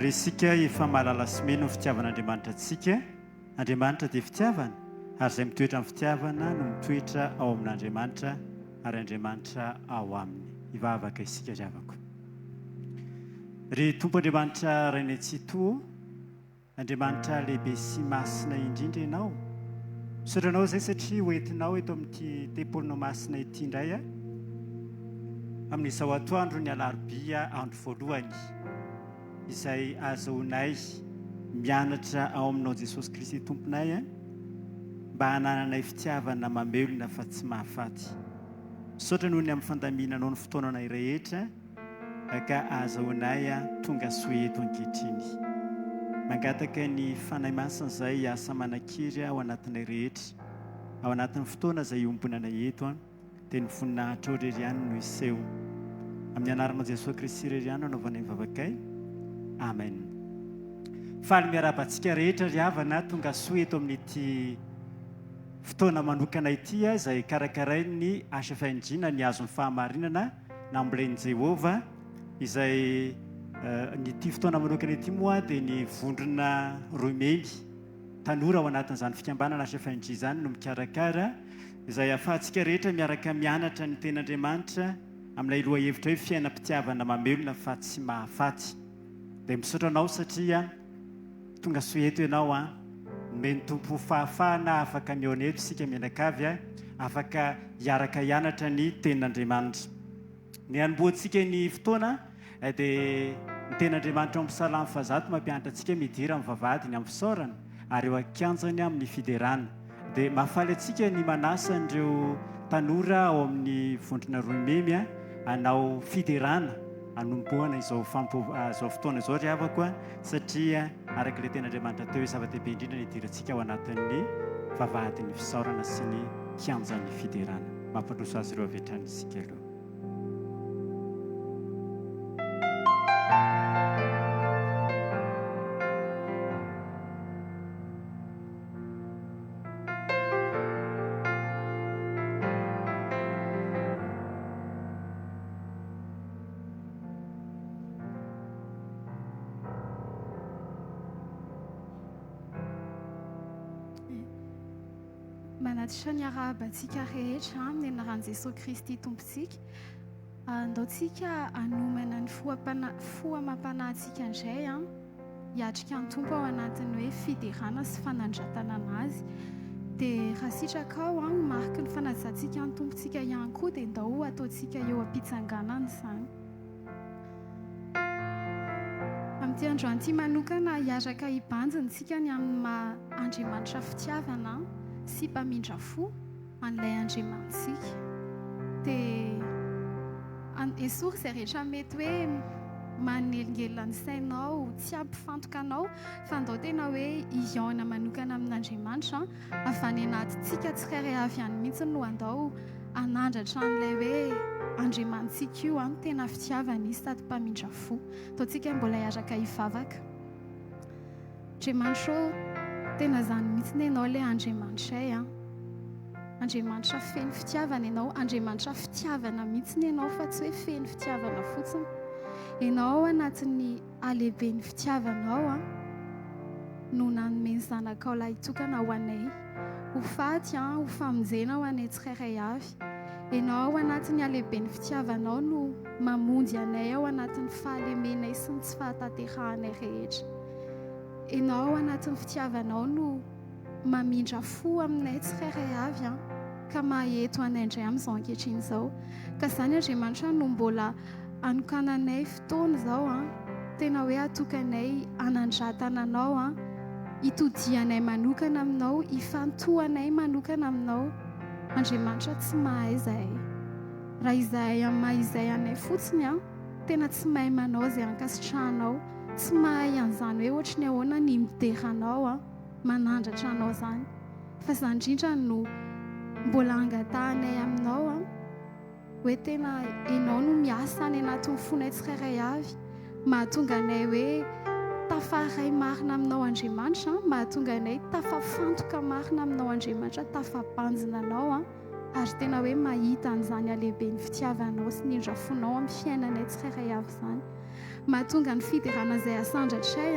Ary isika efa mahalala semena ny fitiavan'Andriamanitra antsika. Andriamanitra dia fitiavana ary izay mitoetra amin'ny fitiavana no mitoetra ao amin'Andriamanitra ary Andriamanitra ao aminy. Hivavaka isika ry havako. Ry Tompo Andriamanitra Ray ny Antsitoa, Andriamanitra lehibe sy masina indrindra ianao. Misaotra anao izay satria hoentinao eto amin'ity tempolinao masina ity indray amin'izao atoandro ny alarobia andro voalohany izay azahoanay mianatra ao aminao Jesosy Kristy Tomponay mba hanananay fitiavana mamelona fa tsy mahafaty. Misaotra noho ny amin'ny fandaminanao ny fotoananay rehetra ka azahoanay tonga soa eto ankehitriny. Mangataka ny fanahy masina izay asa manan-kiry ao anatinay rehetra, ao anatin'ny fotoana izay ombonanay eto dia ny voninahitra ao irery ihany no iseho. Amin'ny anaranao Jesosy Kristy irery ihany anaovana ny vavakay. Amen. Faly miarabantsika rehetra ry havana tonga soa eto amin'ity fotoana manokana ity izay karakaray ny asa fahendrina ny azon'ny fahamarinana nambolen'i Jehovah izay nyity fotoana manokana ity moa dia ny vondrona Romely tanora ao anatin'izany fikambanana asa fahendrina izany no mikarakara izay ahafahantsika rehetra miaraka mianatra ny ten'Andriamanitra amin'ilay loha hevitra hoe fiainam-pitiavana mamelona fa tsy mahafaty. Dia misaotra anao satria tonga soa eto ianao meny tompo fahafahana afaka mioneto isika mianakavy afaka hiaraka hianatra ny ten'Andriamanitra. Ny anomboantsika ny fotoana dia ny ten'Andriamanitra amin'ny Psalamy 100 mampianatra antsika midira amin'ny vavahadiny amin'ny fisaorana ary eo akanjany amin'ny fiderana. Dia mahafaly antsika ny manasa an'ireo tanora ao amin'ny vondrona Romemy hanao fiderana hanomboana izao fotoana izao ry havako satria araka ilay ten'Andriamanitra teo zava-dehibe indrindra ny idirantsika ao anatin'ny vavahadiny fisaorana sy ny kianjan'ny fiderana. Mampandroso azy ireo avetrany isika aloha. Manatrisa ny arahabantsika rehetra amin'ny anaran'i Jesosy Kristy Tompontsika. Andaontsika hanomana ny fohamam-panahintsika indray hiatrika ny Tompo ao anatin'ny hoe fiderana sy fanandratana anazy. Dia raha sitraka ao mariky ny fanajantsika ny Tompontsika ihany koa dia ndao ataontsika eo am-pitsanganana izany. Amin'ity androany ity manokana hiaraka hibanjintsika ny amin'ny maha-Andriamanitra fitiavana sy mpamindra fo an'ilay Andriamantsika. Dia esory izay rehetra mety hoe manelingelina ny sainao, tsy ampifantoka anao, fa ndao tena hoe hiaona manokana amin'Andriamanitra avy any anatintsika tsirairay avy any mihitsy no andao anandratra an'ilay hoe Andriamantsika io tena fitiavana izy sady mpamindra fo. Ataontsika mbola hiaraka hivavaka. Andriamanitra tena izany mihitsy ianao ilay Andriamanitray Andriamanitra feno fitiavana ianao, Andriamanitra fitiavana mihitsy ianao fa tsy hoe feno fitiavana fotsiny. Ianao anatin'ny halehiben'ny fitiavanao no nanome ny zanakao lahy hitokana ho anay ho faty ho famonjena ho anay tsirairay avy. Ianao anatin'ny halehiben'ny fitiavanao no mamonjy anay ao anatin'ny fahalemenay sy ny tsy fahatanteranay rehetra. Ianao anatin'ny fitiavanao no mamindra fo aminay tsirairay avy ka maheto anay indray amin'izao ankehitriny izao. Ka izany Andriamanitra no mbola anokananay fotoana izao tena hoe atokanay hanandratana anao hitodianay manokana aminao, hifantohanay manokana aminao. Andriamanitra tsy mahay izahay. Raha izahay mahay izay anay fotsiny tena tsy mahay manao izay ankasitrahanao, tsy mahay an'izany hoe ohatry ny ahoana ny mideranao manandratra anao izany. Fa izany indrindra no mbola angatahanay aminao hoe tena ianao no miasa any anatin'ny fonay tsirairay avy, mahatonga anay hoe tafaray marina aminao Andriamanitra, mahatonga anay tafafantoka marina aminao Andriamanitra, tafabanjina anao ary tena hoe mahita an'izany halehiben'ny fitiavanao sy ny indrafonao amin'ny fiainanay tsirairay avy izany. mahatonga ny fidirana izay asandratray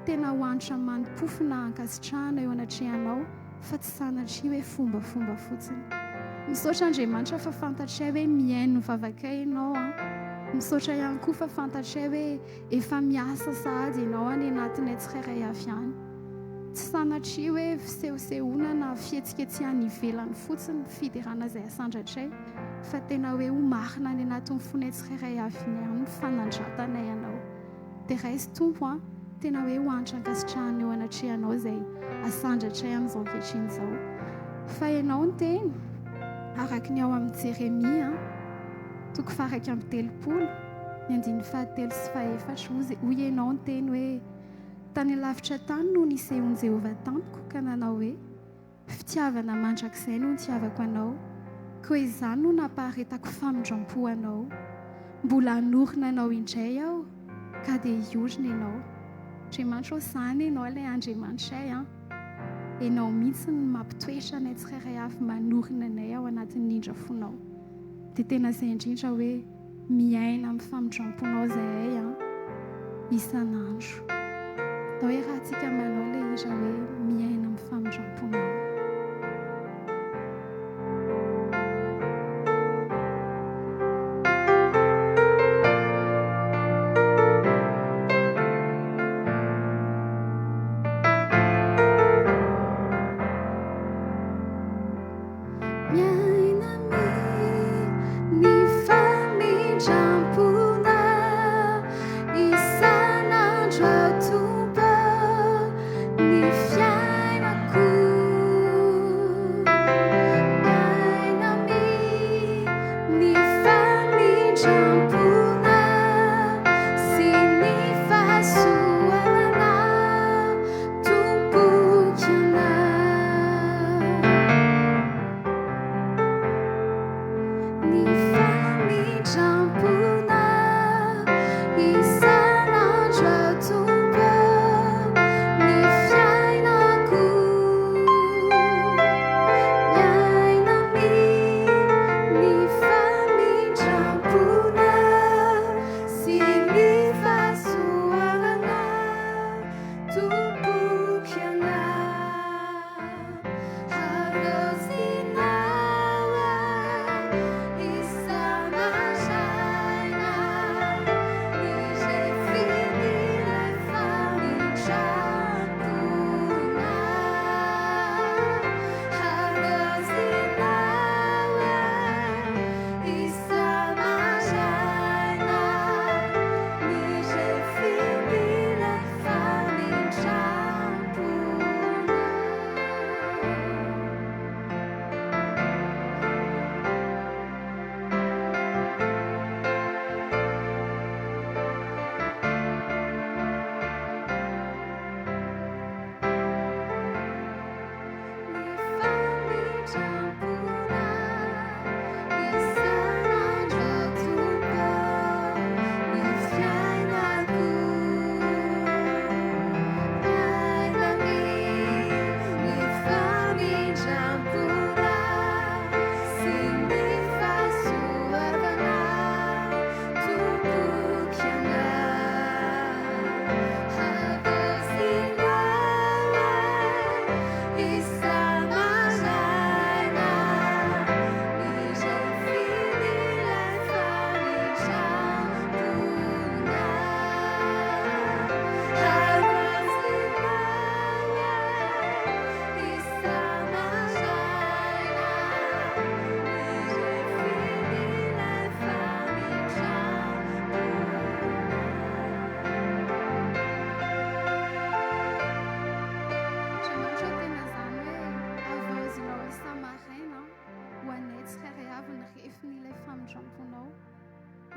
tena hoanitra manopofina ankasitrahana eo anatrehanao fa tsy sanatria hoe fombafomba fotsiny. Misaotra Andriamanitra fa fantatray hoe miaino vavakay ianao misaotra ihany koa fa fantatray hoe efa miasa sahady ianao any anatin'ny tsirairay avy ihany. Tsy sanatria hoe fisehosehoana na fihetsiketsihana ivelany fotsiny fidirana izay asandratray fa tena hoe ho marina any anatin'ny fonay tsirairay avy ihany fanandratana ianao. Dia raisy tompo tena hoe hoanitra ankasitrahana eo anatrehanao izay asandratray amin'izao ankehitriny izao. Fa ianao ny teny araka ny ao amin'ny Jeremia toko faraka amin'ny 30 ny andiny 7 sy 8 hoy ianao ny teny hoe tany lavitra tany no nisehoan'i Jehovah tampoko ka nanao hoe fitiavana mandrakizay no nitiavako anao koa izany no nampaharetako famindrampo anao. Mbola hanorina anao indray aho ka dia hiorina ianao. Andriamanitra izany ianao ilay Andriamanitray ianao mihitsy ny mampitoetra anay tsirairay avy manorina anay ao anatin'ny nindrafonao. Dia tena izay indrindra hoe miaina amin'ny famindramponao zahay isan'andro. Atao hoe raha antsika manao ilay hira hoe miaina amin'ny famindramponao.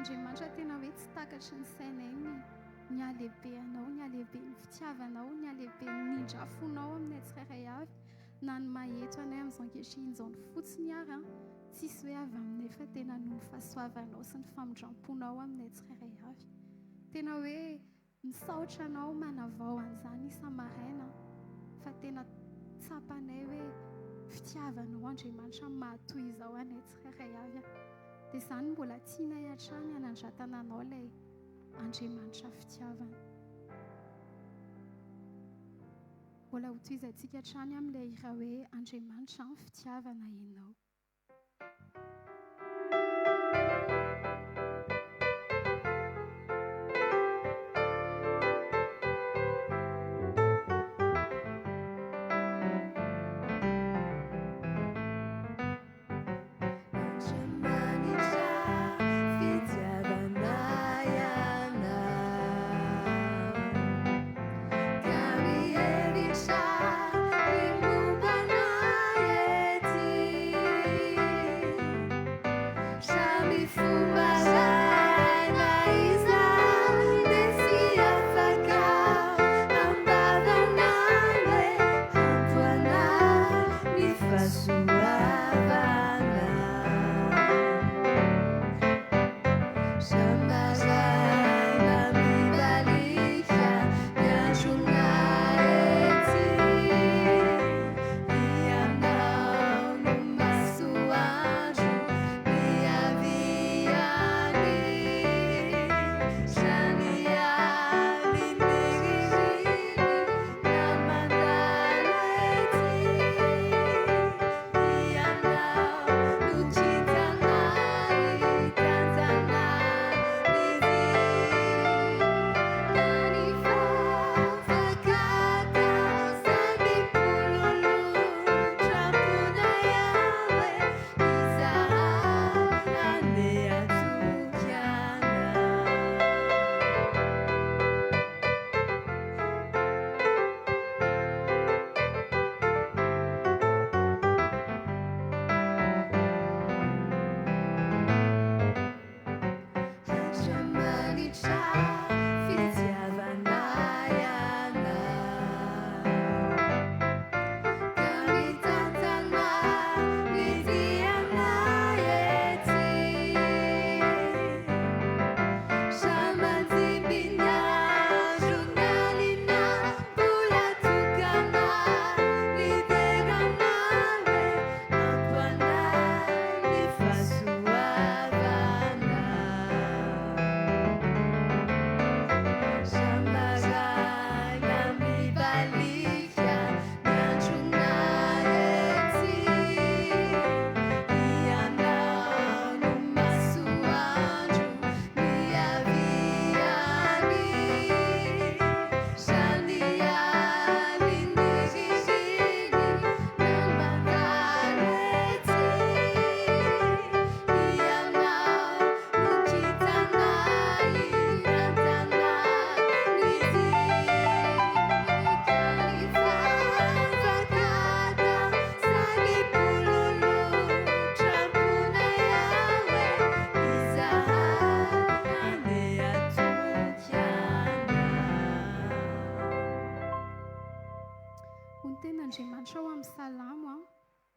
Andriamanitra tena hoe tsy takatry ny sainay ny alehibeanao, ny alehiben'ny fitiavanao, ny alehiben'ny nindrafonao amin'ny tsirairay avy na ny maheto anay amin'izao ankehitriny izao ny fotsiny ary tsisy hoe avy aminay fa tena noho ny fahasoavanao sy ny famindramponao aminay tsirairay avy. Tena hoe misaotra anao manavao an'izany isa-maraina fa tena tsapanay hoe fitiavanao Andriamanitra mahatoy izao anay tsirairay avy. Dia izany mbola tianay hatrany hanandratana anao ilay Andriamanitra fitiavana. Mbola ho toizantsika hatrany amin'ilay hira hoe Andriamanitra fitiavana ianao.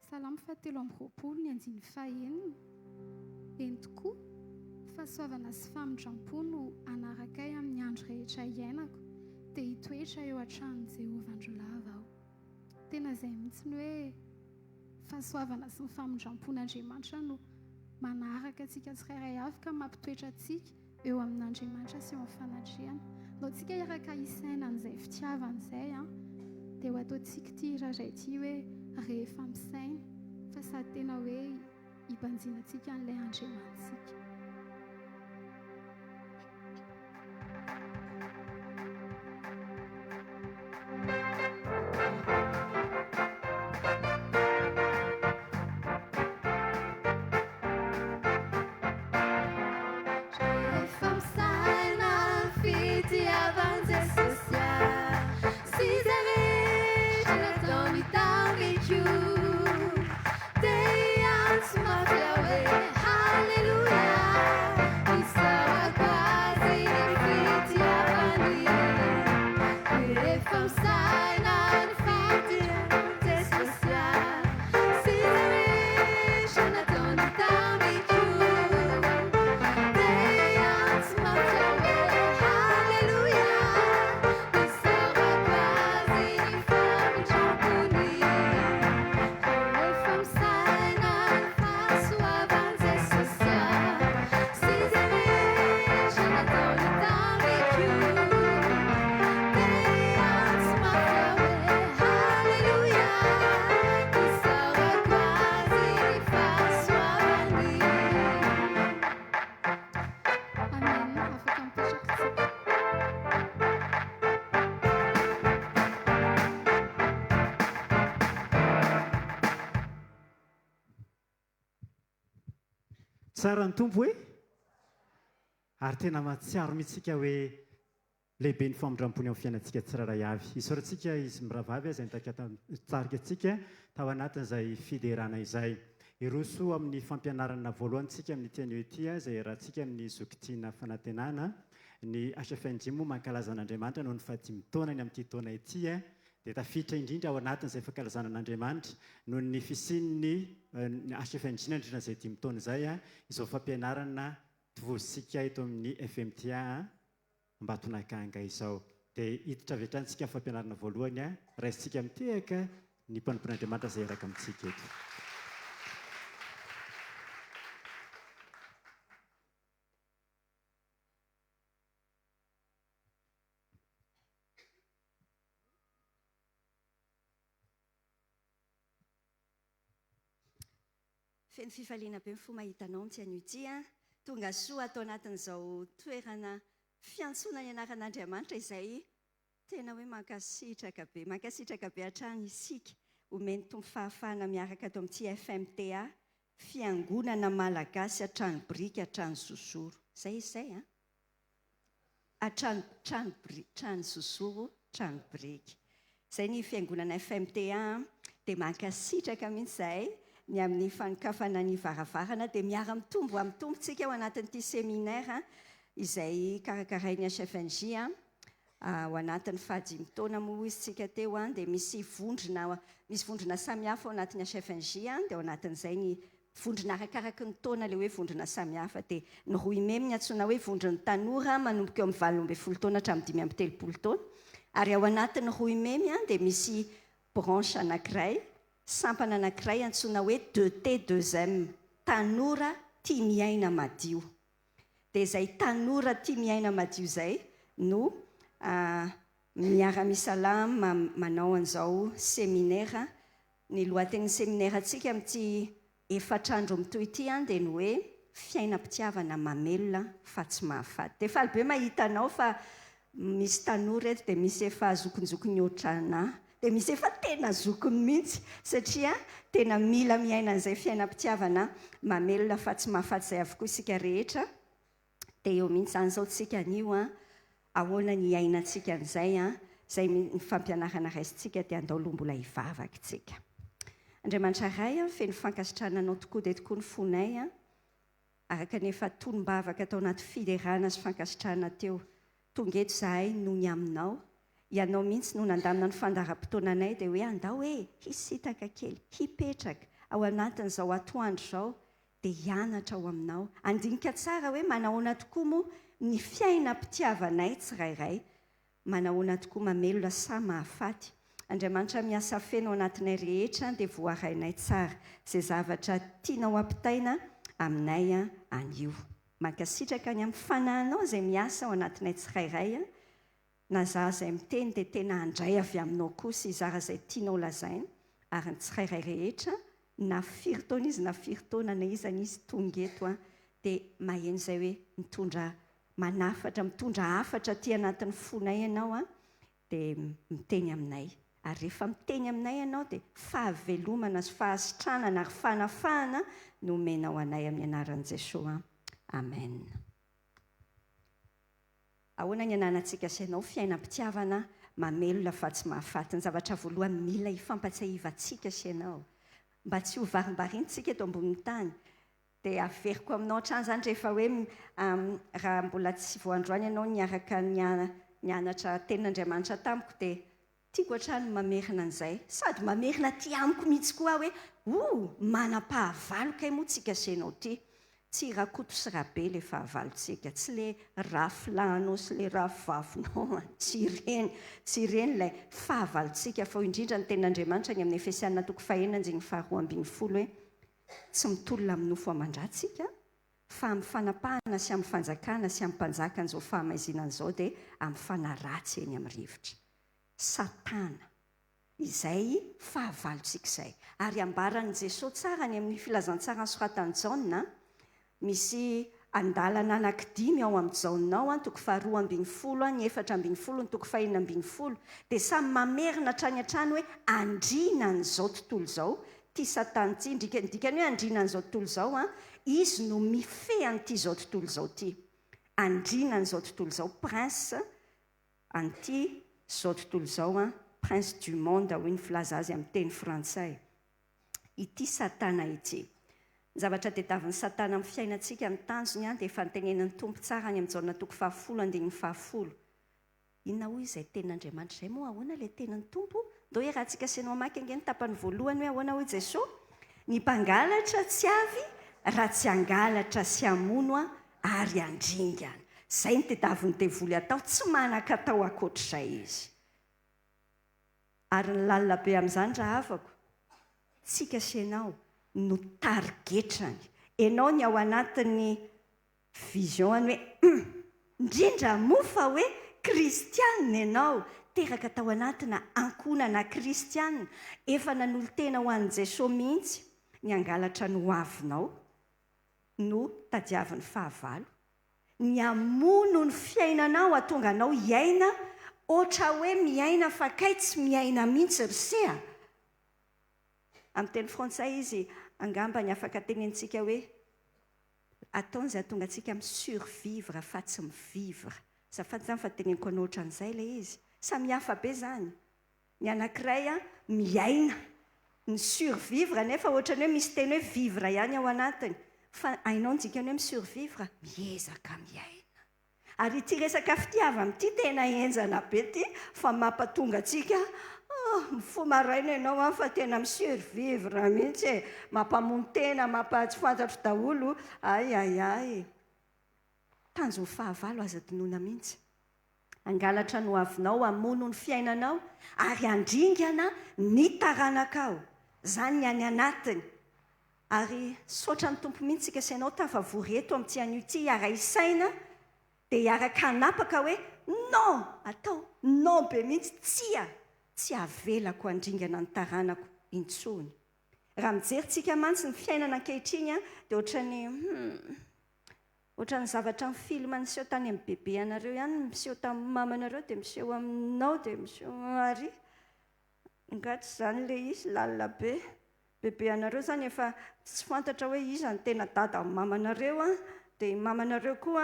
Salamo fahatelo amby roapolo ny andiny fahaenina. Eny tokoa fahasoavana sy famindrampo no anarakay amin'ny andro rehetra iainako dia hitoetra eo an-tranon'i Jehovah androlava aho. Tena izay mihitsy ny hoe fahasoavana sy ny famindrampon'Andriamanitra no manaraka antsika tsirairay avy ka mampitoetra antsika eo amin'Andriamanitra sy eo amin'ny fanadriana. No antsika hiaraka hisaina an'izay fitiavana izay dia ho ataontsika ity hiraray ity hoe rehefa misaina fa sady tena hoe hibanjinantsika an'ilay Andriamantsika. tsara ny tompo hoe ary tena mahatsiaro mihitsika hoe lehibe ny famindram-pony amin'ny fiainantsika tsiraray avy isaorantsika izy miravavy izay nitsarika antsika tao anatin'izay fiderana izay iroso amin'ny fampianarana voalohantsika amin'ny teny ety izay rahantsika amin'ny zokitiana fanantenana ny HFNJ moa mankalaza an'Andriamanitra noho ny fahadimy taonany amin'ity taona ity dia tafiditra indrindra ao anatin'izay fankalazana an'Andriamanitra noho ny fisian'ny HFNJ nandritra izay dimy taona izay izao fampianarana tovozitsika eto amin'ny FMTA Ambatonakanga izao dia hiditra avy-hatrany fampianarana voalohany raisitsika mitehaka ny mpanompon'Andriamanitra izay araka amintsika eto. Feno fifaliana be ny fo mahitanao mitian'ity tonga soa atao anatin'izao toerana fiantsoana ny anaran'Andriamanitra izay tena hoe mankasitraka be hatrany isika omeny tompo fahafahana miaraka ato amin'ity FMTA fiangonana malagasy hatrany biriky hatrany zozoro zay hatrany zozoro hatrany biriky zay ny fiangonana FMTA dia mankasitraka mihitsy zay ny amin'ny fanokafana ny varavarana dia miara-mitombo tsika ao anatin'ity séminaire izay karakarain'ny HFNJ ao anatin'ny fahadimy taona moa izy tsika teo dia misy vondrona samihafa ao anatin'ny HFNJ dia ao anatin'izay ny vondrona arakaraky ny taona ilay hoe vondrona samihafa dia ny roy memy ny antsoina hoe vondron'ny tanora manomboka eo amin'ny 20 taona hatramin'ny 5 taona ary ao anatin'ny roy memy dia misy branche anankiray sampana anankiray antsoina hoe 2T2M tanora tia miaina madio dia izay tanora tia miaina madio izay no miara-misalama manao an'izao séminaire ny lohatenin'ny séminaire antsika amin'ity efatrandro mitoy ity dia ny hoe fiainam-pitiavana mamelona fa tsy mahafaty dia faly be mahita anao fa misy tanora eto dia misy efa zokonjokony ohatranahy dia misy efa tena zokony mihitsy satria tena mila miaina an'izay fiainam-pitiavana mamelona fa tsy mahafaty izay avokoa isika rehetra dia eo mihitsy izany izao tsika anio ahoana ny iainantsika an'izay izay ny fampianarana raisitsika dia andao mbola hivavaka tsika. Andriamanitra ray feno fankasitrana anao tokoa dia tokoa ny fonay araka nefa tonom-bavaka tao anaty fiderana sy fankasitrana teo tonga eto izahay noho ny aminao ianao mihitsy no nandamina ny fandaharam-potoananay dia hoe andao hisitaka kely hipetraka ao anatin'izao atoandro izao dia hianatra ao aminao andinika tsara hoe manahoana tokoa moa ny fiainam-pitiavanay tsirairay manahoana tokoa mamelona sa mahafaty. Andriamanitra miasa feno ao anatinay rehetra dia voarainay tsara izay zavatra tianao ampitaina aminay anio mankasitraka ny amin'ny fanahinao izay miasa ao anatinay tsirairay na zaho izay miteny dia tena handray avy aminao koa sy izara izay tianao lazaina ary ny tsirairay rehetra na firy taona izy na firy taona na izany izy tonga eto dia maheno izay hoe mitondra hafatra ty anatin'ny fonay ianao dia miteny aminay ary rehefa miteny aminay ianao dia fahavelomana sy fahasitranana ary fanafahana no omenao anay amin'ny anaran'i Jesosy. Amen. Ahoana ny ananantsika sy ianao fiainam-pitiavana mamelona fa tsy mahafaty. Ny zavatra voalohany mila hifampatsiahivantsika sy ianao mba tsy ho varimbarintsika eto ambonin'ny tany dia averiko aminao hatrany izany rehefa hoe raha mbola tsy voandroany ianao niaraka nianatra tenin'Andriamanitra tamiko dia tiako hatrany mamerina an'izay sady mamerina ty amiko mihitsy koa hoe manam-pahavalo kay moa tsika sy ianao ty tsy rakoto sy rabe ilay fahavalontsika tsy ilay rafilahinao sy ilay rafivavinao tsy ireny ilay fahavalontsika fa indrindra ny tenin'Andriamanitra ny amin'ny Efesianina 4:12 hoe tsy mitolona amin'ny nofo aman-dratsika fa amin'ny fanapahana sy amin'ny fanjakana sy amin'ny mpanjaka an'izao fahamaizina an'izao dia amin'ny fanaratsy eny amin'ny rivotra satana izay fahavalontsika izay ary ambaran'i Jesosy tsara ny amin'ny filazantsara ny soratan'i Jaona misy andalana anankidimy ao amin'ny Jaonao 2:12 ny 4:12 ny 5:12 dia samy mamerina hatrany hatrany hoe andrina n'izao tontolo izao tia satana ity ndikany hoe andrina n'izao tontolo izao izy no mife an'ity zao tontolo zao ty andrina n'izao tontolo zao prince an'ity zao tontolo zao a prince du monde hoy ny filaza azy amin'ny teny frantsay ity satana ity ny zavatra tediavin'ny satana amin'ny fiainantsika amin'ny tanjony a dia efa nitenenan'ny tompo tsara any amin'ny jaona toko 10:10 inona hoy izay tenin'Andriamanitra izay moa ahoana ilay tenin'ny tompo ndo hoe raha tsika senao maky ange ny tapany voalohany hoe ahoana hoy Jesosy ny mpangalatra tsy avy raha tsy angalatra sy amono a ary andringana izay ny tediavin'ny devoly atao tsy manan-katao akoatr'izay izy ary ny lalina be amin'izany raha afako tsika senao no tarigetrany ianao ny ao anatin'ny vision-ny hoe indrindra mofa hoe kristianina ianao teraka tao anatina ankonana kristianina efa nanolo tena ho an'i Jesosy mihitsy ny angalatra no avinao no tadiavin'ny fahavalo ny amono ny fiainanao atonga anao hiaina ohatra hoe miaina fa kay tsy miaina mihitsy risea amin'ny teny frantsay izy angamba ny afaka tenentsika hoe ataony izay atonga antsika amin'ny survivre fa tsy mivivre zafady zany fa teneniko anao ohatran'izay ilay izy samihafa be zany ny anankiray a miaina ny survivre nefa ohatrany hoe misy teny hoe vivre ihany ao anatiny fa ainao njikany hoe misurvivre miezaka miaina ary ity resaka fitiava amin'ity tena enjana be ty fa mampatonga atsika mifomaraina ianao a fa tena misurvivre mihitsy e mampamono tena mampatsy fantatro daholo ay tanjo fahavalo aza dinoina mihitsy angalatra no avinao amono ny fiainanao ary andringana ny taranakao zany ny any anatiny ary sotra ny tompo mihitsy tsika sainao tafavory eto amin'ty an'ity hiara isaina dia hiaraka hanapaka hoe non atao non be mihitsy tsy avelako andringana ny taranako intsony raha mijerytsika mantsy ny fiainana ankehitriny a dia ohatran'ny zavatra ny filma niseho tany amin'ny bebe anareo ihany miseho tamin'ny mamanareo dia miseho aminao dia miseho ary ngatry zany le izy lalina be bebe anareo zany efa tsy fantatra hoe iza ny tena dada amin'ny mamanareo a dia mamanareo koa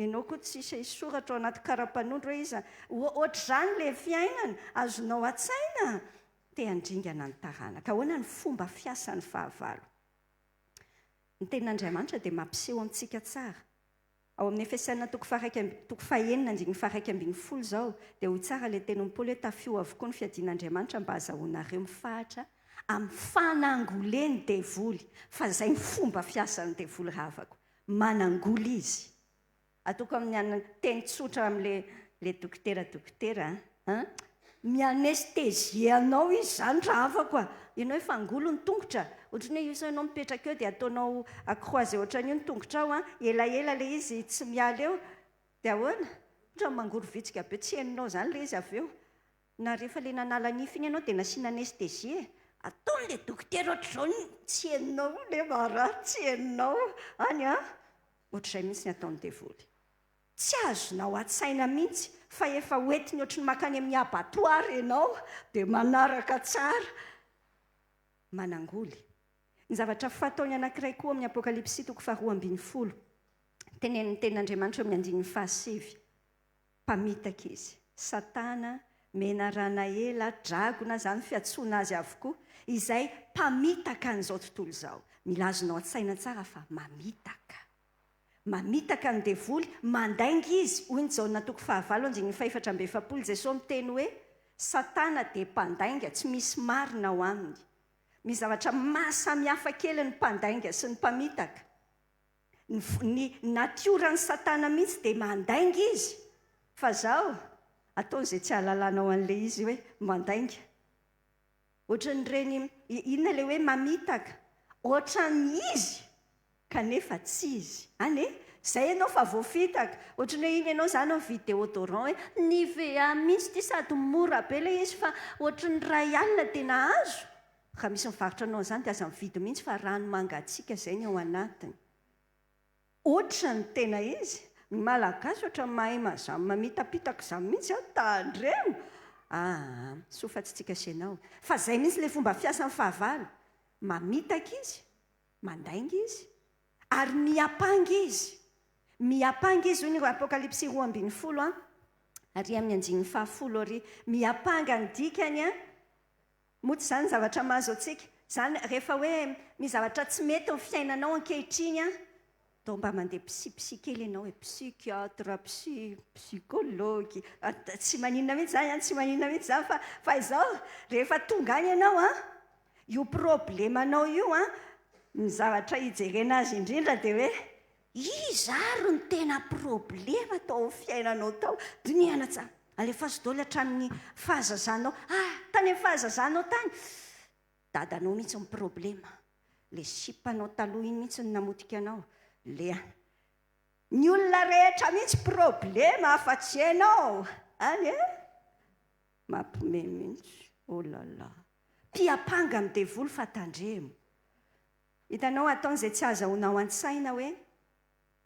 ianao koa tsisy isoratra ao anaty karapanondro hoe iza ohatra zany le fiainana azonao a-tsaina dia andringana ny taranaka ahoana ny fomba fiasan'ny fahavalo ny tenin'Andriamanitra dia mampiseho amintsika tsara ao amin'ny Efesiana toko 5:1-10 zao dia hoy tsara ilay tenin'ny Paoly hoe tafio avokoa ny fiadian'Andriamanitra mba azahoanareo mifahatra amin'ny fanangoleny devoly fa izay ny fomba fiasan'ny devoly ravako manangoly izy ataoko amin'ny teny tsotra amin'le dokotera mianestezie anao izy zany ravako a ianao efa angolo ny tongotra ohatrany hoe iso ianao mipetraka eo dia ataonao akroise ohatran'io ny tongotra ao a elaela le izy tsy miala eo dia ahoana ohatra mangoro vitsika be tsy heninao zany le izy avy eo na rehefa le nanala nify iny ianao dia nasiana anestezie ataon'le dokotera ohatr'izao tsy heninao le mara tsy heninao any a ohatr'izay mihitsy ny ataon'ny devoly tsy azonao a-tsaina mihitsy fa efa hoetiny ohatrany makany amin'ny abatoary ianao dia manaraka tsara manangoly ny zavatra fataony anankiray koa amin'ny apokalipsy toko 2:10 tenenin'ny tenin'Andriamanitra eo amin'ny 9:7 mpamitaka izy satana menarana ela dragona zany fiatsoana azy avokoa izay mpamitaka an'izao tontolo izao mila azonao a-tsaina tsara fa mamitaka ny devoly mandainga izy hoy ny jaona toko 5:4 Jesosy miteny hoe satana dia mpandainga tsy misy marina ao aminy misy zavatra mahasamihafa kely ny mpandainga sy ny mpamitaka ny natiorany satana mihitsy dia mandainga izy fa zao ataon'izay tsy ahalalana ao an'le izy hoe mandainga ohatran'ireny inona le hoe mamitaka ohatran'ny izy kanefa tsy izy any zay ianao fa voafitaka ohatrany hoe iny ianao zany mividy deodorant hoe Nivea mihitsy ty sady mora be le izy fa ohatran'ny ray alina tena azo raha misy mivarotra anao zany dia aza mividy mihitsy fa rano mangatsiaka zay ny ao anatiny ohatra ny tena izy ny malagasy ohatra mahay mazamy mamitapitaka zany mihitsy tandremo sofatsitsika senao fa zay mihitsy le fomba fiasan'ny fahavalo mamitaka izy mandainga izy ary miapanga izy hoy ny apokalipsy 2:10 ary amin'ny 9:10 ary miapanga ny dikany moty zany zavatra mahazo antsika zany rehefa hoe misy zavatra tsy mety ny fiainanao ankehitriny dao mba mandeha psykely ianao psychiatre psychologue tsy maninona mihitsy zany tsy maninona mihitsy zany fa izao rehefa tonga any ianao io problemanao io ny zavatra hijerena azy indrindra dia hoe izary ny tena problema tao fiainanao tao diniana tsara alefa sy daoly hatramin'ny fahazazanao tany amin'ny fahazazanao tany dadanao mihitsy ny problema le sipanao taloha iny mihitsy ny namotika anao le ny olona rehetra mihitsy problema afa-tsy hainao any mampime mihitsy olala mpiapanga amin'ny devoly fa tandremo hitanao ataony izay tsy azahoanao an-tsaina hoe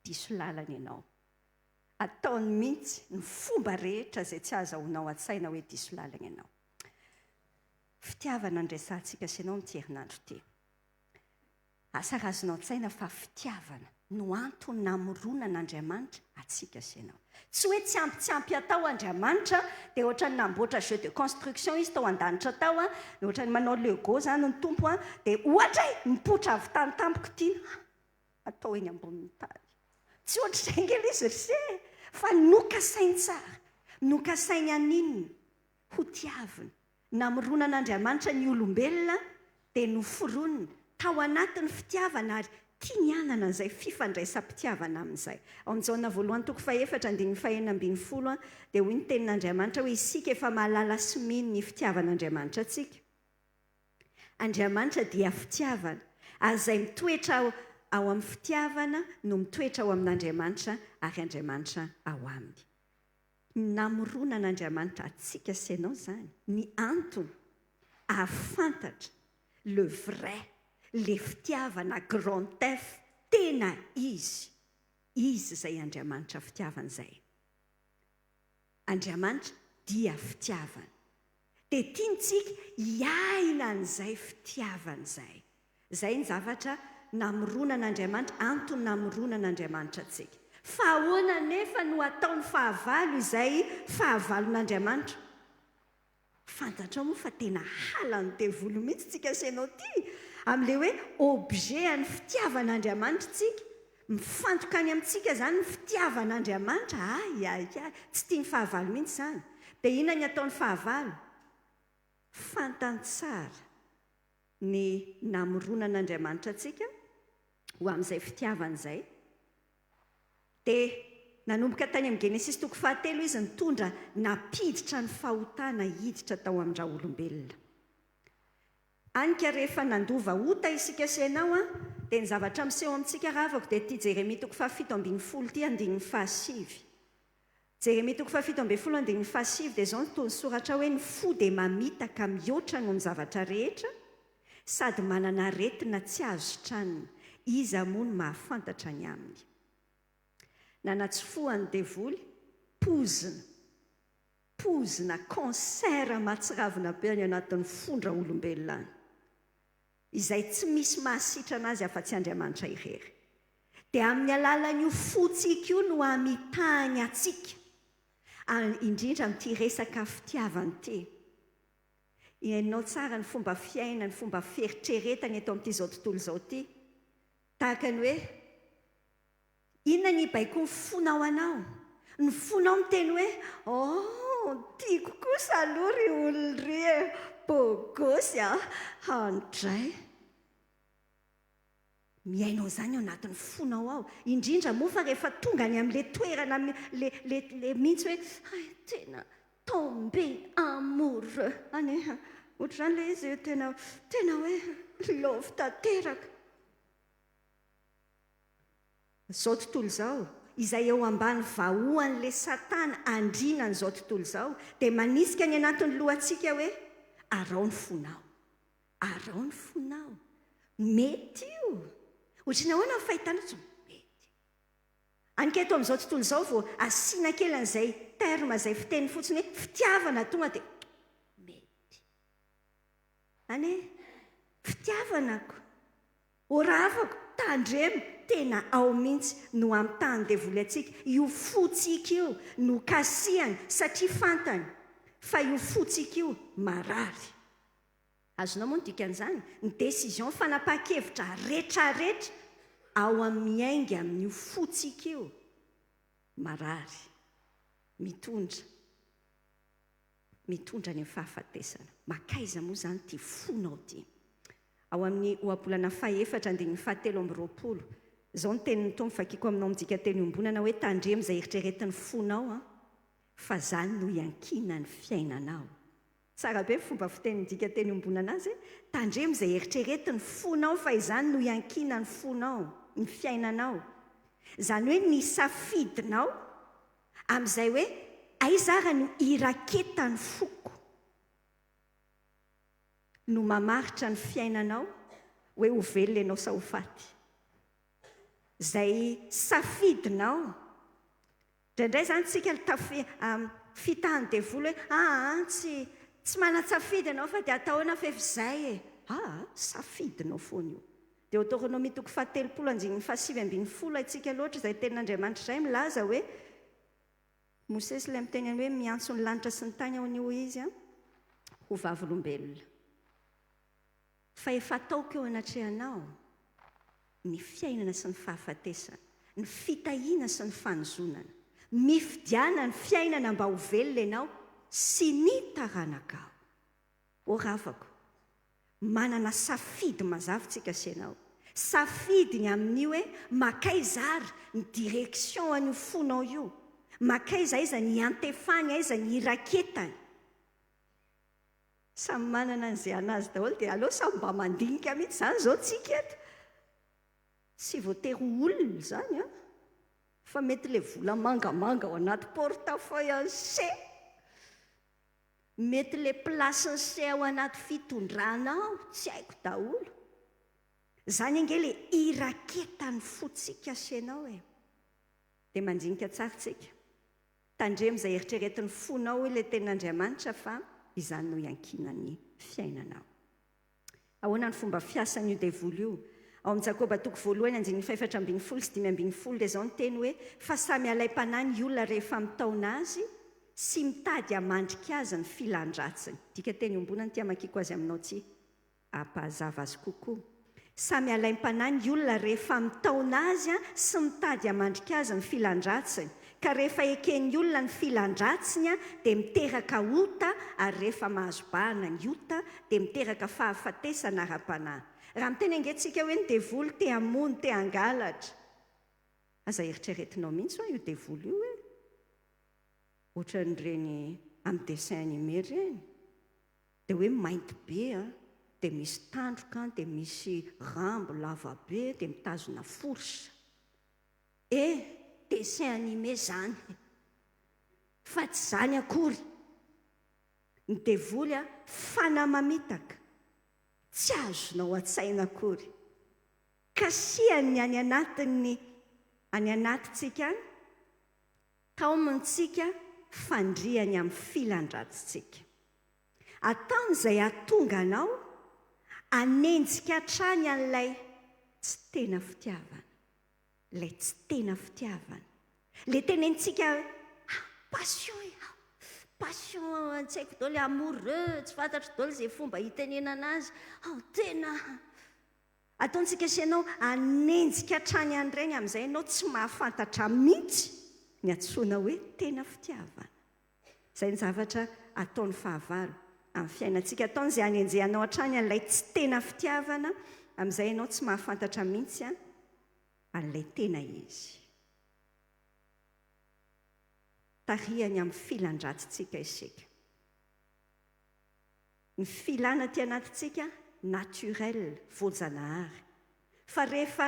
diso lalana ianao ataony mihitsy ny fomba rehetra izay tsy azahoanao an-tsaina hoe diso lalana ianao fitiavana ndraisantsika sy ianao mity herinandro ty asa razonao an-tsaina fa fitiavana no antony namoronan'Andriamanitra atsika sy ianao tsy hoe tsy ampy atao Andriamanitra dia ohatrany namboatra jeu de construction izy tao an-danitra tao ohatrany manao lego zany ny tompo dia ohatra mipotra avy tany tampoko tiana atao eny ambonin'ny tany tsy ohatra izay ngely izy ry fa nokasainy tsara nokasainy aninona ho tiavina namoronan'Andriamanitra ny olombelona dia noforonina tao anatin'ny fitiavana ary tia ny anana an'izay fifandraisam-pitiavana amin'izay ao amin'jaona voalohany toko 4:4-12 dia hoy ny tenin'Andriamanitra hoe isika efa mahalala sy mino ny fitiavan'Andriamanitra antsika Andriamanitra dia fitiavana ary izay mitoetra ao amin'ny fitiavana no mitoetra ao amin'Andriamanitra ary Andriamanitra ao aminy namoronan'Andriamanitra atsika sy ianao zany ny antony ahafantatra le vrai le fitiavana grand F tena izy izay Andriamanitra fitiavana izay Andriamanitra dia fitiavana dia tiantsika hiaina an'izay fitiavana izay ny zavatra namoronan'Andriamanitra antony namoronan'Andriamanitra atsika fa ahoana nefa no ataony fahavalo izay fahavalon'Andriamanitra fantatrao moa fa tena halany devoly mihitsy tsika sy ianao ty amin'ile hoe objet ny fitiavan'Andriamanitra tsika mifantoka any amintsika zany ny fitiavan'Andriamanitra tsy tia ny fahavalo mihitsy zany dia inona ny ataony fahavalo fantany tsara ny namoronan'Andriamanitra atsika ho amin'izay fitiavana izay dia nanomboka tany amin'ny Genesis toko 4 izy nitondra napiditra ny fahotana hiditra tao amin'ny olombelona anika rehefa nandova ota isika sy ianao dia ny zavatra miseho amintsika ravako dia ty Jeremia toko 7:10 ty andininy 7 Jeremia toko 7:10 andininy 7 dia izao ny soratra hoe ny fo dia mamitaka mihoatra noho ny zavatra rehetra sady manana aretina tsy azo tranony iza moa no mahafantatra ny aminy nanatsofoany devoly pozina kansera mahatsiravina be any anatin'ny fondra olombelona any izay tsy misy mahasitrana azy afa-tsy Andriamanitra irery dia amin'ny alalan'io fotsika io no hamitahany atsika indrindra amin'ity resaka fitiavany ty ianao tsara ny fomba fiaina ny fomba fieritreretany eto amin'ity zao tontolo izao ty tahaka ny hoe inona ny baiko ny fonao anao ny fonao miteny hoe tiako kosa aloha ry olona ry bogosy handray miainao zany ao anatin'ny fonao ao indrindra moa fa rehefa tonga any amin'le toerana le mihitsy hoe tena tombe amoureux any ohatra zany le izy tena hoe love tanteraka zao tontolo izao izay eo ambany vahoan'le satana andrina n'izao tontolo izao dia manisika ny anatin'ny lohantsika hoe arao ny fonao mety io ohatrany ahoana ny fahitana tsy mety anketo amin'izao tontolo izao vao asiana kely an'izay terma izay fiteny fotsiny hoe fitiavana tonga dia mety any fitiavanako oravako tandremo tena ao mihitsy no amin'ny tany devoly atsika io fotsika io no kasihany satria fantany fa io fotsika io marary azonao moa no dikan'izany ny décision fanapa-kevitra rehetrarehetra ao amin'ny ainga amin'io fotsika io marary mitondra ny fahafatesana makaiza moa zany ty fonao ty ao amin'ny oabolana faefatra andininy fahatelo amby roapolo zao ny tenin'ny tompo fakiko aminao midika teny ombonana hoe tandremo izay eritreretin'ny fonao a fa zany no iankina ny fiainanao tsara be fomba fiteny midika teny ombonana azy tandremo izay eritreretin'ny fonao fa izany no iankina ny fonao ny fiainanao zany hoe ny safidinao amin'izay hoe aizara no iraketany foko no mamaritra ny fiainanao hoe ho velona ianao sa ho faty zay safidinao indraindray zany tsika fitahany devoly hoe tsy manatsafidy ianao fa dia atahoana fefizay safidinao foana io dia Deutéronomie toko fahatelopolo andininy fahasivy ambin'ny folo atsika loatra izay tenin'Andriamanitra izay milaza hoe Mosesy ilay mitenany hoe miantso ny lanitra sy ny tany ao an'io izy ho vavolombelona fa efa ataoko eo anatrehanao ny fiainana sy ny fahafatesana ny fitahiana sy ny fanozonana mifidiana ny fiainana mba ho velona ianao sy ny taranakao o ravako manana safidy mazavitsika sy ianao safidiny amin'io hoe makaizary ny direction an'io fonao io makaiza aiza ny antefany aiza ny iraketany samy manana n'izay anazy daholo dia aleo samy mba mandinika mihitsy zany zao tsika eto sy voatery olona zany fa mety le vola mangamanga ao anaty portefeuille anse mety le plasy se ao anaty fitondranao tsy haiko daholo zany ange le iraketany fotsika asianao dia mandinika tsaritsika tandremo izay eritreretin'ny fonao ilay tenin'Andriamanitra fa izany no iankinany fiainanao ahoana ny fomba fiasan'io devoly io ao amin'ny Jakoba toko voalohany andininy faefatra ambin'ny folo sy dimy ambin'ny folo dia zao ny teny hoe fa samy alaim-panahy ny olona rehefa mitaona azy sy mitady hamandrika azy ny filandratsiny dika teny ombonany tia makiko azy aminao tsy ampahazava azy kokoa samy alaim-panahy ny olona rehefa mitaona azy sy mitady hamandrika azy ny filandratsiny ka rehefa eken'ny olona ny filandratsiny dia miteraka ota ary rehefa mahazobahana ny ota dia miteraka fahafatesana ara-panahy raha miteny angentsika hoe ny devoly te hamony te hangalatra aza eritreretinao mihitsy io devoly io ohatran'ireny amin'ny dessin animé reny dia hoe mainty be dia misy tandroka dia misy rambo lava be dia mitazona forsa dessin animé zany fa tsy zany akory ny devoly fanamamitaka tsy azonao an-tsaina akory kasihany any anatintsika any taomintsika fandriany amin'ny filandratsitsika ataony izay atonga anao anenjika hatrany an'ilay tsy tena fitiavana ilay tsy tena fitiavana le tenentsika passion tsy haiko daholo amoureux tsy fantatro daholo izay fomba hitenenana azy tena ataontsika sianao anenjika hatrany an'ireny amin'izay ianao tsy mahafantatra mihitsy ny antsoina hoe tena fitiavana izay ny zavatra ataon'ny fahavalo amin'ny fiainantsika ataony izay anenjehanao hatrany an'ilay tsy tena fitiavana amin'izay ianao tsy mahafantatra mihitsy an'ilay tena izy tarihany amin'ny filandratsitsika isika ny filana ty anatintsika naturel voajanahary fa rehefa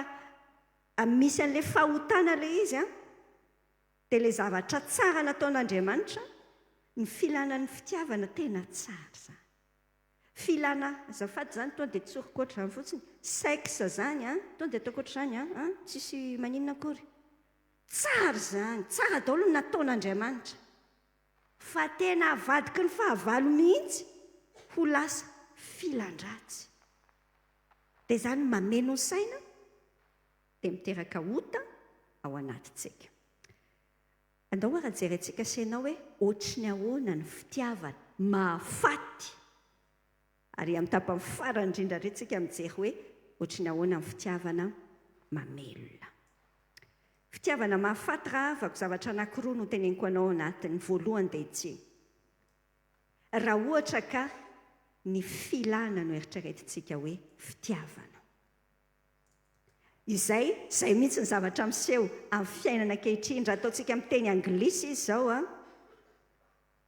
misy an'ilay fahotana ilay izy dia ilay zavatra tsara nataon'Andriamanitra ny filanan'ny fitiavana tena tsara zany filana azafady zany tonga dia tsoriko oatra zany fotsiny sexe zany tonga dia ataoko oatra zany tsisy maninona akory tsara zany tsara daholo ny nataon'Andriamanitra fa tena avadiky ny fahavalo mihitsy ho lasa filandratsy dia izany mameno ny saina dia miteraka ota ao anatintsika. Andao raha jerentsika sainao hoe ohatry ny ahoana ny fitiavana mahafaty, ary amin'ny tapany farany indrindra rentsika mijery hoe ohatry ny ahoana ny fitiavana mamelona. Fitiavana mahafaty raha avako zavatra anankiroa no teneniko anao anatiny. Voalohany dia ity: raha ohatra ka ny filana no eritreretintsika hoe fitiavana, izay mihitsy ny zavatra miseho amin'ny fiainana ankehitriny. Raha ataontsika amin'ny teny anglisy izy izao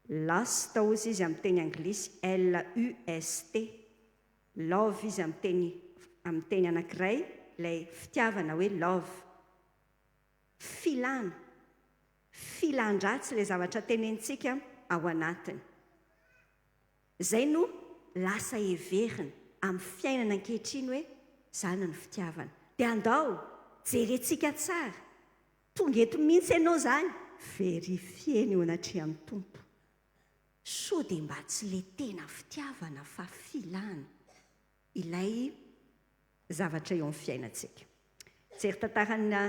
lust ozy izy amin'ny teny anglisy, LUST, love izy amin'ny teny anankiray, ilay fitiavana hoe love. Filan-dratsy ilay zavatra tenentsika ao anatiny. Izay no lasa heverina amin'ny fiainana ankehitriny hoe izany ny fitiavana. Dia andao jerentsika tsara, tonga eto mihitsy ianao izany, verifieny eo anatria amin'ny tompo, sao dia mba tsy le tena fitiavana fa filana ilay zavatra eo amin'ny fiainantsika. Jery tantarana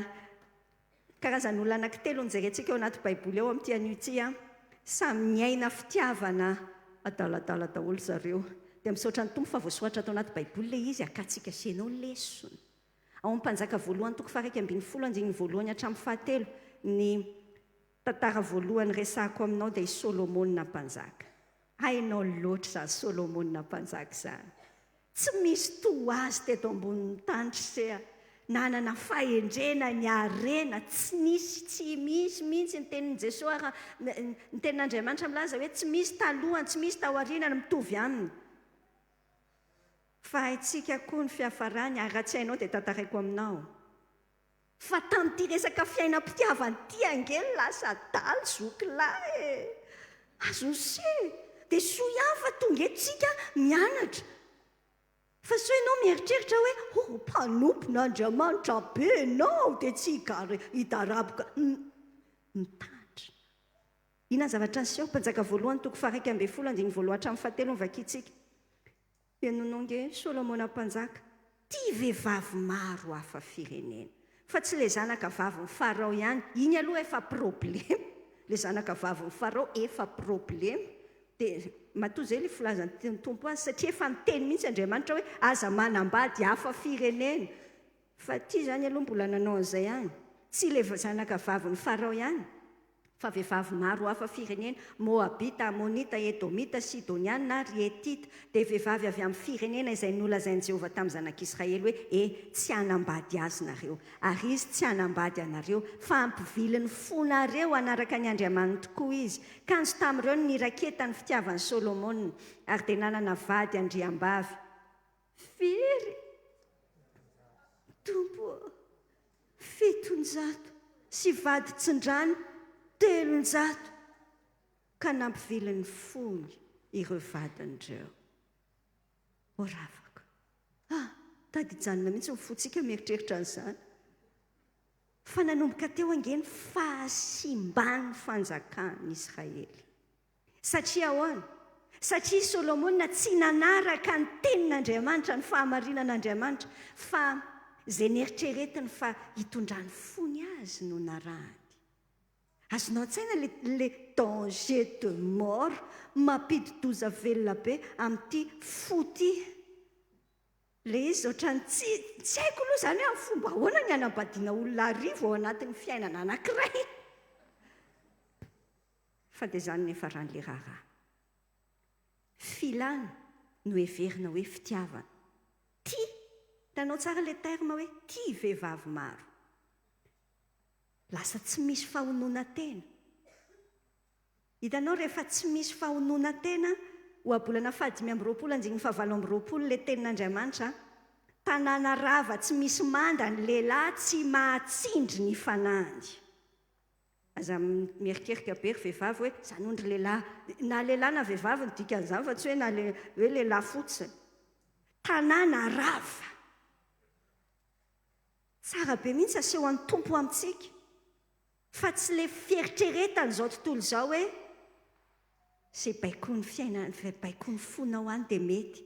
karazan'olona anankitelo no jerentsika eo anaty baiboly eo amin'ity anio ity samy niaina fitiavana adaladala daholo zareo. Dia misaotra ny tompo fa voasoratra tao anaty baiboly ilay izy, akatsika sianao lesona. Ao amin'ny mpanjaka voalohany toko 2:1 hatramin'ny 7, ny tantara voalohany resahako aminao dia i Solomonina mpanjaka. Hainao loatra za Solomonina mpanjaka zany. Tsy misy toa azy teto ambonin'ny tany se nanana fahendrena ny harena, tsy misy mihitsy ny tenin'i Jesosy, ny tenin'Andriamanitra milaza hoe tsy misy talohany, tsy misy tahoarinany mitovy aminy. Fa haintsika koa ny fiafarany, ary raha tsy hainao dia tantaraiko aminao. Fa tamin'ity resaka fiainam-pitiavany ity angely lasa daly zokilahy azose, dia soa ihany fa tonga etsika mianatra. Fa so ianao mieritreritra hoe mpanompon'Andriamanitra be ianao dia tsy hitaraboka mitandrina. Inona zavatra niseho mpanjaka voalohany toko 2:1 hatramin'ny 7 nivakitsika. Ianononge Solomona mpanjaka, tia vehivavy maro hafa firenena, fa tsy le zanaka vavy ny Farao ihany. Iny aloha efa problema, le zanaka vavy ny Farao efa problema. Dia matoa izay ilay filazan'ny tompo azy, satria efa niteny mihitsy Andriamanitra hoe aza manambady hafa firenena. Fa ity zany aloha mbola nanao an'izay ihany, tsy le zanaka vavy ny Farao ihany, fa vehivavy maro hafa firenena: Moabita, Amonita, Edomita, Sidoniana, Rietita. Dia vehivavy avy amin'ny firenena izay nolazain'i Jehovah tamin'ny zanak'Israely hoe tsy hanambady azy nareo, ary izy tsy hanambady anareo, fa ampivily ny fonareo anaraka ny Andriamanitra koa izy. Kanjo tamin'ireo ny raketa ny fitiavan'i Solomona, ary dia nanana vady andriam-bavy firy tompo 700 sy vady tsindrany 300, ka nampivily ny fony ireo vadin'ireo. Ravaka tady janona mihitsy mifotsika mieritreritra an'izany. Fa nanomboka teo angeny fahasimbany fanjakan'ny Israely. Satria ahoana? Satria Solomona tsy nanaraka ny tenin'Andriamanitra, ny fahamarinan'Andriamanitra, fa izay nieritreretiny fa hitondrany fony azy no narahany. Azonao an-tsaina le danger de mort mampidi-doza velona be amin'ity foty. Le izy ohatrany tsy haiko aloha izany hoe amin'ny fomba ahoana ny hanambadiana olona arivo ao anatin'ny fiainana anankiray. Fa dia izany nefa ran'ilay raharaha. Filana no heverina hoe fitiavana. Tia, hitanao tsara ilay terme hoe tia vehivavy maro. Lasa tsy misy fahonoana tena. Hitanao rehefa tsy misy fahonoana tena, ohabolana 5:20 le tenin'Andriamanitra, tanàna rava tsy misy manda ny lehilahy tsy mahatsindry ny fanandy. Aza mierikerika be ry vehivavy hoe izany ondry lehilahy, na lehilahy na vehivavy ny dikan'izany, fa tsy hoe na hoe lehilahy fotsiny. Tanàna rava. Tsara be mihitsy aseho an'ny tompo amintsika. Fa tsy le fieritreretana izao tontolo izao hoe izay baiko ny fiainana, baiko ny fonao any dia mety.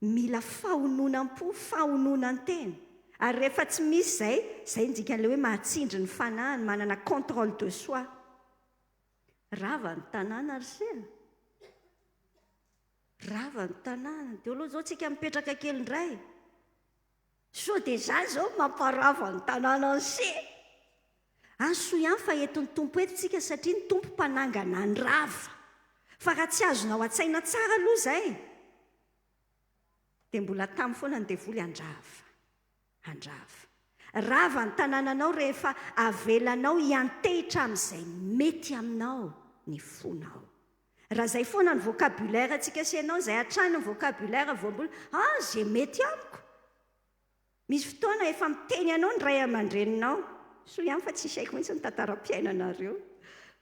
mila fahononam-po fahononantena ary rehefa tsy misy zay indikan'ilay hoe mahatsindry ny fanahiny manana contrôle de soi rava ny tanàna ry sena rava ny tanàna dia aloha zao tsika mipetraka kely indray so dia za zao mamparava ny tanàna ny se anso ihany fa eton'ny tompo eto tsika satria ny tompo mpanangana ny rava fa raha tsy azonao an-tsaina tsara aloha zay dia mbola tamy foana ny devoly andrava rava ny tanànanao rehefa avelanao hiantehitra amin'izay mety aminao ny fonao raha zay foana ny vocabulaire atsika sianao zay hatrany ny vocabulaire voambola zay mety amiko misy fotoana efa miteny anao ny ray aman-dreninao so ihany fa tsisy haiko mihitsy ny tantara-piainanareo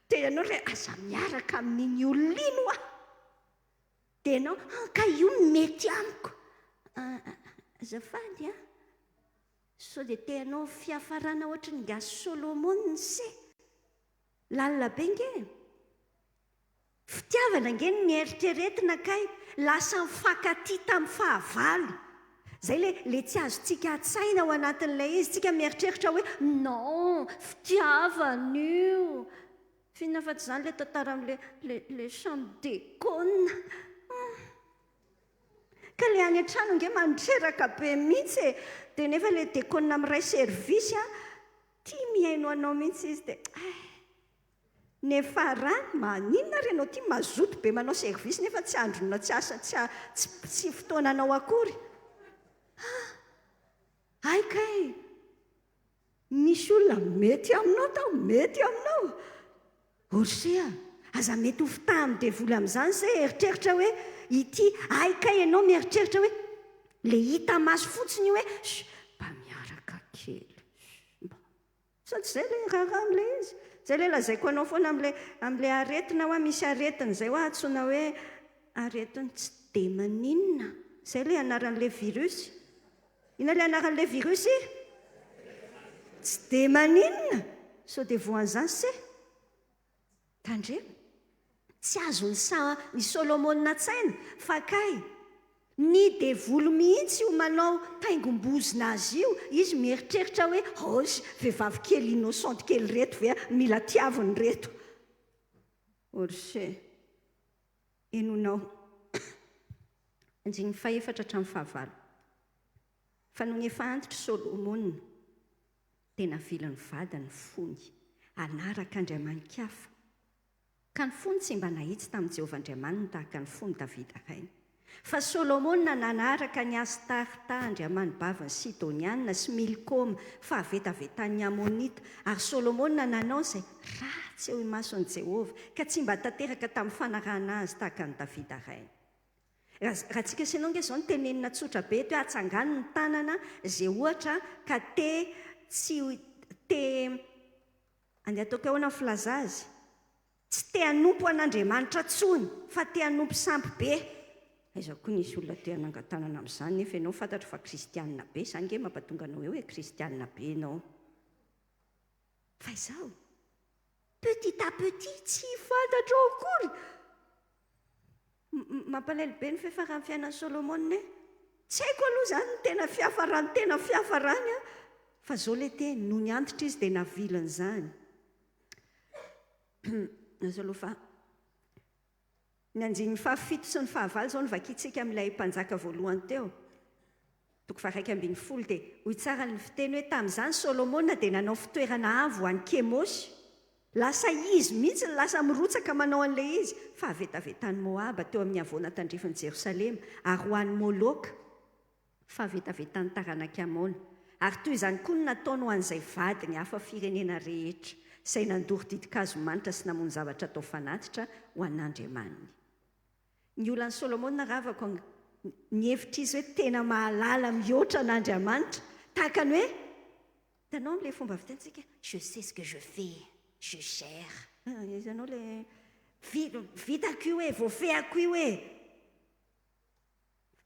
teny anao ray aza miaraka amin'iny olino a dia anao ka io ny mety amiko azafady so dia teanao fiafarana ohatra ny gasy Solomon ny se lalina be nge fitiavana nge ny eritreretina kay lasa mifankaty tamin'ny fahavalo zay le tsy azontsika atsaina ao anatin'ilay izy tsika mieritreritra hoe non fitiavana io finna fa tsy zany le tantara am'le chambre d'école ka le any an-trano nge mandreraka be mihitsy dia nefa le décone amin'ray service tia mihaino anao mihitsy izy dia nefa rany maninona renao tia mazoto be manao service nefa tsy androna tsy asa tsy fotoananao akory aikay misy olona mety aminao tao mety aminao orsea aza mety ho fita amin'ny devoly amin'izany zay eritreritra hoe ity aikay ianao mieritreritra hoe le hita maso fotsiny hoe mba miaraka kely sady zay le raha am'le izy zay le lazaiko anao foana am'le aretina hoa misy aretina zay hoa atsoina hoe aretiny tsy de maninona zay le anaran'le virus ina le anaran'le virus tsy de maninona so dia voan'izany se tandre tsy azo ny Solomona tsaina fa kay ny devoly mihitsy io manao taingom-bozina azy io izy mieritreritra hoe osy vehivavy kely innocente kely reto ve mila tiaviny reto orse enonao anjiny faefatra hatramin'ny fahavalo fa no ny efa antitra Solomona tena vilany vadiny fony anaraka Andriamanikafa ka ny fony tsy mba nahitsy tamin'i Jehovahandriamanina tahaka ny fony Davida rainy fa Solomona nanaraka ny Astarta andriamanibaviny Sidoniana sy Milkoma fahavetavetan'ny Amonita ary Solomona nanao izay ratsy eo imason'i Jehova ka tsy mba tanteraka tamin'ny fanarahana azy tahaka ny Davida rainy raha tsika sinao nge izao ny tenenina tsotra be eto hoe atsangano ny tanana izay ohatra ka andeha ataoko ahoana ny filaza azy tsy te hanompo an'Andriamanitra tsony fa te hanompo sampy be aiza koa nisy olona te hanangatanana amin'izany nefa ianao fantatra fa kristianina be izany nge mampatonga anao hoe kristianina be ianao fa izao petit à petit tsy fantatra ao akory mampalahelo be ny fiafarany fiainan'i Solomona tsy haiko aloha zany ny tena fiafarany fa zao le teny no ny antitra izy dia navilany zany azo aloha fa ny anjin'ny fahafito sy ny fahavalo zao ny vakitsika amin'ilay mpanjaka voalohany teo toko fa 1:12 dia hoy tsara ny fiteny hoe tamin'izany Solomona dia nanao fitoerana avo any Kemosy lasa izy mihitsy lasa mirotsaka manao an'ilay izy fa avetavetan'ny Moaba teo amin'ny avoana tandrifin'i Jerosalema ary ho an'ny Moloka fa avetavetan'ny taranaka Amona ary toy izany koa no nataony ho an'izay vady ny hafa firenena rehetra izay nandory didin-kazomanitra sy namony zavatra atao fanatitra ho an'Andriamanina. Ny olan'i Solomona ravako ny hevitra izy hoe tena mahalala mihoatra an'Andriamanitra tahaka ny hoe tanao amin'ilay fomba fitentsika je sais ce que je fais je gère izy anao le vitako io hoe voafehako io hoe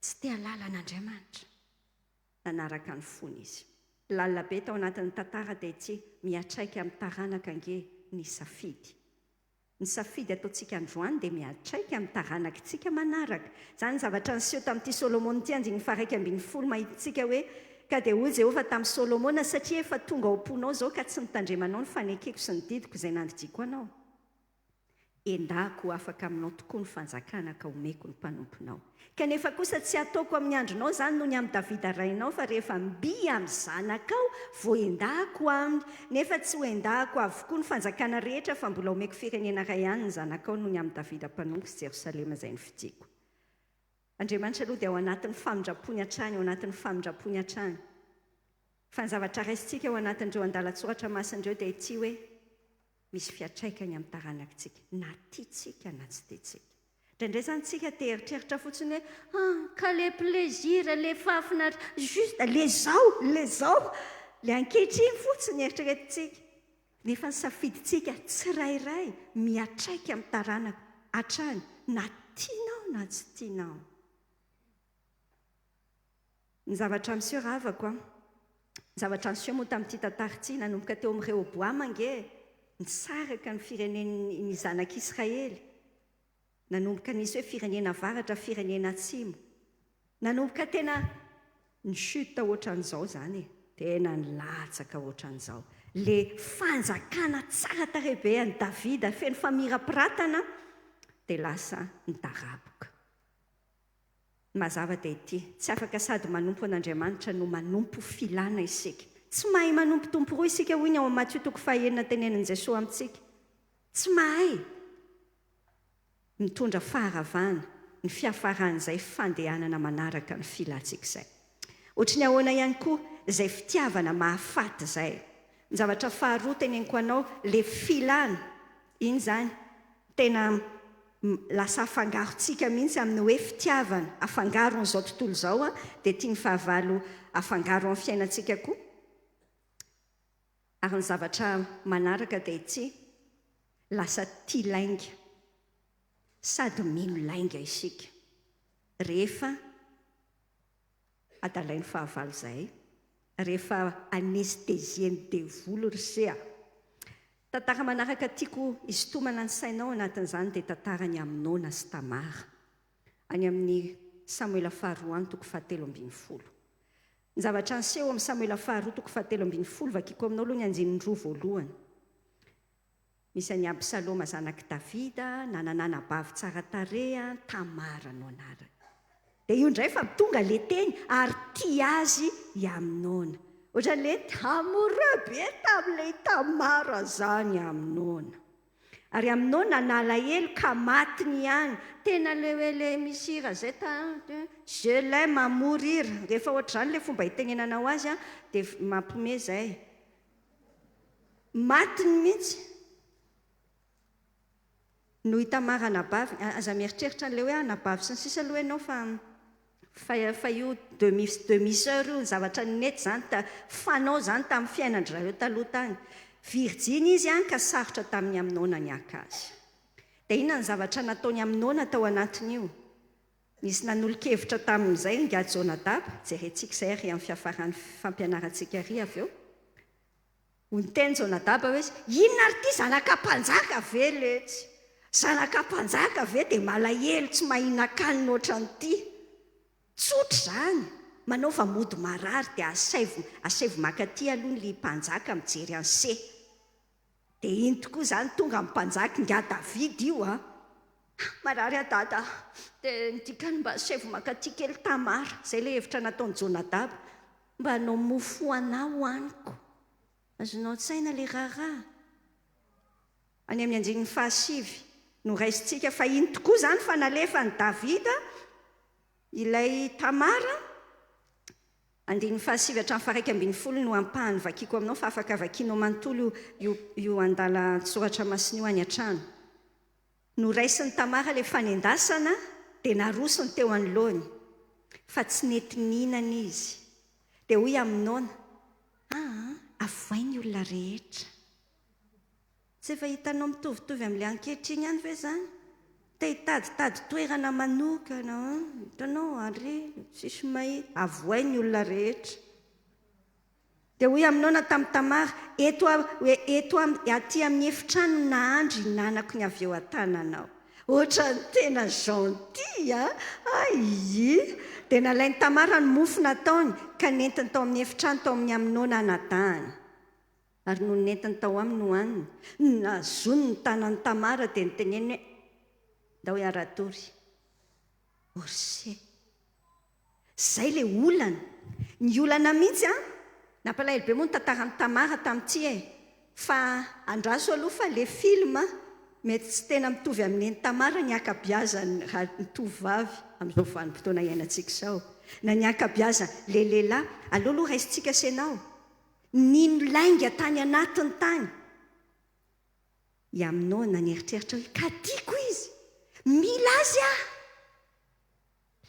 tsy te halala an'Andriamanitra nanaraka ny fony izy lalina be tao anatin'ny tantara dia tsy miatraika amin'ny taranaka nge ny safidy ny safidy ataontsika androany dia miatraika amin'ny taranakitsika manaraka. Izany zavatra niseho tamin'ity Solomona ity andiny faraiky ambin'ny folo mahitintsika hoe ka dia hoy Jehovah tamin'ny Solomona satria efa tonga ao am-ponao izao ka tsy nitandremanao ny fanekeko sy ny didiko izay nandidiko anao. Endako ho afaka aminao tokoa ny fanjakana ka omeko ny mpanomponao. Kanefa kosa tsy ataoko amin'ny andronao izany noho ny amin'ny Davida rainao fa rehefa mby amin'ny zanakao vao endako aminy. Nefa tsy ho endako avokoa ny fanjakana rehetra fa mbola omeko firenena iray ihany ny zanakao noho ny amin'ny Davida mpanompo sy Jerosalema izay nifidiko. Andriamanitra aloha dia ao anatin'ny famindrapony hatrany, ao anatin'ny famindrapony hatrany. Fa ny zavatra raisintsika ao anatin'ireo andalan-tsoratra masindreo dia ity hoe misy fiatraikany amin'ny taranakitsika, na tiatsika na tsy tiatsika. Indraindray zany tsika te eritreritra fotsiny hoe ka le plaisir, le fahafinaritra, juste le zao, le ankehitriny fotsiny eritreretintsika. Nefa ny safidintsika tsirairay miatraika amin'ny taranaka hatrany, na tianao na tsy tianao. Ny zavatra miseho ravako ny zavatra miseho moa tamin'ity tantarity nanomboka teo amin'ny Rehoboama ange nisaraka ny firenen'ny zanak'Israely, nanomboka nisy hoe firenena avaratra, firenena atsimo, nanomboka tena ny chute ohatran'izao zany, tena nilatsaka ohatran'izao. Le fanjakana tsara tarehibe an'i Davida feno famirapiratana dia lasa nidaraboka. Mazava dia ity, tsy afaka sady manompo an'Andriamanitra no manompo filana isika. Tsy mahay manompo tompo roa isika hoy ny ao amin'ny Matthieu 5 tenenin' Jesosy amintsika. Tsy mahay mitondra faharavana ny fiafaran'izay fandehanana manaraka ny filantsika izay. Ohatra ny ahoana ihany koa izay fitiavana mahafaty izay. Ny zavatra faharoa teneniko anao, le filana, iny izany tena lasa afangarontsika mihitsy amin'ny hoe fitiavana, afangaro n'izao tontolo izao dia tia ny fahavalo afangaro amin'ny fiainantsika koa. Ary ny zavatra manaraka dia ity, lasa tia lainga, sady mino lainga isika rehefa adalain'ny fahavalo izay, rehefa anestezien'ny devolo rysea. Tantara manaraka tiako isintomana ny sainao anatin'izany dia tantarany Aminona sy Tamara, any amin'ny Samuela faharoa 7:10. Ny zavatra niseho amin'ny Samuela faharoa 7:10 vakiko aminao aloha ny andinin'ny 2 voalohany. Misy any Absaloma zanaky Davida, nananana bavy tsara tareha, Tamara no anarany. Dia io indray fa tonga le teny ary tia azy i Aminona. Ohatran'le tamora be tamin'ilay Tamara zany Aminona. Ary Aminona nalahelo ka matiny ihany. Tena le hoe le misira zay je l'aime à mourir. Rehefa ohatr'izany le fomba hitenenanao azy dia mampiomehy izay. Matiny mihitsy. No i Tamara nabavy, aza mieritreritra an'le hoe nabavy sy ny sisa aloha ianao fa io demi-sœur io ny zavatra nety zany fanao zany tamin'ny fiainan-dry taloha tany. Virginy izy ka sarotra tamin'ny Aminona niaka azy. Dia inona ny zavatra nataony Aminona tao anatin'io? Nisy nanolo-kevitra tamin'izay nga Jonadab, jerentsika izay ary amin'ny fiafaran'ny fampianarantsika ry avy eo. Ho niteny Jonadab hoe inona ary ity zanakam-panjaka ve letsy? Zanakam-panjaka ve dia malahelo tsy mahina-kanina ohatran'ity? Tsotra zany, manaova mody marary dia asaivo makaty aloha ny mpanjaka mijery anse. Dia iny tokoa zany tonga amin'ny mpanjaka nga David io marary dada, dia nidikany mba asaivo makaty kely Tamara, izay le hevitra nataony Jonadab, mba hanao mofo anao aniko, azonao tsaina le raharaha. Any amin'ny andinin'ny 7 no raisintsika fa iny tokoa zany fa nalefa ny Davida ilay Tamara. Andinin'ny 7 hatramin'ny 1:10 no ampahany vakiko aminao fa afaka vakianao manontolo io andalan-tsoratra masina io any an-trano. No raisin'ny Tamara le fanendasana dia narosony teo anoloany fa tsy netininana izy. Dia hoy Aminona, avoainy olona rehetra. Tsy efa hitanao mitovitovy amin'ilay ankehitriny ihany ve zany? Te hitaditady toerana manokana, hitanao ary tsisy mahita, avoainy olona rehetra. dia hoy aminao tamin'ny Tamara eto aty amin'ny efitrano nahandro nanako ny avy eo an-tananao. Ohatra ny tena gentil ai. Dia nalainy Tamara ny mofo nataony ka nentiny tao amin'ny efitrano tao amin'ny aminona nadahany. Ary no nentiny tao aminy hohaniny. Nazony ny tanan'ny Tamara dia nyteneny hoe ndao iaratory. Orse. Zay le olana. Ny olana mihitsy nampalahelo be moa ny tantaran'ny Tamara tamin'ity fa andraso aloha fa le film mety tsy tena mitovy amin'ny Tamara ny akabiazany raha ny tovavy amin'izao vanim-potoana iainantsika izao. Na ny akabiaza le lehilahy aloha raisintsika senao. Nino lainga tany anatiny tany. Iaminao nanieritreritra hoe ka tiako izy. Mila azy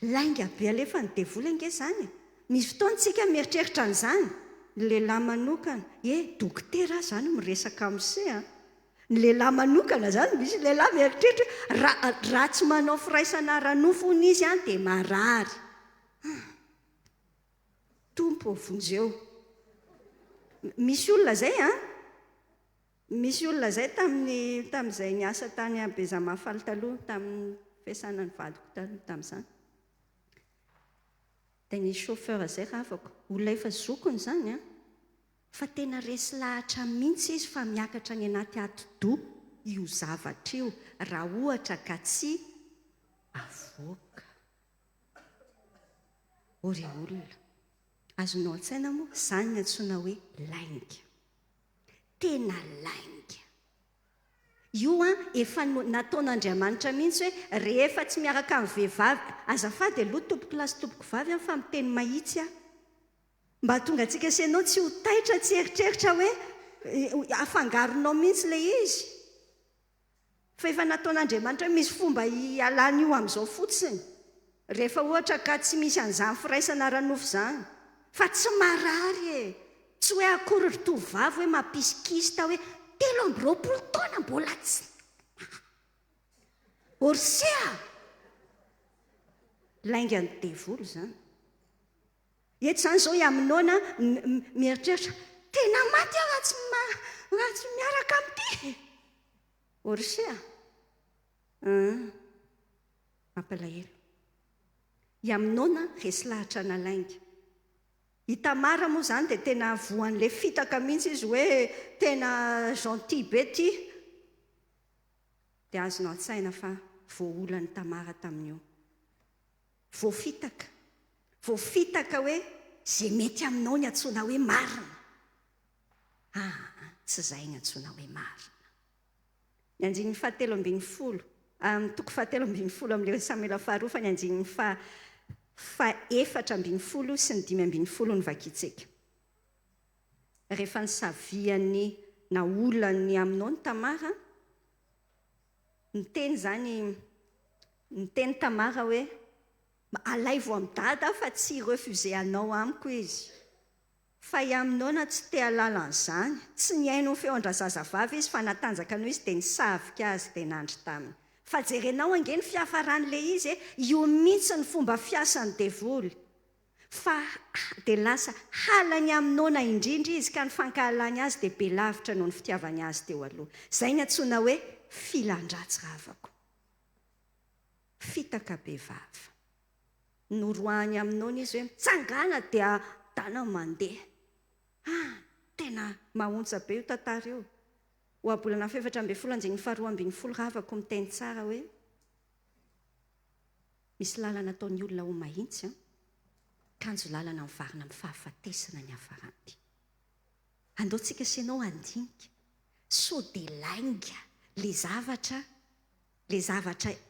lainga be alefa ny devoly ange zany. Misy fotoantsika mieritreritra an'izany. Ny lehilahy manokana dokotera zany miresaka amin'se ny lehilahy manokana zany misy lehilahy mieritreritra raha tsy manao firaisana ranofo ny izy dia marary. Tompo vonjeo. Misy olona zay misy olona zay tamin'izay niasa tany Bezamafalo taloha tamin'ny fiasana ny vadiko taloha tamin'izany. Dia ny chauffeur zay ravako olona efa zokony zany fa tena resy lahatra mihitsy izy fa miakatra ny anaty atidoha io zavatra io raha ohatra ka tsy avoaka. Ore olona azonao an-tsaina moa zany ny antsoina hoe lainga. Tena lainga. Io efa nataon'Andriamanitra mihitsy hoe rehefa tsy miaraka amin'ny vehivavy azafady aloha tompoko lasy tompoko vavy fa miteny mahitsy mba tonga antsika senao tsy ho taitra tsy eritreritra hoe afangaronao mihitsy le izy. Fa efa nataon'Andriamanitra hoe misy fomba ialana io amin'izao fotsiny. Rehefa ohatra ka tsy misy an'izany firaisana ranofo zany. Fa tsy marary tsy hoe akory ry tovavy hoe mampisikista hoe 3 taona mbola tsy. Orsea. Lainga ny devoly zany. Eto zany zao aminona mieritreritra tena maty raha tsy miaraka amin'ity. Orsea. Mampalahelo. Iaminona resy lahatra na lainga. I Tamara moa zany dia tena voan'le fitaka mihitsy izy hoe tena gentil be ty. Dia azonao an-tsaina fa voaolany Tamara tamin'io. Voafitaka. Voafitaka hoe zay mety aminao ny antsoina hoe marina. Tsy izay ny antsoina hoe marina. Ny andinin'ny 17 toko 17 amin'ilay Samuela faharoa fa ny andinin'ny 4 sy ny 5 ny vakitsika. Rehefa ny saviany na olany aminao ny Tamara, ny teny Tamara hoe alay vo amin'ny dada fa tsy refuse anao amiko izy. Fa iaminao na tsy te halala an'izany, tsy niaino ny feon-drazazavavy izy fa natanjaka anao izy dia nisavika azy dia nandry taminy. Fa jerenao ange ny fiafaran'le izy io mihitsy ny fomba fiasan'ny devoly. Fa dia lasa halany aminao na indrindra izy ka ny fankahalany azy dia be lavitra noho ny fitiavany azy teo aloha. Izay ny antsoina hoe filan-dratsy ravako. Fitaka be vava. Noroahany aminao izy hoe mitsangana dia dana mandeha. Tena mahontsa be io tantara io. Ho abolana 7-12 ravako miteny tsara hoe misy lalana ataon'ny olona ho mahitsy kanjo lalana mivarina amin'ny fahafatesana ny hafarany. Andaontsika senao andinika so dia lainga le zavatra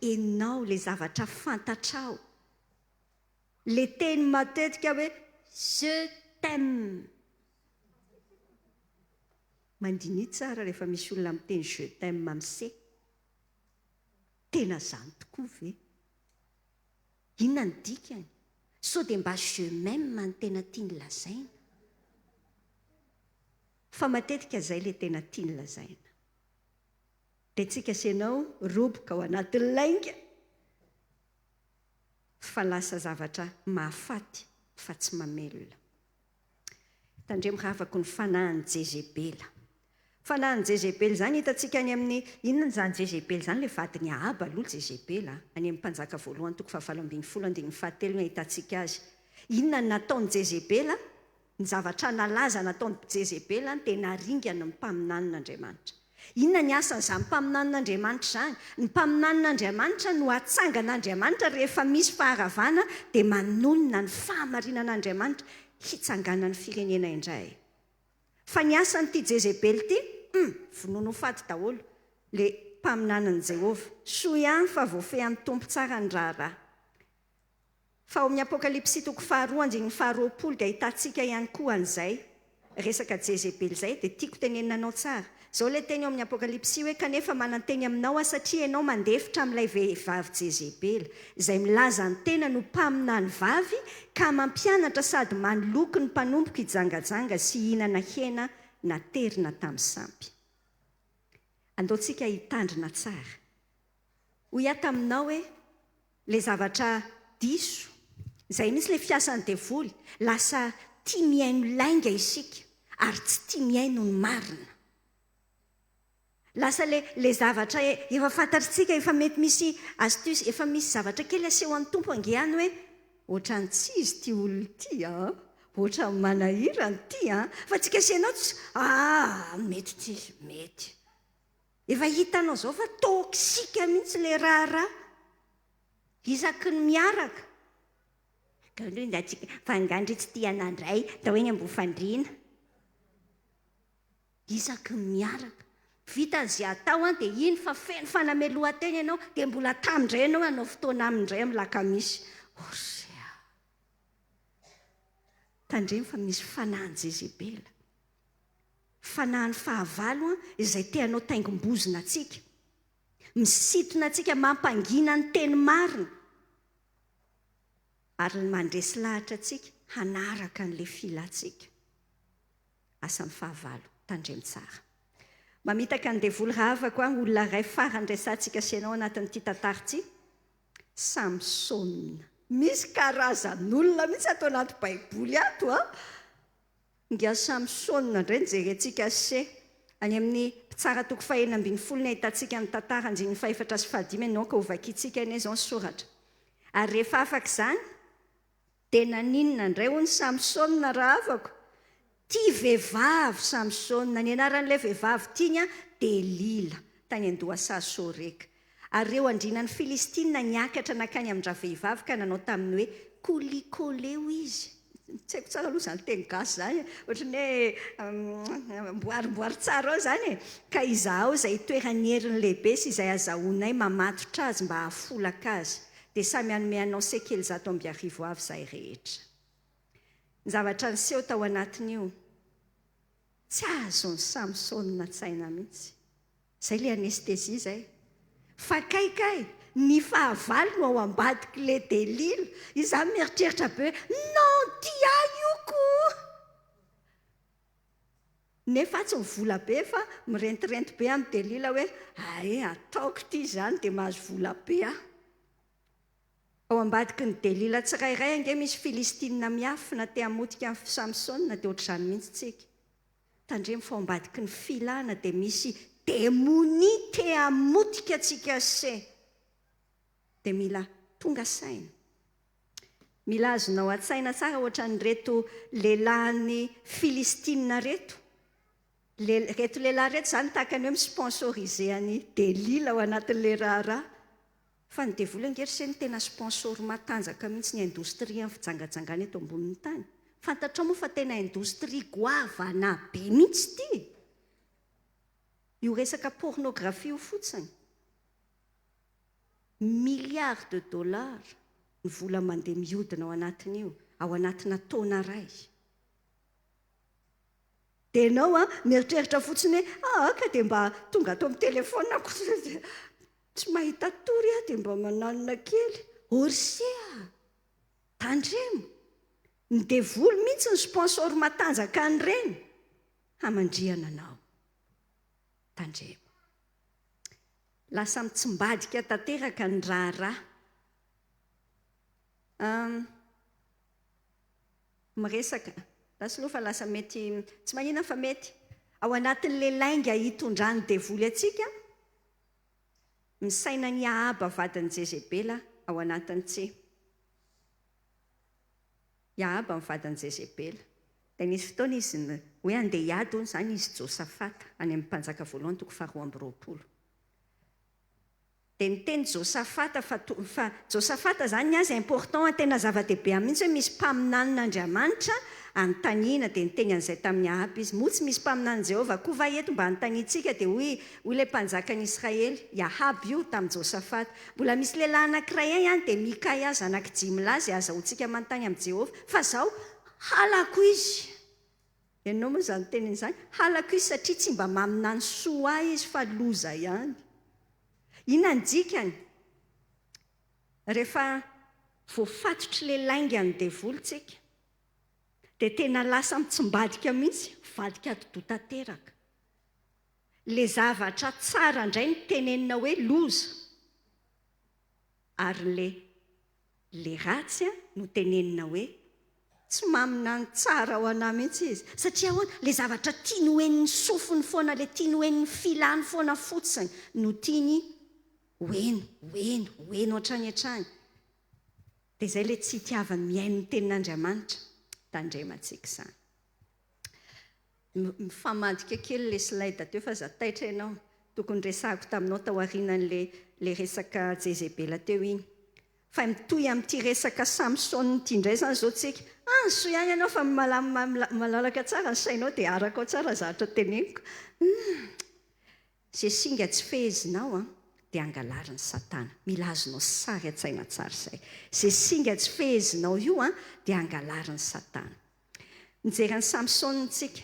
enao, le zavatra fantatrao. Le teny matetika hoe je t'aime. Mandini tsara rehefa misy olona miteny je t'aime amin'se. Tena zany tokoa ve? Inona ny dikany? So dia mba je m'aime ny tena tiany lazaina. Fa matetika izay le tena tiany lazaina. Dia tsika senao roboka ao anatin'ny lainga. Fa lasa zavatra mahafaty fa tsy mamelona. tandremiravako ny fanahiny jezebela. Fanahiny jezebela zany hitantsika any amin'ny inona zany jezebela zany le vadiny ahaba aloha jezebela any amin'ny mpanjaka voalohany toko 7:7 no hitantsika azy. Inona nataony jezebela? Ny zavatra nalaza nataony jezebela dia naringana ny mpaminan'Andriamanitra. Inona ny asan'izany mpaminan'Andriamanitra zany? Ny mpaminan'Andriamanitra no atsangan'Andriamanitra rehefa misy faharavana dia manonona ny fahamarinan'Andriamanitra hitsanganan'ny firenena indray. Fa ny asan'ity jezebely ity, vonono ho faty daholo le mpaminanan'i Jehova. Soa ihany fa voafehy amin'ny tompo tsara ny raharaha. Fa ao amin'ny Apokalipsy toko 2:20 dia hitantsika ihany koa an'izay resaka jezebely izay, dia tiako tenenina anao tsara. Zao ilay teny ao amin'ny Apokalipsy hoe kanefa mananteny aminao satria ianao mandefitra amin'ilay vehivavy jezebela izay milaza ny tena no mpaminany vavy ka mampianatra sady manoloky ny mpanomboka hijangajanga sy hihinana hena naterina tamin'ny sampy. Andaontsika hitandrina tsara. Hoy ato aminao hoe le zavatra diso izay nisy le fiasan'ny devoly lasa tia miaino lainga isika ary tsy tia miaino ny marina. Lasa le zavatra efa fantatritsika efa mety misy astuce, efa misy zavatra kely aseho an'ny tompo angehany hoe ohatrany tsy izy ty olona ty ohatrany manahirany ty fa tsika asenao mety ty mety. Efa hitanao zao fa toksika mihitsy le raharaha isaky ny miaraka. Fangandry tsy tia anandray da hoe ny ambofandriana isaky ny miaraka. Vita zay atao dia iny fa feno fanamelohan-tena ianao dia mbola tamindray ianao anao fotoana amindray amin'ny lakamisy. Tandremo fa misy fanahiny jezebela, fanahiny fahavalo izay teanao taingombozina atsika, misitona atsika mampangina ny teny marina ary mandresy lahatra atsika hanaraka n'le filatsika. Asan'ny fahavalo, tandremo tsara. Mamitaka ny devoly ravako olona iray farany resantsika sianao anatin'ity tantara ity, Samsona. Misy karazan'olona mihitsy ato anaty baiboly ato nga Samsona indray nijerentsika se any amin'ny mpitsara toko 4:12 ahitantsika ny tantara anjiny 4:5 ianao ka hovakiantsika ane izao ny soratra. Ary rehefa afaka izany dia naninona indray ho ny Samsona rahavako? Ty vehivavy Samsona, ny anaran'ilay vehivavy tiany Delila, tany Andohasa Soreka. Ary reo andrinan'ny Filistina niakatra nakany amin'ndra vehivavy ka nanao taminy hoe kolikoleo izy. Tsy haiko tsara aloha zany teny gasy zany, ohatrany hoe mboarimboary tsara ao zany ka izaho izay toerany heriny lehibe sy izay azahoanay mamatotra azy mba hafolaka azy, dia samy hanome anao sekely 100 avy izay rehetra. Ny zavatra niseho tao anatin'io tsy azo ny Samsona tsaina mihitsy. Izay le anestezia izay. Fa kaikay, ny fahavalo no ao ambadiky le Delila. Izaho mieritreritra be hoe non tia ioko. Nefa tsy mivola be fa mirentirento be amin'ny Delila hoe ataoko ty zany dia mahazo vola be Ao ambadiky ny Delila tsirairay ange misy Filistina miafina te hamotika amin'ny Samsona dia ohatr'izany mihitsy tsika. Tandremo fa ao ambadiky ny filana dia misy demoni te hamotika antsika se. Dia mila tonga saina. Mila azonao an-tsaina tsara ohatran'reto lehilahy Filistina reto. Reto lehilahy reto zany tahaka ny hoe misponsorise any Delila ao anatin'ilay raharaha. Fa ny devoly angery se ny tena sponsor matanjaka mihitsy ny indostria amin'ny fijangajangana eto ambonin'ny tany. Fantatrao moa fa tena indostria goavana be mihitsy ty. Io resaka pornografia io fotsiny. Milliards de dollars ny vola mandeha mihodina ao anatin'io, ao anatina taona ray. Dia ianao mieritreritra fotsiny hoe ka dia mba tonga ato amin'ny telefona tsy mahita tory dia mba mananona kely. Orsea, tandremo. Ny devoly mihitsy ny sponsor matanjaka an'ireny. Hamandriana anao. Tandremo. Lasa mitsimbadika tanteraka ny raharaha. Miresaka tasy loha fa lasa mety tsy maninona fa mety ao anatin'le lainga hitondrany devoly atsika misaina ny ahaba vadiny jezebela ao anatiny tsy iahaba mivadiny jezebela dia nisy fotoana izy hoe andeha hiady ony zany izy josafata any amin'ny mpanjaka voalohany toko 220 dia niteny josafata fa josafata zany azy important tena zava-dehibe mihitsy hoe misy mpaminan'Andriamanitra anontaniana dia niteny an'izay tamin'ny ahaba izy moa tsy misy mpaminany Jehovah koa va eto mba anontaniantsika dia hoy ilay mpanjakan'Israely Ahaba io tamin'ny Josafata mbola misy lehilahy anankiray ihany dia Mikaia zanaky Jimla azahoantsika manontany amin'ny Jehovah fa zaho halako izy ianao moa zany teniny izany halako izy satria tsy mba maminany soa izy fa loza ihany inona ny dikany rehefa voafatotry le lainga ny devolontsika dia tena lasa mitsimbadika mihitsy vadika dodo tanteraka le zavatra tsara indray ny tenenina hoe loza ary le ratsy no tenenina hoe tsy maminany tsara ao anahy mihitsy izy satria hoana le zavatra tia ny hoen'ny sofiny foana le tia ny hoen'ny filany foana fotsiny no tiany hoeno hatrany hatrany dia izay le tsy hitiavany miaino ny tenin'Andriamanitra tandremantsika izany mifamadika kely le slide teo fa zataitra ianao tokony resahako taminao tao aorianan'le resaka jezebela teo iny fa mitohy amin'ity resaka Samson ity indray zany zao tsika so ihany ianao fa malalaka tsara ny sainao dia araka ao tsara zavatra teneniko zay singa tsy fehezinao dia angalarin'ny Satana mila azonao sary an-tsaina tsara izay zay singa tsy fehezinao io dia angalarin'ny Satana mijery ny Samson tsika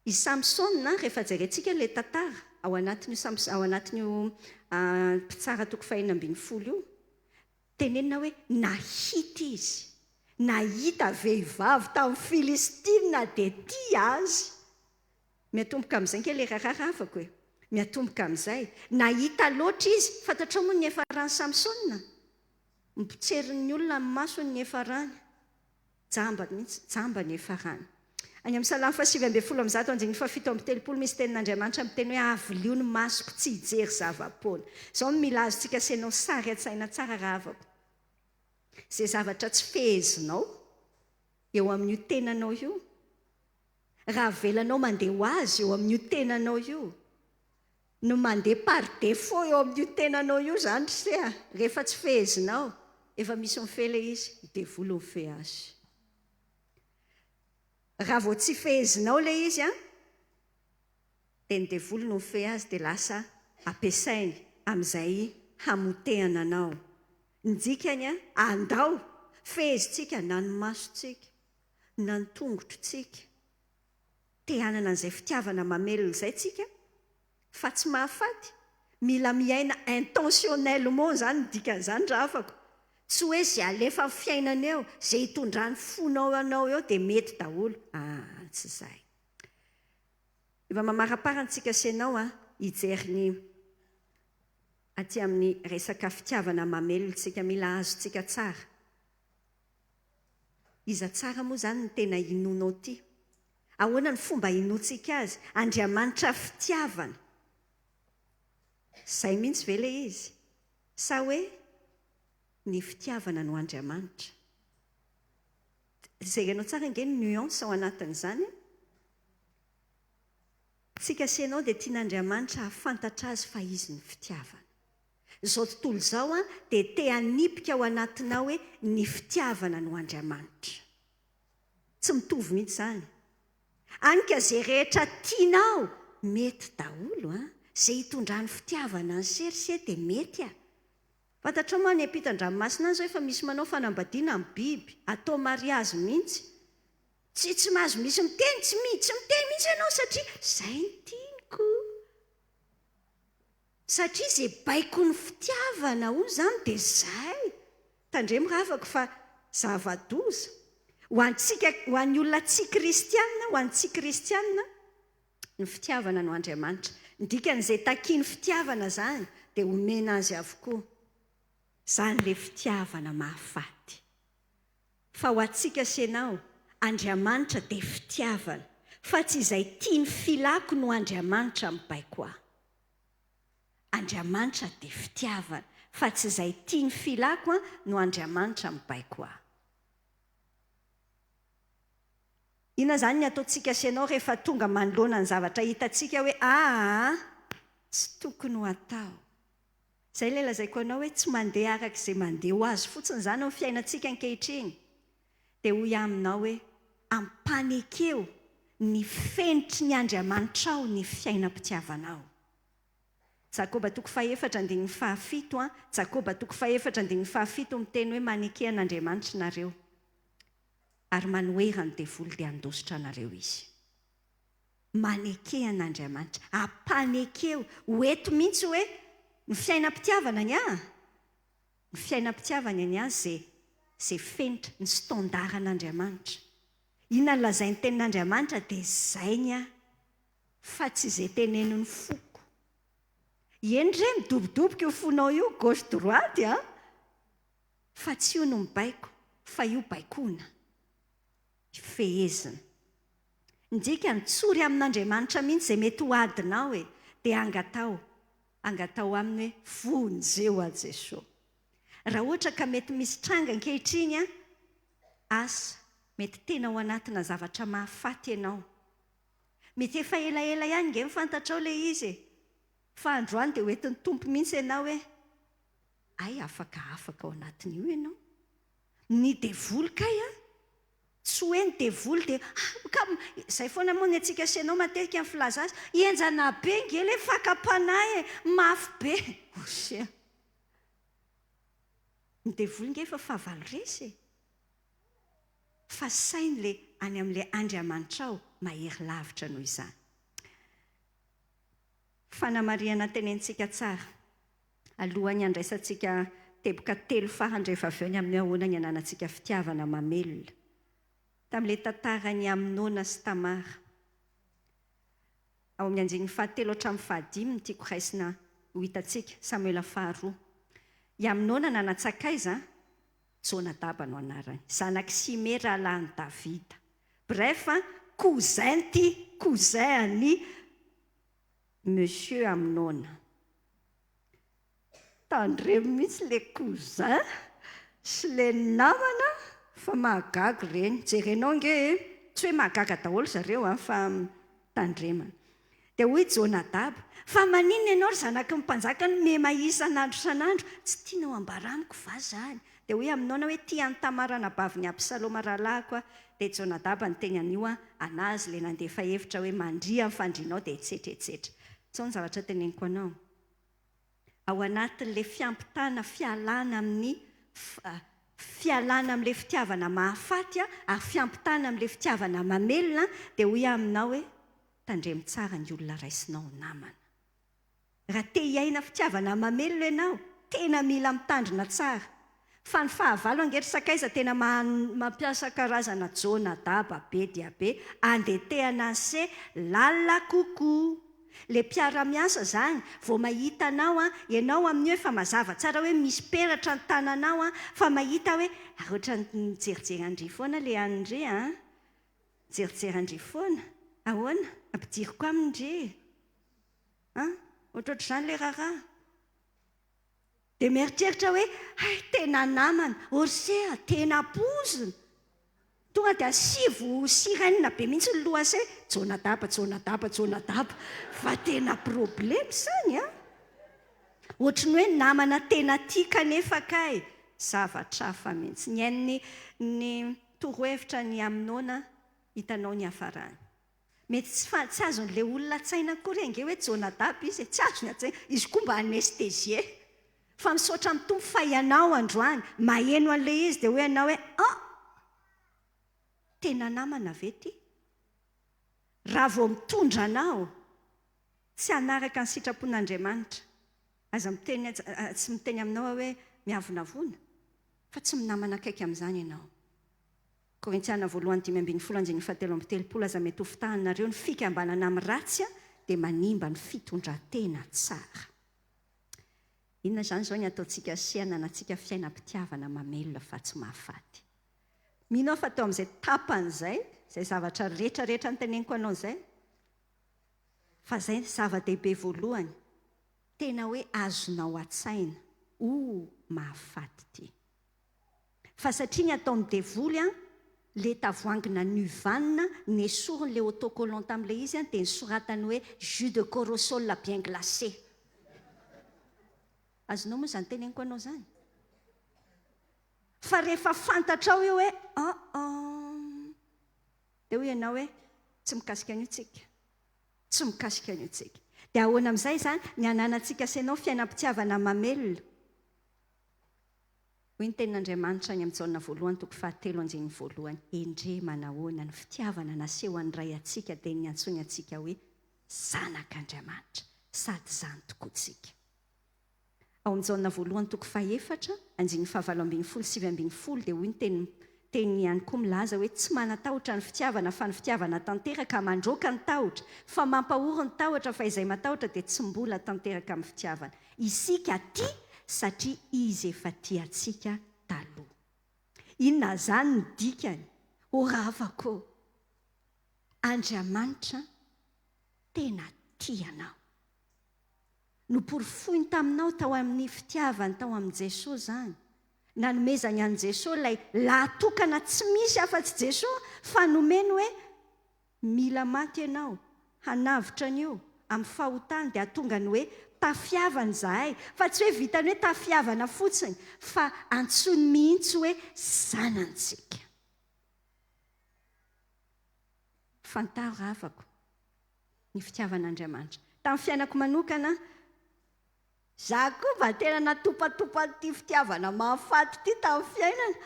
i Samson rehefa jerentsika le tantara ao anatin'io mpitsara toko 420 io tenenina hoe nahita izy nahita vehivavy tamin'ny Filistina dia tia azy miatomboka amin'izay kely rararavako hoe miatomboka amin'izay nahita loatra izy fantatra moa ny efa rany Samson mipitserin'ny olona ny masony ny efa rany jamba mihitsy jamba ny efa rany any amin'ny Salamy 7:7 misy tenin'Andriamanitra miteny hoe avilio ny masoko tsy hijery zava-poana izao mila azontsika senao sary an-tsaina tsara ravako izay zavatra tsy fehezinao eo amin'io tenanao io raha velanao mandeha ho azy eo amin'io tenanao io no mandeha par défaut eo amin'io tenanao io zany se rehefa tsy fehezinao efa misy mifele izy devoly mife azy raha vao tsy fehezinao le izy dia ny devoly no mife azy dia lasa ampiasainy amin'izay hamotehana anao ny dikany andao fehezintsika na ny masontsika na ny tongotrotsika te hanana an'izay fitiavana mamelona izay tsika fa tsy mahafaty mila miaina intentionnellement zany ny dikan'izany raha afako tsy hoe zay alefa fiainana eo zay hitondrany fonao anao eo dia mety daholo tsy izay efa mamaraparantsika senao hijery ny aty amin'ny resaka fitiavana mamelontsika mila azontsika tsara iza tsara moa zany ny tena inonao ty ahoana ny fomba inontsika azy Andriamanitra fitiavana izay mihitsy ve le izy sa hoe ny fitiavana no Andriamanitra zay ianao tsara nge ny nuance ao anatin'izany tsika senao dia tian'Andriamanitra hafantatra azy fa izy ny fitiavana izao tontolo izao dia te hanipika ao anatinao hoe ny fitiavana no Andriamanitra tsy mitovy mihitsy izany anika zay rehetra tianao mety daholo zay hitondrany fitiavana ny serisy dia mety fantatra moa ny ampitan-dranomasina azy hoe efa misy manao fanambadiana amin'ny biby atao mariazy mihitsy tsy mahazo misy miteny tsy miteny mihitsy ianao satria izay ny tianiko satria zay baiko ny fitiavana ho zany dia izay tandremo ravako fa zava-doza ho an'ny olona tsy kristianina ho an'ny tsy kristianina ny fitiavana no Andriamanitra ndikan'izay takiany fitiavana zany dia omena azy avokoa zany le fitiavana mahafaty fa ho antsika senao Andriamanitra dia fitiavana fa tsy izay tia ny filako no Andriamanitra mibaiko ahy. Andriamanitra dia fitiavana fa tsy izay tia ny filako no Andriamanitra mibaiko ahy. Inona izany ny ataontsika sy ianao rehefa tonga manoloana ny zavatra hitantsika hoe tsy tokony ho atao. Izay ilay lazaiko anao hoe tsy mandeha araka izay mandeha ho azy fotsiny izany amin'ny fiainantsika ankehitriny. Dia hoy aminao hoe ampanekeo ny fenitry ny Andriamanitra ao ny fiainam-pitiavanao. Jakoba 4:7. Jakoba 4:7 miteny hoe maneke an'Andriamanitra nareo ary manoera ny devoly dia handositra anareo izy. Maneke an'Andriamanitra, ampanekeo. Hoeto mihitsy hoe ny fiainam-pitiavana ny ahy. Ny fiainam-pitiavana ny ahy izay fenitra ny standaran'Andriamanitra. Inona ny lazain'ny tenin'Andriamanitra dia izay ny ahy fa tsy izay teneniny foko. Endry midobodoboka io fonao io gauche droite fa tsy io no mibaiko fa io baikona. Fehezina. Ndika nitsory amin'Andriamanitra mihitsy izay mety ho adinao dia angatao aminy hoe vonjeo a Jesosy. Raha ohatra ka mety misy tranga ankehitriny asa mety tena ao anatina zavatra mahafaty ianao. Mety efa elaela ihany nge mifantatrao ilay izy fa androany dia hoentin'ny tompo mihitsy ianao hoe afaka ao anatin'io ianao. Ny devoly kay tsy hoe ny devoly dia izay foana moa ny antsika sy ianao matetika amin'ny filaza azy enjana be ngely hoe fakapanahy mafy be. Ny devoly nge efa fahavalo resy fa sainy le any amin'ilay Andriamanitra ao mahery lavitra noho izany. Fanamariana tenentsika tsara alohan'ny andraisantsika teboka 3 farany rehefa avy eo ny amin'ny ahoana ny ananantsika fitiavana mamelona. Tamin'ilay tantarany Aminona sy Tamara. Ao amin'ny 7:7 tiako raisina ho hitantsika Samuela 2. I Aminona nanatsakaiza Jonadaba no anarany. Zanaky Simea rahalahin'i Davida. Bref, cousin any Monsieur Aminona. Tandremo mihitsy le cousin sy le namana fa mahagaga ireny. Jerenao nge tsy hoe mahagaga daholo zareo fa tandremana. Dia hoy Jonadaba, fa maninona ianao ry zanaky ny mpanjaka no mema isan'andro san'andro? Tsy tianao ambaraniko va zany? Dia hoy Aminona hoe tia ny Tamara nabaviny Absaloma rahalahiko. Dia Jonadaba ny teny an'io anazy le nandefa hevitra hoe mandria amin'ny fandrianao dia etsetra. Sao ny zavatra teneniko anao. Ao anatin'ilay fiampitana fialana amin'ilay fitiavana mahafaty ary fiampitana amin'ilay fitiavana mamelona dia hoy aminao hoe tandremo tsara ny olona raisinao namana. Raha te hiaina fitiavana mamelona ianao tena mila mitandrina tsara. Fa ny fahavalo angery sakaiza tena mampiasa karazana Jonadaba be dia be andetehana se lalina kokoa. Le mpiara-miasa zany vao mahita anao ianao amin'ny hoe fa mazava tsara hoe misy peratra ny tananao fa mahita hoe ohatra ny jerijery andry foana le andry jerijery andry foana ahoana ampidiriko amindry ohatrohatr'izany le raharaha. Dia mieritreritra hoe tena namana orsea tena pozina. Tonga dia asivo sirenina be mihitsy ny lohase Jonadaba fa tena problema izany ohatry ny hoe namana tena tia kanefa kay zavatra hafa mihitsy. Ny torohevitra ny Aminona hitanao ny hafarany. Mety tsy azon'ilay olona tsaina kory ange hoe Jonadaba izy tsy azony atsaina izy koa mba anestesie fa misaotra mitombo fa ianao androany maheno an'ilay izy dia hoe ianao hoe tena namana ve ty? Raha vao mitondra anao tsy hanaraka ny sitrapon'Andriamanitra aza tsy miteny aminao hoe miavonavona fa tsy minamana akaiky amin'izany ianao. Korintiana 1:5-7 aza mety ho fitahanareo ny fikambanana amin'ny ratsy dia manimba ny fitondran-tena tsara. Inona izany izao ny ataontsika sy hananantsika fiainam-pitiavana mamelona fa tsy mahafaty. mino aho fa teo amin'izay tapan'izay izay zavatra rehetrarehetra nyteneniko anao izay fa izay zava-dehibe voalohany tena hoe azonao an-tsaina mahafaty ity fa satria ny atao amin'ny devoly le tavoangina nyvanina ny esoriny le autocollant tamin'ilay izy dia nisoratany hoe jus de corosol bien glacé azonao moa izany teneniko anao izany fa rehefa fantatrao io hoe dia hoe ianao hoe tsy mikasika an'io tsika tsy mikasika an'io tsika dia ahoana amin'izay izany ny ananantsika senao fiainam-pitiavana mamelona hoy ny tenin'Andriamanitra ny amin'ny Jaona voalohany toko 7:1 endre manahoana ny fitiavana naseho an'iray atsika dia ny antsoiny atsika hoe zanak'Andriamanitra sady zany tokoa tsika ao amin'ny Jaona voalohany toko 4 dia hoy ny teny ihany koa milaza hoe tsy manatahotra ny fitiavana fa ny fitiavana tanteraka mandroaka ny tahotra fa mampahory ny tahotra fa izay matahotra dia tsy mbola tanteraka amin'ny fitiavana isika tia satria izy efa tiantsika taloha inona zany ny dikany ravako Andriamanitra tena tianao noporofoiny taminao tao amin'ny fitiavany tao amin'ny Jesosy zany nanomezany an' Jesosy lay lahatokana tsy misy afa-tsy Jesosy fa nomeny hoe mila maty ianao hanavitra an'io amin'ny fahotany dia atonga ny hoe tafiavana zahay fa tsy hoe vitany hoe tafiavana fotsiny fa antsony mihitsy hoe zanantsika fantaro ravako ny fitiavan'Andriamanitra tamin'ny fiainako manokana za koa mba tena natopatopa ty fitiavana mahafaty ty tamin'ny fiainana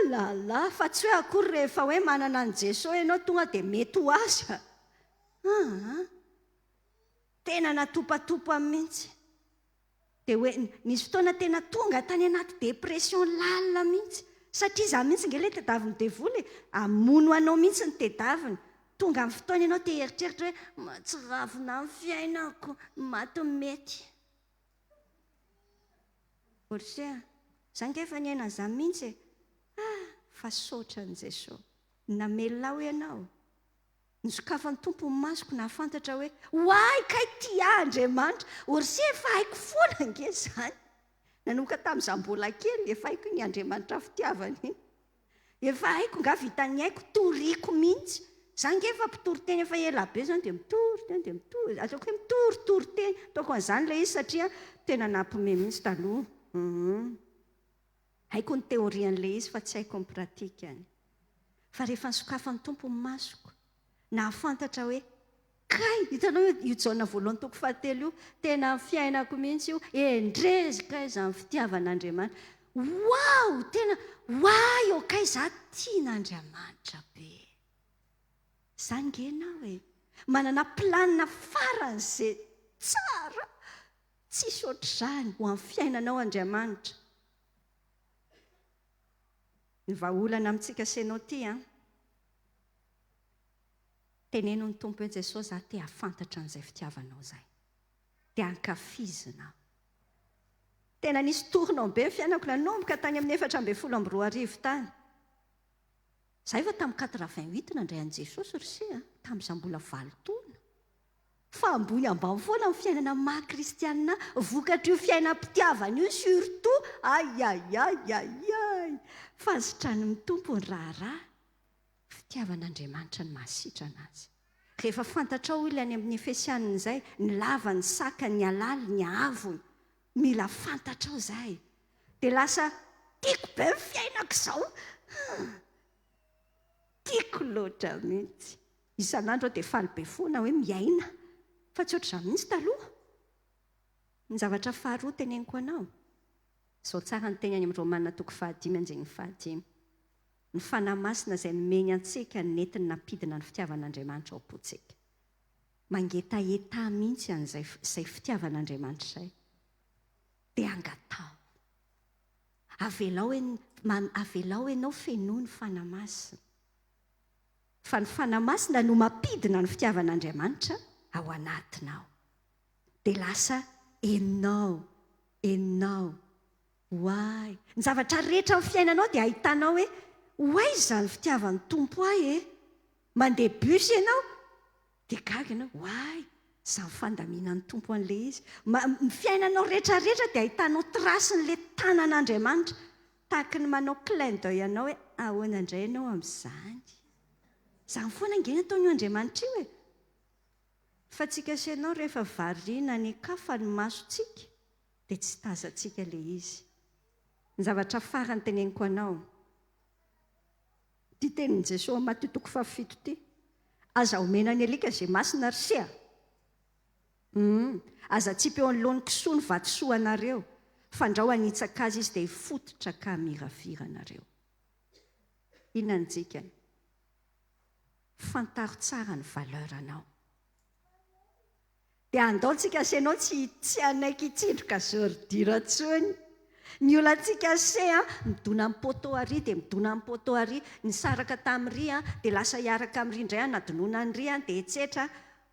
lala fa tsy hoe akory rehefa hoe manana an' Jesosy ianao tonga dia mety ho aza tena natopatopa mihitsy dia hoe nisy fotoana tena tonga tany anaty depression lalina mihitsy satria za mihitsy nge le tedaviny devoly amono anao mihitsy ny tedaviny tonga amin'ny fotoana ianao te heritreritra hoe tsy ravina amin'ny fiainako maty mety orsea za ngefa ny aina za mihitsy fa sotra an' Jesosy namelonao ianao nisokafan'ny tompo ny masoko nahafantatra hoe hoay kay ty Andriamanitra orsea efa haiko foana nge zany nanomboka tamin'iza mbola kely efa haiko ny Andriamanitra fitiavana iny efa haiko nga vitany haiko toriko mihitsy za ngefa mpitory teny efa ela be zany dia mitory ataoko hoe mitoritory teny ataoko an'izany le izy satria tena nampome mihitsy taloha haiko ny teorian'le izy fa tsy haiko ny pratikany fa rehefa nisokafan'ny tompo ny masoko nahafantatra hoe kay hitanao io Jaona voalohany toko 7 io tena fiainako mihitsy io endrezika izany fitiavan'Andriamanitra wow tena way okay za tian'Andriamanitra be za ngena hoe manana planina faran'izay tsara tsisy ohatr'izany ho amin'ny fiainanao Andriamanitra ny vahaolana amintsika senao ty teneno ny tompo hoe Jesosy za te hafantatra an'izay fitiavanao zay dia hankafizinao tena nisy torinao be ny fiainako nanomboka tany amin'ny 4:12 tany za efa tamin'ny 88 nandray an' Jesosy rysia tamin'iza mbola 9 taona fa ambony ambany foana amin'ny fiainana maha-kristianina vokatr' io fiainam-pitiavana io surtout ayayayayay fa azotrany ny tompo ny raharaha fitiavan'Andriamanitra ny mahasitra anazy rehefa fantatrao ilany amin'ny Efesianina izay ny lava ny saka ny alaly ny avony mila fantatrao zay dia lasa tiako be ny fiainako izao tiako loatra mihitsy isan'andro dia faly be foana hoe miaina fa tsy ohatr'izany mihitsy taloha ny zavatra faharoa teneniko anao izao tsara ny teny any amin'ny Romanina toko 5:5 ny fanahy masina izay nomeny antsika ny netiny nampidina ny fitiavan'Andriamanitra ao am-pontsika mangetaeta mihitsy an'izay fitiavan'Andriamanitra izay dia angatao avelao ianao fenoa ny fanahy masina fa ny fanahy masina no mampidina ny fitiavan'Andriamanitra ao anatinao dia lasa enao hoay ny zavatra rehetra amin'ny fiainanao dia ahitanao hoe hoay zany fitiavan'ny tompo ahy mandeha bus ianao dia gaga ianao hoay zany fandaminan'ny tompo an'la izy ny fiainanao rehetrarehetra dia ahitanao trasin'la tanan'Andriamanitra tahaka ny manao clin d'œil ianao hoe ahoana indray ianao amin'izany zany foana angena ataon'io Andriamanitra io fa tsika sy ianao rehefa variana ny kafa ny masontsika dia tsy tazantsika ilay izy ny zavatra farany teneniko anao ty tenin'i Jesosy Matteo 7 ty aza omena ny alika izay masina rysia aza tsipy eo anoloan'ny kisoa ny vatosoa anareo fandrao hanitsaka azy izy dia hifototra ka miravira anareo inona ny dikany fantaro tsara ny valeur anao dia andaontsika asianao tsy anaiky hitsindroka zordira ntsony ny olantsika se midona amin'ny poto ary dia midona amin'ny poto ary ny saraka tamin'ry dia lasa hiaraka amin'ry indray anadinona nyry dia etsetra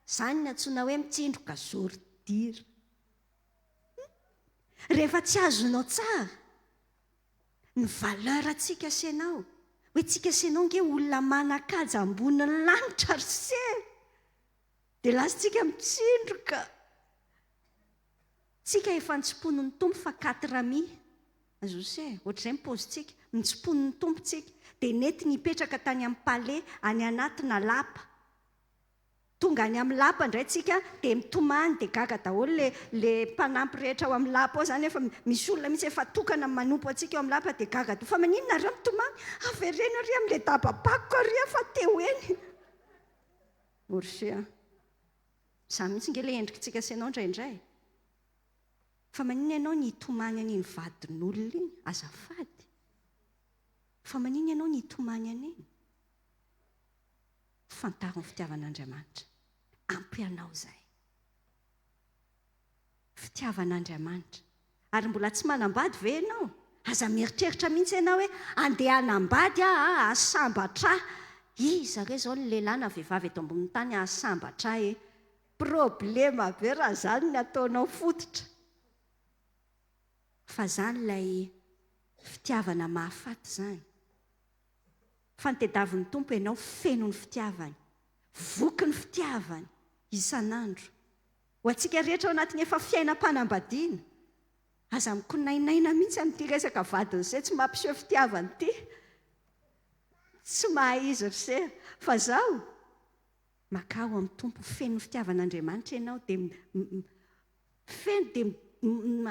zany ny antsoina hoe mitsindroka zordira rehefa tsy azonao tsara ny valeur atsika asianao hoe tsika asianao nge olona manakaja amboniny lanitra ry se dia lasa tsika mitsindroka tsika efa nitsipony ny tompo fa 4 mi azose ohatr'izay mipaozitsika nitsipony ny tompontsika dia nety nipetraka tany amin'ny palais any anatina lapa tonga any amin'ny lapa indray tsika dia mitomany dia gaga daholo le mpanampy rehetra ao amin'ny lapa ao zany efa misy olona mihitsy efa tokana manompo atsika eo amin'ny lapa dia gaga fa maninona reo mitomany averena ry amin'la dabapakoko ry fa teo eny orsia za mihitsy nge le endrikitsika asianao indraindray fa maninona ianao ny hitomany an'iny vadin'olona iny azafady fa maninona ianao ny hitomany an'iny fantaro ny fitiavan'Andriamanitra ampy anao izay fitiavan'Andriamanitra ary mbola tsy manambady ve ianao aza mieritreritra mihitsy ianao hoe andeha hanambady asambatra izareo zao ny lehilahy na vehivavy eto ambonin'ny tany asambatra problema be raha zany ny ataonao fototra fa zany ilay fitiavana mahafaty zany fa nytedavin'ny tompo ianao feno ny fitiavany voky ny fitiavany isan'andro ho antsika rehetra ao anatin'ny efa fiainam-panambadiana aza mikonainaina mihitsy amin'ity resaka vadiny izay tsy mampiseho fitiavany ity tsy mahaizy ry se fa zaho makao amin'ny tompo feno ny fitiavan'Andriamanitra ianao dia feno dia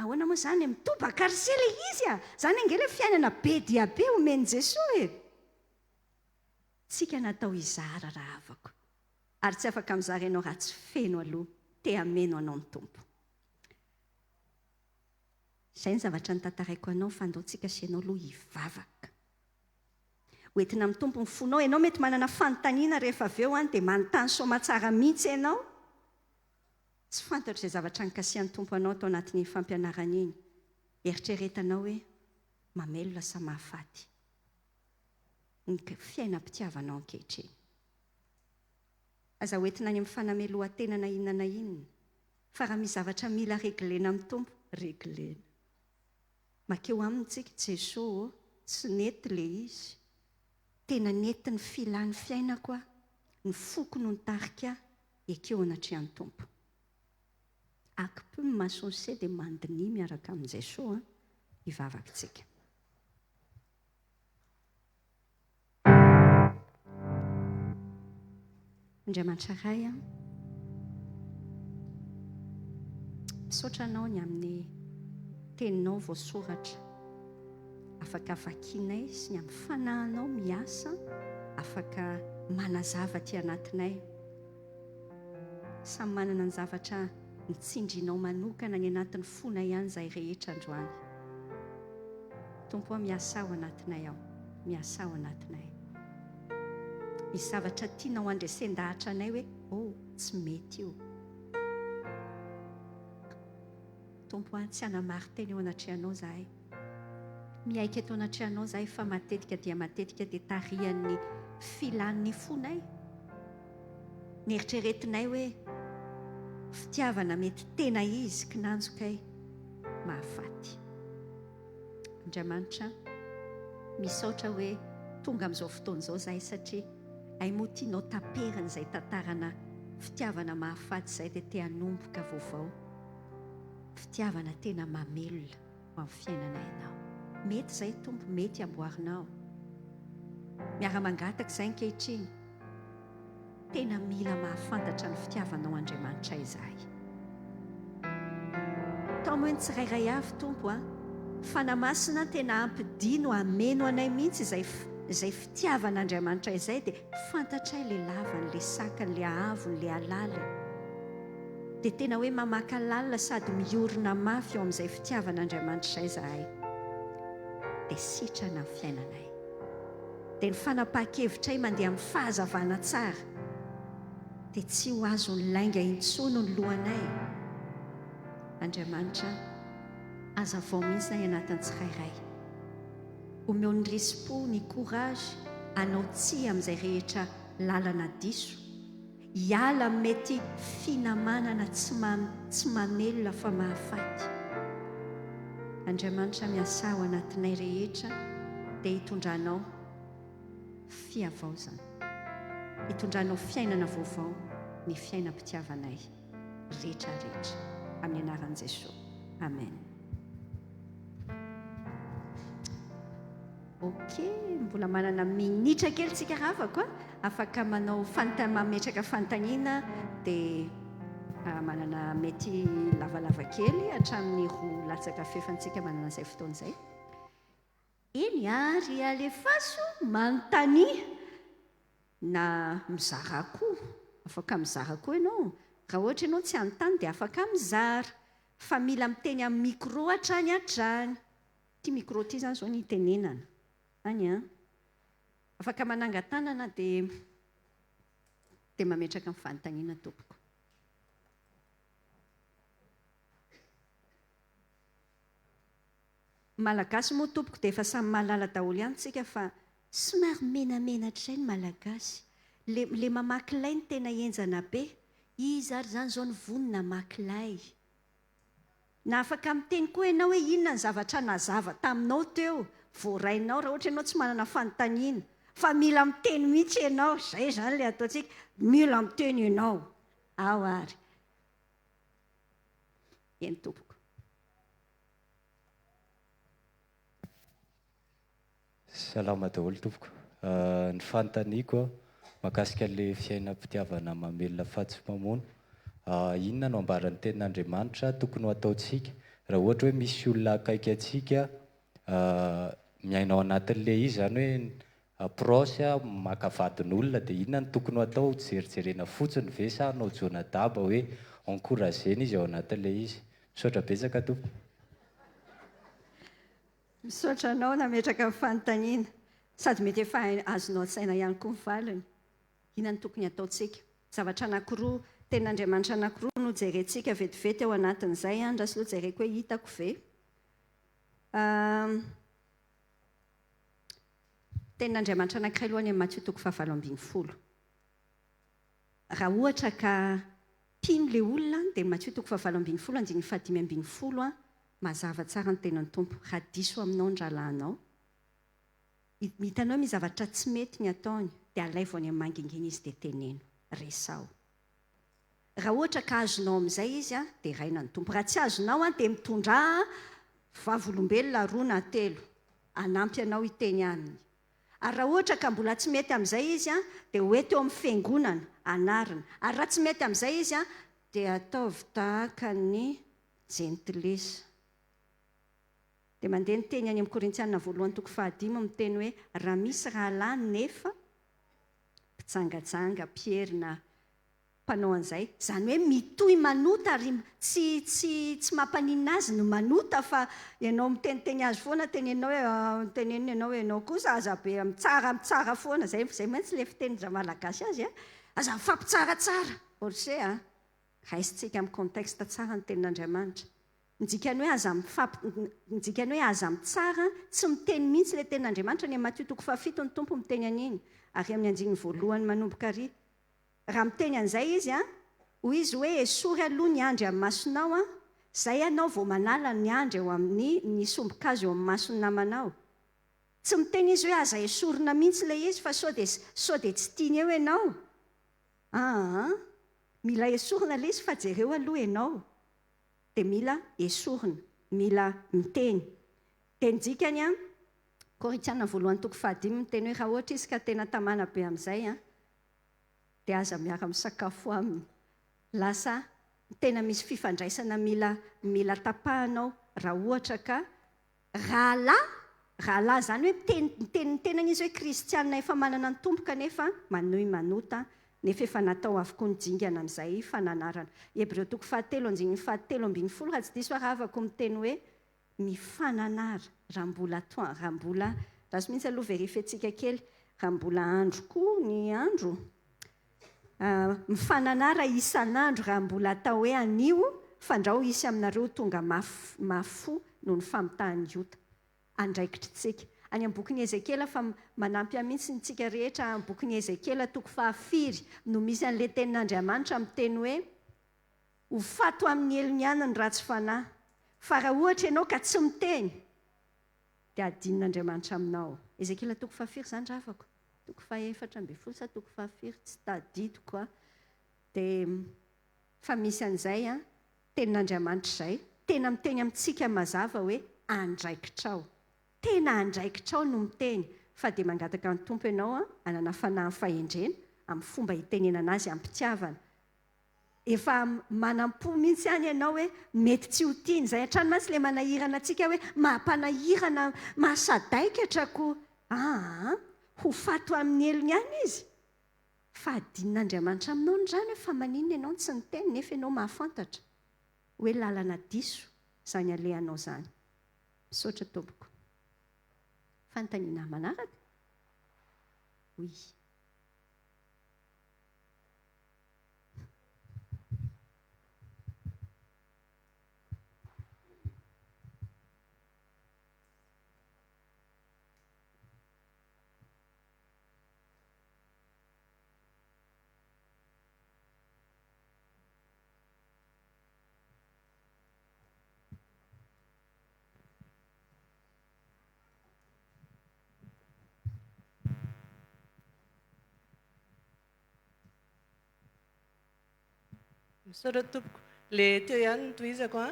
ahoana moa zany mitobaka ry se ilay izy zany angela fiainana be dia be omeny Jesosy tsika natao izara raha avako ary tsy afaka mizara ianao raha tsy feno aloha te hameno anao ny tompo izay ny zavatra nitantaraiko anao fa andaontsika sy ianao aloha hivavaka hoentina amin'ny tompo ny fonao ianao mety manana fanontaniana rehefa avy eo dia manontany soma tsara mihitsy ianao tsy fantatra izay zavatra nikasihan'ny tompo anao tao anatin'ny fampianarana iny eritreretanao hoe mamelona sa mahafaty ny fiainam-pitiavanao ankehitriny aza hoentina any amin'ny fanamelohan-tena na inona na inona fa raha misy zavatra mila reglena amin'ny tompo reglena makeo aminy tsika Jesosy tsy nety le izy tena nety ny filany fiainako ny foko no nitarika ekeo anatrehan'ny tompo akipy ny masonse dia mandini miaraka amin'i Jesosy hivavakintsika Andriamanitra ray misaotra anao ny amin'ny teninao voasoratra afaka vakianay sy ny amin'ny fanahinao miasa afaka manazava ty anatinay samy manana ny zavatra nitsindrinao manokana ny anatin'ny fona ihany izay rehetra androany tompo miasa ao anatinay ao miasa ao anatinay misy zavatra tianao andresen-dahatra anay hoe tsy mety io tompo tsy hanamary teny eo anatrehanao zahay miaika eto anatrehanao zahay fa matetika dia tarihan'ny filan'ny fonay ny eritreretinay hoe fitiavana mety tena izy kinanjokay mahafaty Andriamanitra misaotra hoe tonga amin'izao fotoana izao zahay satria ay moa tianao taperana izay tantarana fitiavana mahafaty izay dia te hanomboka vaovao fitiavana tena mamelona ho amin'ny fiainana ianao. Mety izay tompo, mety amboarinao. Miara-mangataka izay ankehitriny. Tena mila mahafantatra ny fitiavanao Andriamanitra izahay. Tao moa ny tsirairay avy tompo fanamasina tena ampidino ameno anay mihitsy izay fitiavan'Andriamanitra izay dia fantatray le lavany, le sakany, le ahavony, le alalany. Dia tena hoe mamaka lalina sady miorina mafy eo amin'izay fitiavan'Andriamanitra izahay. Dia sitrana amin'ny fiainanay. Dia ny fanapahan-kevitray mandeha amin'ny fahazavana tsara. Dia tsy ho azo ny lainga intsony ny lohanay. Andriamanitra, aza vao mihitsy nay anatin'ny tsirairay. Omeo ny rispo, ny courage, anao tsia amin'izay rehetra lalana diso. Hiala mety finamanana tsy mamelona fa mahafaty. Andriamanitra miasa ao anatinay rehetra dia hitondranao fiavaozana. Hitondranao fiainana vaovao ny fiainam-pitiavanay rehetrarehetra. Amin'ny anaran'i Jesosy. Amen. Okey, mbola manana minitra kely tsika ravako afaka manao mametraka fanontaniana dia manana mety lavalava kely hatramin'ny 2 latsaka fefantsika manana izay fotoana izay. Eny ary alefaso manontany na mizara koa. Afaka mizara koa ianao. Raha ohatra ianao tsy anontany dia afaka mizara. Fa mila miteny amin'ny micro hatrany hatrany. Ty micro ty zany zao ny itenenana. Any afaka manangan-tanana dia mametraka amin'ny fanontaniana tompoko. Malagasy moa tompoko dia efa samy mahalala daholo ihany tsika fa somary menamenatra ny malagasy. Le mamakilay ny tena enjana be. Izy ary zany zao ny vonona makilay. Na afaka miteny koa ianao hoe inona ny zavatra nazava taminao teo. Voarainao raha ohatra ianao tsy manana fanontaniana. Fa mila miteny mihitsy ianao. Zay zany le ataontsika. Mila miteny ianao. Ao ary. Eny tompoko. Salama daholo tompoko. Ny fanontaniako mahakasika le fiainam-pitiavana mamelona faty sy mamono. Inona no ambaran'ny tenin'Andriamanitra tokony ho ataontsika raha ohatra hoe misy olona akaiky antsika miainao anatin'le izy zany hoe prosy makavadin'olona dia inona no tokony ho atao? Jerijerena fotsiny ve sa anao jona daba hoe encouragena izy ao anatin'le izy? Misaotra betsaka tompoko. Misaotra anao nametraka amin'ny fanontaniana. Sady mety efa azonao saina ihany koa mivaliny. Inona no tokony ataontsika? Zavatra anankiroa, tenin'Andriamanitra anankiroa no jerentsika vetivety ao anatin'izay raha sy lo jereko hoe hitako ve. Tenin'Andriamanitra anankiray aloha any amin'ny Matthieu 7:20. Raha ohatra ka pino le olona dia Matthieu 7:20 5:50 mazava tsara ny tenan'ny tompo. Raha diso aminao ny rahalahinao. Hitanao misy zavatra tsy mety ny ataony dia alay vao any amin'ny mangingina izy dia teneno. Resao. Raha ohatra ka azonao amin'izay izy dia raina ny tompo. Raha tsy azonao dia mitondra vavolombelona 2 na 3 anampy anao hiteny aminy. Ary raha ohatra ka mbola tsy mety amin'izay izy dia hoety eo amin'ny fiangonana anarina. Ary raha tsy mety amin'izay izy dia ataovy tahaka ny gentilesa. Dia mandeha ny teny any amin'ny Korintianina 1:5 miteny hoe raha misy rahalahy nefa mpitsangajanga, pierina mpanao an'izay. Zany hoe mitohy manota ary tsy mampaninina azy no manota fa ianao miteniteny azy foana tenenao hoe ianao kosa aza be mitsara foana. Zay maintsy le fitenin-dra malagasy azy aza mifampitsaratsara. Orsay raisitsika amin'ny contexte tsara ny tenin'Andriamanitra. Nidikany hoe aza mitsara tsy miteny mihitsy le tenin'Andriamanitra ny Matthieu 7 ny tompo miteny an'iny. Ary amin'ny 9 manomboka ary. Raha miteny an'izay izy hoy izy hoe esory aloha ny andry amin'ny masonao zay ianao vao manala ny andry eo amin'ny ny sombokazo eo amin'ny masony namanao. tsy miteny izy hoe aza esorina mihitsy ilay izy fa sao dia tsy tiany eo ianao. Mila esorina ilay izy fa jereo aloha ianao. Dia mila esorina, mila miteny. Teny dikany a, Korintiana 1:5 miteny hoe raha ohatra izy ka tena tamana be amin'izay dia aza miara misakafo aminy. Lasa tena misy fifandraisana mila tapahanao raha ohatra ka rahalahy zany hoe mitenan'izy hoe kristianina efa manana ny tompo kanefa manohy manota nefa efa natao avokoa ny dingana amin'izay fananarana. Hebreo 7:17 raha tsy diso raha afaka miteny hoe mifananara raha mbola raha mihitsy aloha verifentsika kely raha mbola andro koa ny andro. Mifananara isan'andro raha mbola atao hoe anio fandrao isy aminareo tonga mafo noho ny famitahan'ny ota. Andraikitritsika. Any am-bokin'ny Ezekela fa manampy amitsy ntsika rehetra am-bokin'ny Ezekela 4 no misy an'ilay tenin'Andriamanitra miteny hoe ho fato amin'ny elony ihany ny ratsy fanahy. Fa raha ohatra ianao ka tsy miteny dia adin'Andriamanitra aminao. Ezekela 4 zany rafako. 4 sa 4 tsy tadidiko a. Dia fa misy an'izay tenin'Andriamanitra izay tena miteny amintsika mazava hoe andraikitrao. Tena andraikitrao no miteny fa dia mangataka ny tompo ianao hanana fanahy fahendrena amin'ny fomba hitenenana azy ampitiavana. Efa manam-po mihitsy ihany ianao hoe mety tsy ho tiany izay hatrany mantsy ilay manahirana antsika hoe mampanahirana mahasadaikitrako. Ho fato amin'ny elony ihany izy. Fa adin'Andriamanitra aminao ny zany hoe fa maninona ianao tsy niteny nefa ianao mahafantatra hoe lalana diso zany alehanao zany. Misaotra tompoko. Fanontaniana manaraka? Oui. Misaotra tompoko. Le teo ihany ny tohizako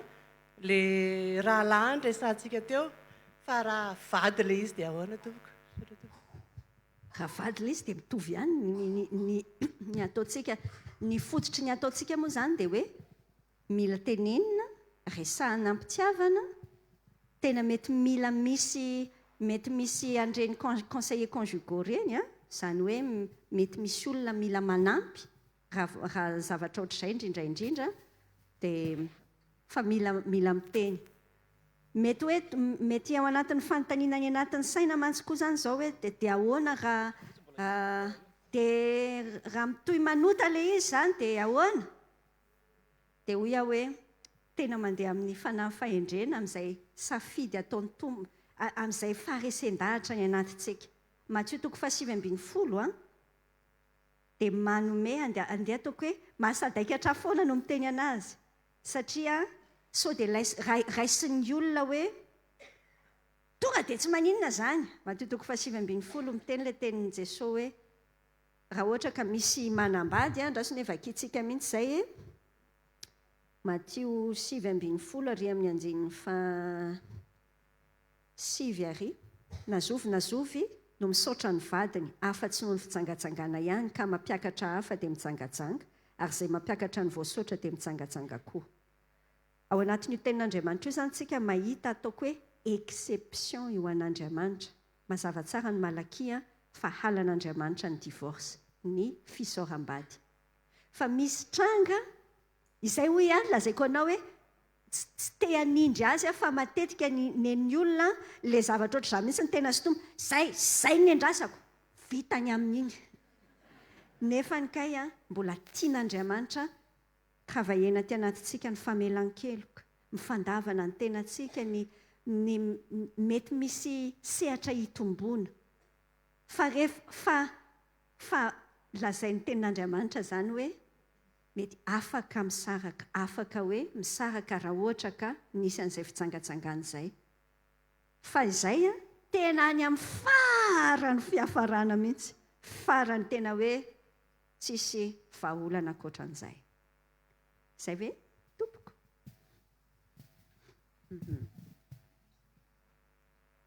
le rahalahy ny resantsika teo fa raha vady le izy dia ahoana tompoko? Raha vady le izy dia mitovy ihany ny ataontsika. Ny fototry ny ataontsika moa zany dia hoe mila tenenina, resahana ampitiavana, tena mety misy an'ireny conseillers conjugaux reny zany hoe mety misy olona mila manampy raha zavatra ohatr'izay indrindra dia fa mila miteny. Mety ao anatin'ny fanontaniana any anatin'ny saina mantsy koa zany izao hoe dia ahoana raha mitohy manota ilay izy zany dia ahoana? Dia hoy aho hoe tena mandeha amin'ny fanahy fahendrena amin'izay safidy ataon'ny tompo amin'izay faharesen-dahatra ny anatintsika. Matthieu 7:10 dia manome andeha ataoko hoe mahasadaikatra foana no miteny anazy satria sao dia raisin'ny olona hoe tonga dia tsy maninona zany. Matthieu 7:10 miteny ilay tenin'i Jesosy hoe raha ohatra ka misy manambady andrasony vakiantsika mihitsy izay Matthieu 7:10 ary amin'ny andinin'ny 7 nazovy no misaotra ny vadiny afa-tsy noho ny fitsangatsangana ihany ka mampiakatra hafa dia mitsangajanga ary izay mampiakatra ny voasaotra dia mitsangajanga koa. Ao anatin'io tenin'Andriamanitra io zany tsika mahita ataoko hoe exception io an'Andriamanitra. Mazava tsara ny Malakia fa halan'Andriamanitra ny divorce, ny fisaoram-bady. Fa misy tranga izay hoy ihany lazaiko anao hoe tsy te hanindry azy fa matetika nen'ny olona le zavatra ohatr'izany mihitsy ny tena sotombo zay ny andrasako vitany amin'iny nefa ny kay mbola tian'Andriamanitra kavahena ty anatintsika ny famelan-keloka, mifandavana ny tenantsika, ny mety misy sehatra hitomboana fa lazain'ny tenin'Andriamanitra zany hoe mety afaka misaraka, afaka hoe misaraka raha ohatra ka nisy an'izay fitsangatsangana izay. Fa izay tena any amin'ny farany fiafarana mihitsy, farany tena hoe tsisy vahaolana ankoatran'izay. Izay ve tompoko?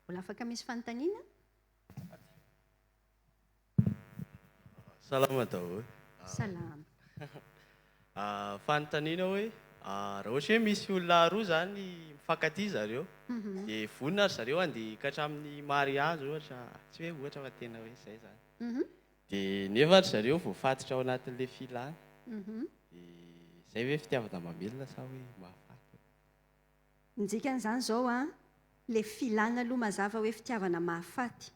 Mbola afaka misy fanontaniana? Salama daholo. Salama. Fanontaniana hoe raha ohatra hoe misy olona roa zany mifankatia zareo, dia vonina ry zareo andeha hikatra amin'ny mariazy ohatra, tsy hoe ohatra fa tena hoe izay zany. Dia nefa ry zareo voafatotra ao anatin'ilay filana. Dia izay hoe fitiavana mamelona sa hoe mahafaty? Ny dikan'izany izao ilay filana aloha mazava hoe fitiavana mahafaty.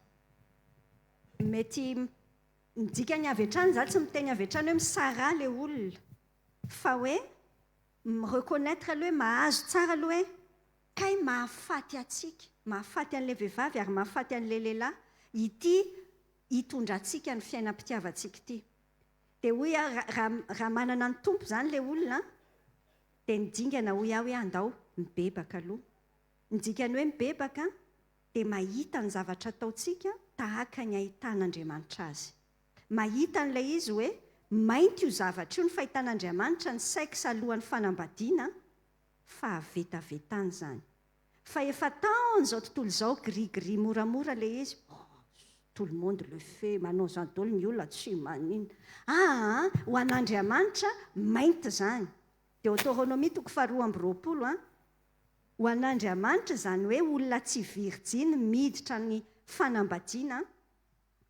Mety ny dikany avy hatrany za tsy miteny avy hatrany hoe misara ilay olona, fa hoe mireconnaître aloha hoe mahazo tsara aloha hoe kay mahafaty atsika, mahafaty an'ilay vehivavy ary mahafaty an'ilay lehilahy ity hitondra atsika ny fiainam-pitiavantsika ity. Dia hoy raha manana ny tompo izany ilay olona, dia ny dingana hoy aho hoe andao mibebaka aloha. Ny dikany hoe mibebaka dia mahita ny zavatra ataontsika tahaka ny ahitan'Andriamanitra azy. Mahita n'ilay izy hoe mainty io zavatra io ny fahitan'Andriamanitra, ny sexe alohan'ny fanambadiana, fa avetavetany izany. Fa efa taony izao tontolo izao gris moramora ilay izy, tout le monde le fait, manao izany daholo ny olona tsy manino. Ho an'Andriamanitra mainty izany. Deutéronomie 2:20, ho an'Andriamanitra izany hoe olona tsy virjiny miditra ny fanambadiana,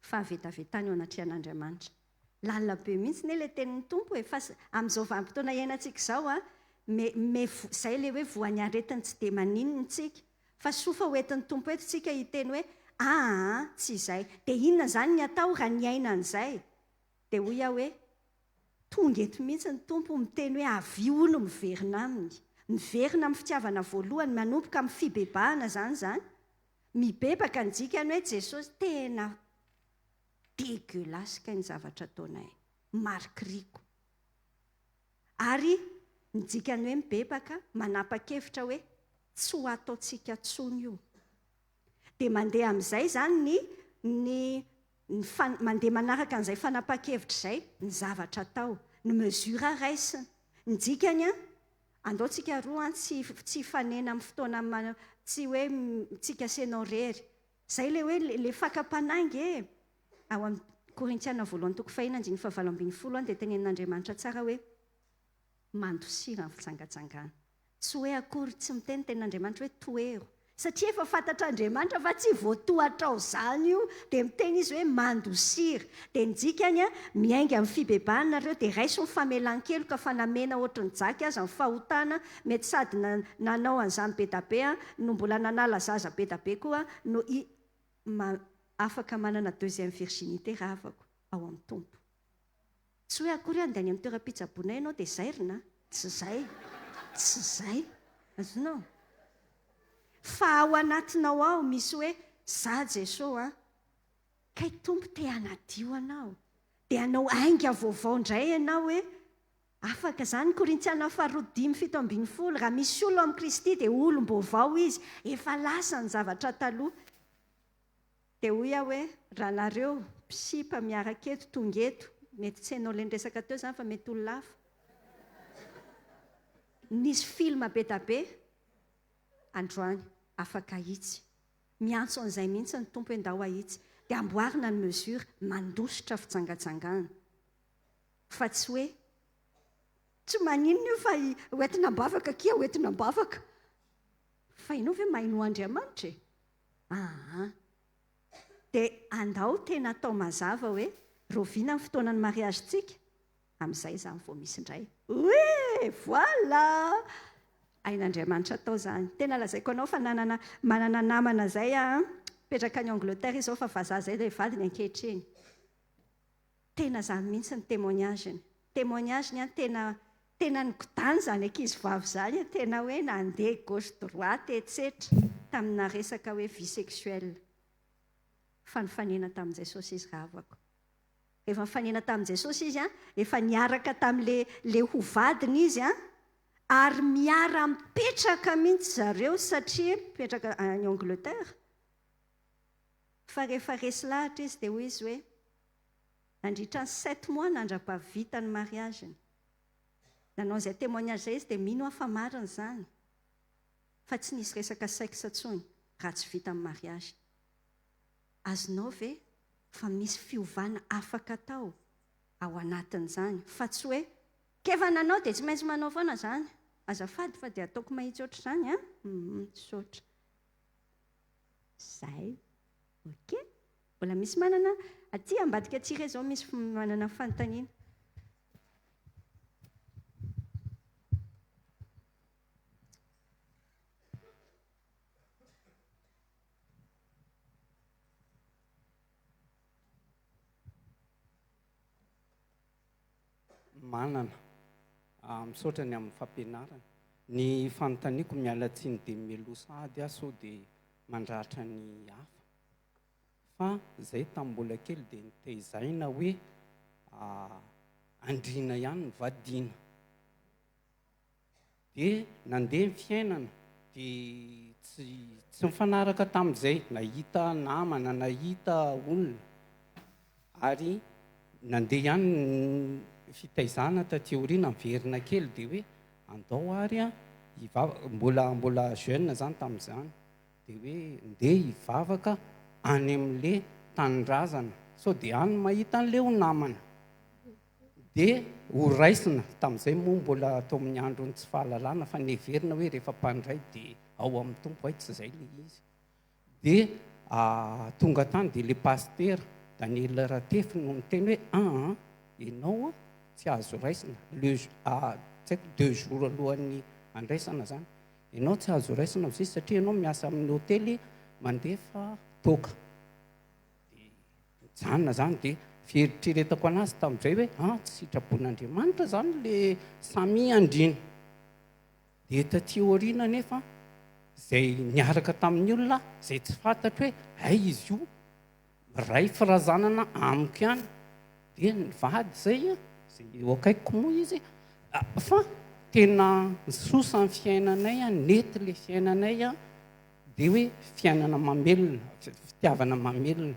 fa avetavetany eo anaty an'Andriamanitra. Lalina be mihitsy ny ilay tenin'ny tompo e, fa amin'izao vanim-potoana iainantsika izao izay ilay hoe voan'ny aretiny tsy dia maninona tsika, fa sofa hoentin'ny tompo eto tsika hiteny hoe tsy izay. Dia inona izany ny atao raha ny aina an'izay? Dia hoy aho hoe tonga eto mihitsy ny tompo miteny hoe avy io no miverina aminy. Miverina amin'ny fitiavana voalohany, manomboka amin'ny fibebahana zany. Mibebaka ny dikany hoe Jesosy tena dégueulasse ny zavatra ataonay, marikiriko. Ary ny dikany hoe mibebaka manapa-kevitra hoe tsy ho ataontsika tsony io. Dia mandeha amin'izay zany mandeha manaraka an'izay fanapa-kevitra izay ny zavatra atao, ny mesura raisiny. Ny dikany andaontsika roa tsy fanena amin'ny fotoana, tsy hoe tsika senao rery. Izay ilay hoe le fakapanaingy ao amin'ny Korintiana 2:9-20 dia tenenin'Andriamanitra tsara hoe mandosira ny fitsangatsangana. Tsy hoe akory tsy miteny tenin'Andriamanitra hoe toero, satria efa fantatr'Andriamanitra fa tsy voatohatra ao izany io, dia miteny izy hoe mandosira. Dia ny dikany miainga amin'ny fibebahana nareo, dia raiso ny famelan-keloka fa namena ohatry ny jaky aza ny fahotana, mety sady nanao an'izany be da be no mbola nanala zaza be da be koa no afaka manana deuxième virginité raha afako ao amin'ny tompo. Tsy hoe akory andeha any amin'ny toeram-pitsaboana ianao dia zairina, tsy izay azonao. Fa ao anatinao ao misy hoe za Jesosy kay tompo te hanadio anao, dia anao ainga vaovao indray ianao hoe afaka izany. Korintiana 4:5-10, raha misy olona amin'ny Kristy dia olom-baovao izy, efa lasa ny zavatra taloha. Dia hoy aho hoe raha nareo misipa miaraka eto tonga eto, mety tsy hainao ilay resaka teo izany fa mety olona hafa. Nisy film be da be androany afaka ahitsy, miantso an'izay mihitsy ny tompo endao ahitsy, dia amboarina ny mesure mandositra fitsangatsangana. Fa tsy hoe tsy maninona io fa hoentina mbavaka kia hoentina mbavaka, fa ianao ve maino Andriamanitra e? Dia andao tena atao mazava hoe roviana amin'ny fotoanan'ny mariazintsika, amin'izay izany vao misy indray. Oe, voilà! Ain'Andriamanitra atao izany. Tena lazaiko anao fa manana namana izay petraka any Angleterre izao fa vazaha izay ilay vadiny ankehitriny. Tena izany mihitsy ny témoignage-ny. Témoignage-ny tena nikodany izany ankizy vavy izany, tena hoe nandeha gauche droite etc. Tamina resaka hoe vie sexuelle. Fa nifanena tamin'i Jesosy izy raha avako. Efa nifanena tamin'i Jesosy izy efa niaraka tamin'ilay hovadiny izy ary miara mipetraka mihitsy zareo satria mipetraka any Angleterre. fa rehefa resy lahatra izy dia hoy izy hoe nandritra ny 7 mois nandra-pavita ny mariaziny. Nanao izay témoignage zay izy dia mino aho fa marina izany fa tsy nisy resaka sexe intsony raha tsy vita amin'ny mariage. Azonao ve fa misy fiovana afaka atao ao anatin'izany fa tsy hoe keva nanao dia tsy maintsy manao foana izany. Azafady fa dia ataoko mahitsy oatra izany a sotra zay. Ok, mbola misy manana aty ambadika atsika izao misy manana fanontaniana. Manana misaotra ny amin'ny fampianarana. Ny fanontaniako miala tsiny dia melosady aho sao dia mandratra ny hafa fa zay tamin'ny mbola kely dia nitaizaina hoe andriana ihany ny vadiana dia nandeha ny fiainana dia tsy mifanaraka tamin'izay, nahita namana, nahita olona ary nandeha ihany fitaizana taty aoriana miverina kely dia hoe andao ary a mbola jeune zany tamin'izany dia hoe ndeha hivavaka any amin'le tanindrazana sao dia any mahita an'le ho namana dia ho raisina. Tamin'izay moa mbola atao amin'ny androny tsy fahalalana fa neverina hoe rehefa mpandray dia ao amin'ny tompo hay tsy izay le izy dia tonga tany dia le paster Daniel Ratefy no niteny hoe ianao tsy azo raisina tsy haiko 2 jours alohan'ny andraisana zany ianao tsy azo raisina izy satria ianao miasa amin'ny hôtely mandefa toka. Dia mijanona zany dia fieritreretako anazy tamin'izay hoe tsy sitrapon'Andriamanitra zany le samy andrina. Dia taty aoriana nefa zay niaraka tamin'ny olona zay tsy fantatro hoe hay izy io ray firazanana amiko ihany dia nivady zay zay eo akaikiko moa izy fa tena nisosa ny fiainanay nety le fiainanay dia hoe fiainana mamelona, fitiavana mamelona.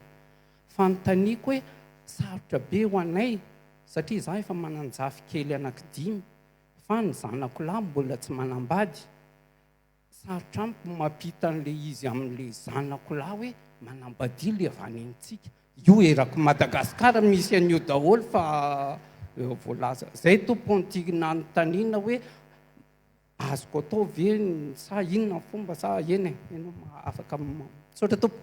Fanontaniako hoe sarotra be ho anay satria za efa mananjafy kely anankidimy fa ny zanako lahy mbola tsy manambady. Sarotra amiko mampita an'le izy amin'le zanako lahy hoe manambady le avy any amintsika. Io erako Madagasikara misy an'io daholo fa voalaza. Zay tompony ty nanontaniana hoe azoko atao ve sa inona ny fomba sa eny ianao afaka misaotra tompo.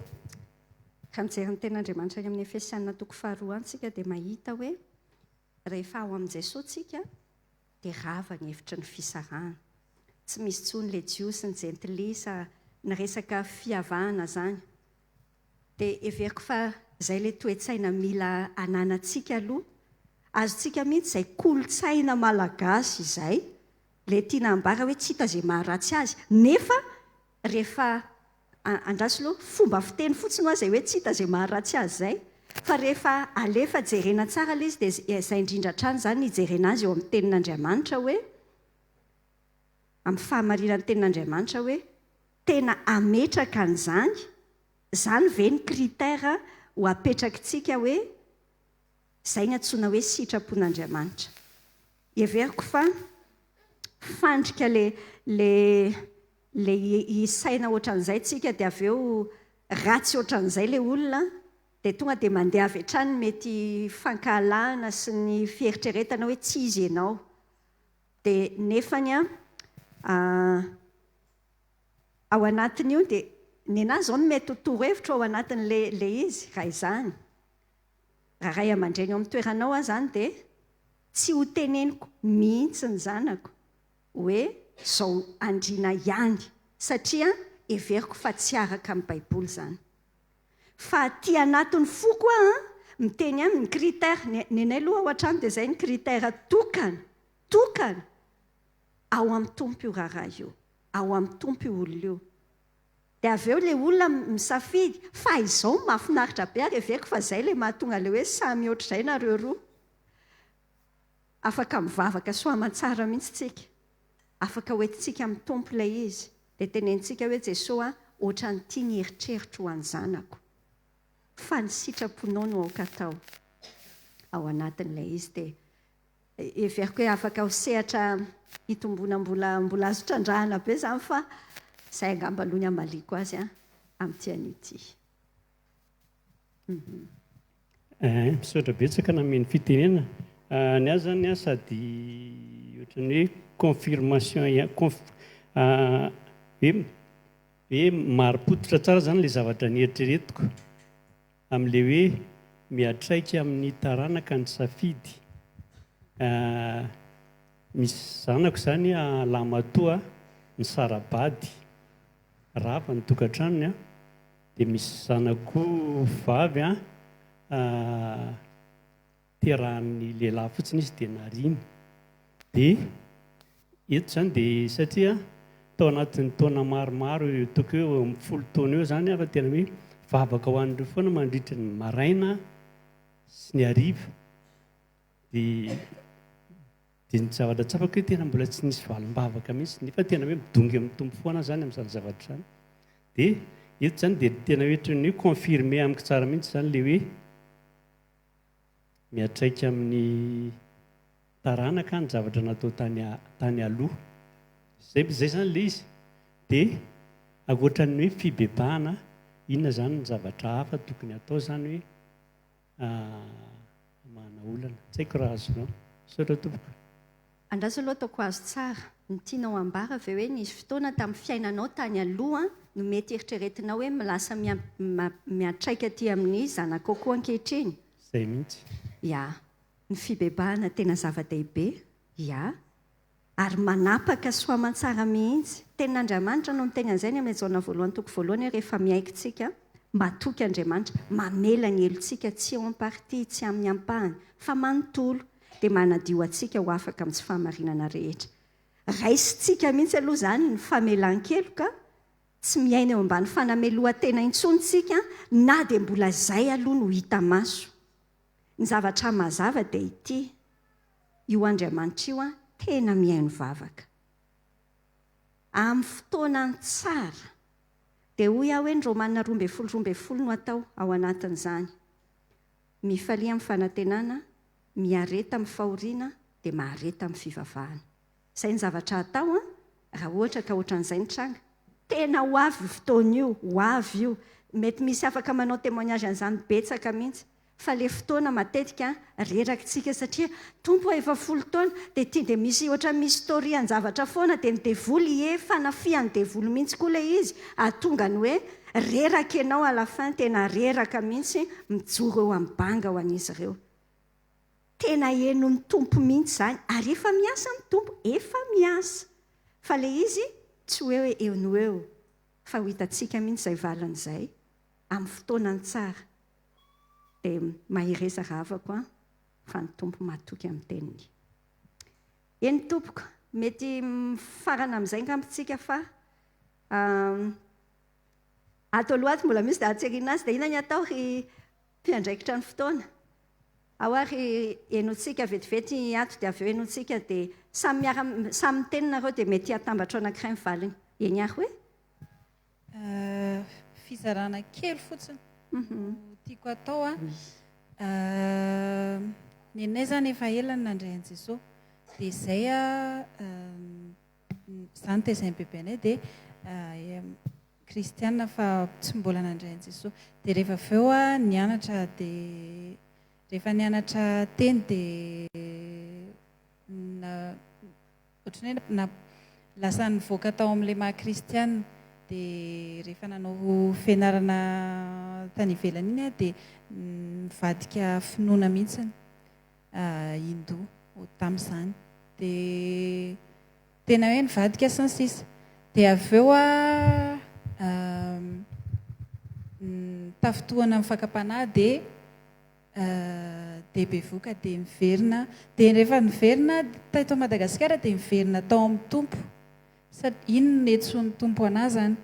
Ka mijery ny ten'Andriamanitra any amin'ny Efesianina 4 antsika dia mahita hoe rehefa ao amin'i Jesosy tsika dia rava ny hevitra ny fisarahana. Tsy misy tsony le jiosy ny jentilisa ny resaka fiavahana zany. Dia everiko fa zay le toetsaina mila ananantsika aloha azotsika mihitsy izay kolotsaina malagasy izay le tiana ambara hoe tsy hita izay maharatsy azy nefa rehefa andraso aloha fomba fiteny fotsiny hoa izay hoe tsy hita izay maharatsy azy zay fa rehefa alefa jerena tsara le izy dia izay indrindra trany zany nijerena azy eo amin'ny tenin'Andriamanitra hoe amin'ny fahamarinan'ny tenin'Andriamanitra hoe tena ametraka an'izany zany ve ny critère ho apetrakitsika hoe zay ny antsoina hoe sitrapon'Andriamanitra. Everiko fa fandrika le isaina ohatran'izay tsika dia avy eo ratsy ohatran'izay le olona dia tonga dia mandeha avy hatrany mety fankahalahana sy ny fieritreretana hoe tsy izy ianao dia nefany ao anatin'io dia ny anazy zao no mety ho torohevitra ao anatin'le izy raha izany. Raha ray aman-dreny ao amin'ny toeranao aho zany dia tsy ho teneniko mihitsy ny zanako hoe zao andriana ihany satria everiko fa tsy araka amin'ny baiboly zany. Fa aty anatiny fo koa miteny amin'ny critère ny anay aloha ao an-trano dia zay ny critère tokana ao amin'ny tompo io raharaha io, ao amin'ny tompo io olona io. Dia avy eo le olona misafidy fa izao mahafinaritra be ary everiko fa zay le mahatonga le hoe samy ohatr'izay nareo roa. Afaka mivavaka soamantsara mihitsy tsika. Afaka hoentintsika amin'ny tompo ilay izy. Dia tenentsika hoe Jesosy ohatran'ity ny eritreritro ho an'ny zanako. fa ny sitraponao no aoka atao ao anatin'ilay izy dia everiko hoe afaka ho sehatra hitombona mbola azo trandrahana be zany fa izay angamba aloha ny amaliko azy amin'ity an'ity. Misaotra betsaka nameny fitenena ny azy zany sady ohatrany hoe confirmation hoe mari-potitra tsara zany ilay zavatra nieritreretiko amin'ilay hoe miatraika amin'ny taranaka ny safidy. Misy zanako zany lamatoa ny sarabady rava ny tokantranony dia misy zanako vavy terahan'ny lehilahy fotsiny izy dia nariny. Dia eto zany dia satria tao anatin'ny taona maromaro toko eo amin'ny 10 taona eo zany fa tena hoe vavaka ho an'ireo foana mandritra ny maraina sy ny hariva. Dia ny zavatra tsapako hoe tena mbola tsy nisy valim-bavaka mihitsy nefa tena hoe midongy amin'ny tompo foana zany amin'izany zavatra zany. Dia eto zany dia tena hoe confirmé amiko tsara mihitsy zany le hoe miatraika amin'ny taranaka ny zavatra natao tany aloha. Zay zany le izy. Dia ankoatran'ny hoe fibebahana inona zany ny zavatra hafa tokony atao zany hoe mahana olana. Tsy haiko raha azonao. Misaotra tompoko. Andraso aloha ataoko azo tsara ny tianao ambara ve hoe nisy fotoana tamin'ny fiainanao tany aloha no mety eritreretinao hoe milasa miatraika aty amin'ny zanako koa ankehitriny. Zay mihitsy. Ya, ny fibebahana tena zava-dehibe. Ya, ary manapaka soamantsara mihitsy. Tenin'Andriamanitra no miteny an'izay ny amin'ny jaona voalohany toko voalohany rehefa miaikintsika matoky Andriamanitra mamela ny helontsika tsy ao am-party tsy amin'ny ampahany fa manontolo dia manadio antsika ho afaka amin'ny tsy fahamarinana rehetra. Raisintsika mihitsy aloha zany ny famelan-keloka tsy miaina eo ambany fanamelohan-tena intsonitsika na dia mbola zay aloha no hita maso. Ny zavatra mazava dia ity io Andriamanitra io tena mihaino vavaka. Amin'ny fotoanany tsara dia hoy aho hoe ny Romanina 12:12 no atao ao anatin'izany. Mifalia amin'ny fanantenana, miareta amin'ny fahoriana dia mahareta amin'ny fivavahana. Izay ny zavatra atao raha ohatra ka ohatran'izay ny tranga. Tena ho avy fotoana io, ho avy io. Mety misy afaka manao témoignage an'izany betsaka mihitsy. Fa le fotoana matetika rerakitsika satria tompo efa 10 taona dia tia dia misy ohatra misy storia ny zavatra foana dia ny devoly fanafiany devoly mihitsy koa ilay izy ahatonga ny hoe reraka ianao à la fin tena reraka mihitsy mijoro eo amin'ny banga ho an'izy ireo. Tena henon'ny tompo mihitsy izany ary efa miasa ny tompo, efa miasa. Fa ilay izy tsy hoe eo no eo fa ho hitantsika mihitsy izay valan'izay amin'ny fotoanany tsara. Dia mahireza ravako fa ny tompo matoky amin'ny teniny. Eny tompoko, mety farana amin'izay ngambontsika fa ato aloha ato mbola misy dia atseriana azy dia inona ny atao ry mpiandraikitra ny fotoana. Ao ary henotsika vetivety ato dia avy eo henotsika dia samy mitenina ireo dia mety hatambatra anankiray ny valiny. Eny ahy hoe? Fizarana kely fotsiny. Tiako atao ny anay zany efa elany nandray an'i Jesosy dia izay izany tezay bebe anay dia kristiana fa tsy mbola nandray an'i Jesosy dia rehefa avy eo nianatra dia rehefa nianatra teny dia ohatrany hoe lasa nivoaka tao amin'ilay maha kristiana. Dia rehefa nanao fianarana tany ivelany iny dia mivadika finoana mihitsy Hindu tamin'izany. Dia tena hoe nivadika sy ny sisa. Dia avy eo tafitohana amin'ny fakapanahy dia bevoka dia miverina. Dia rehefa niverina tato Madagasikara dia miverina tao amin'ny tompo. Ino no netsoan'ny tompo anazy zany.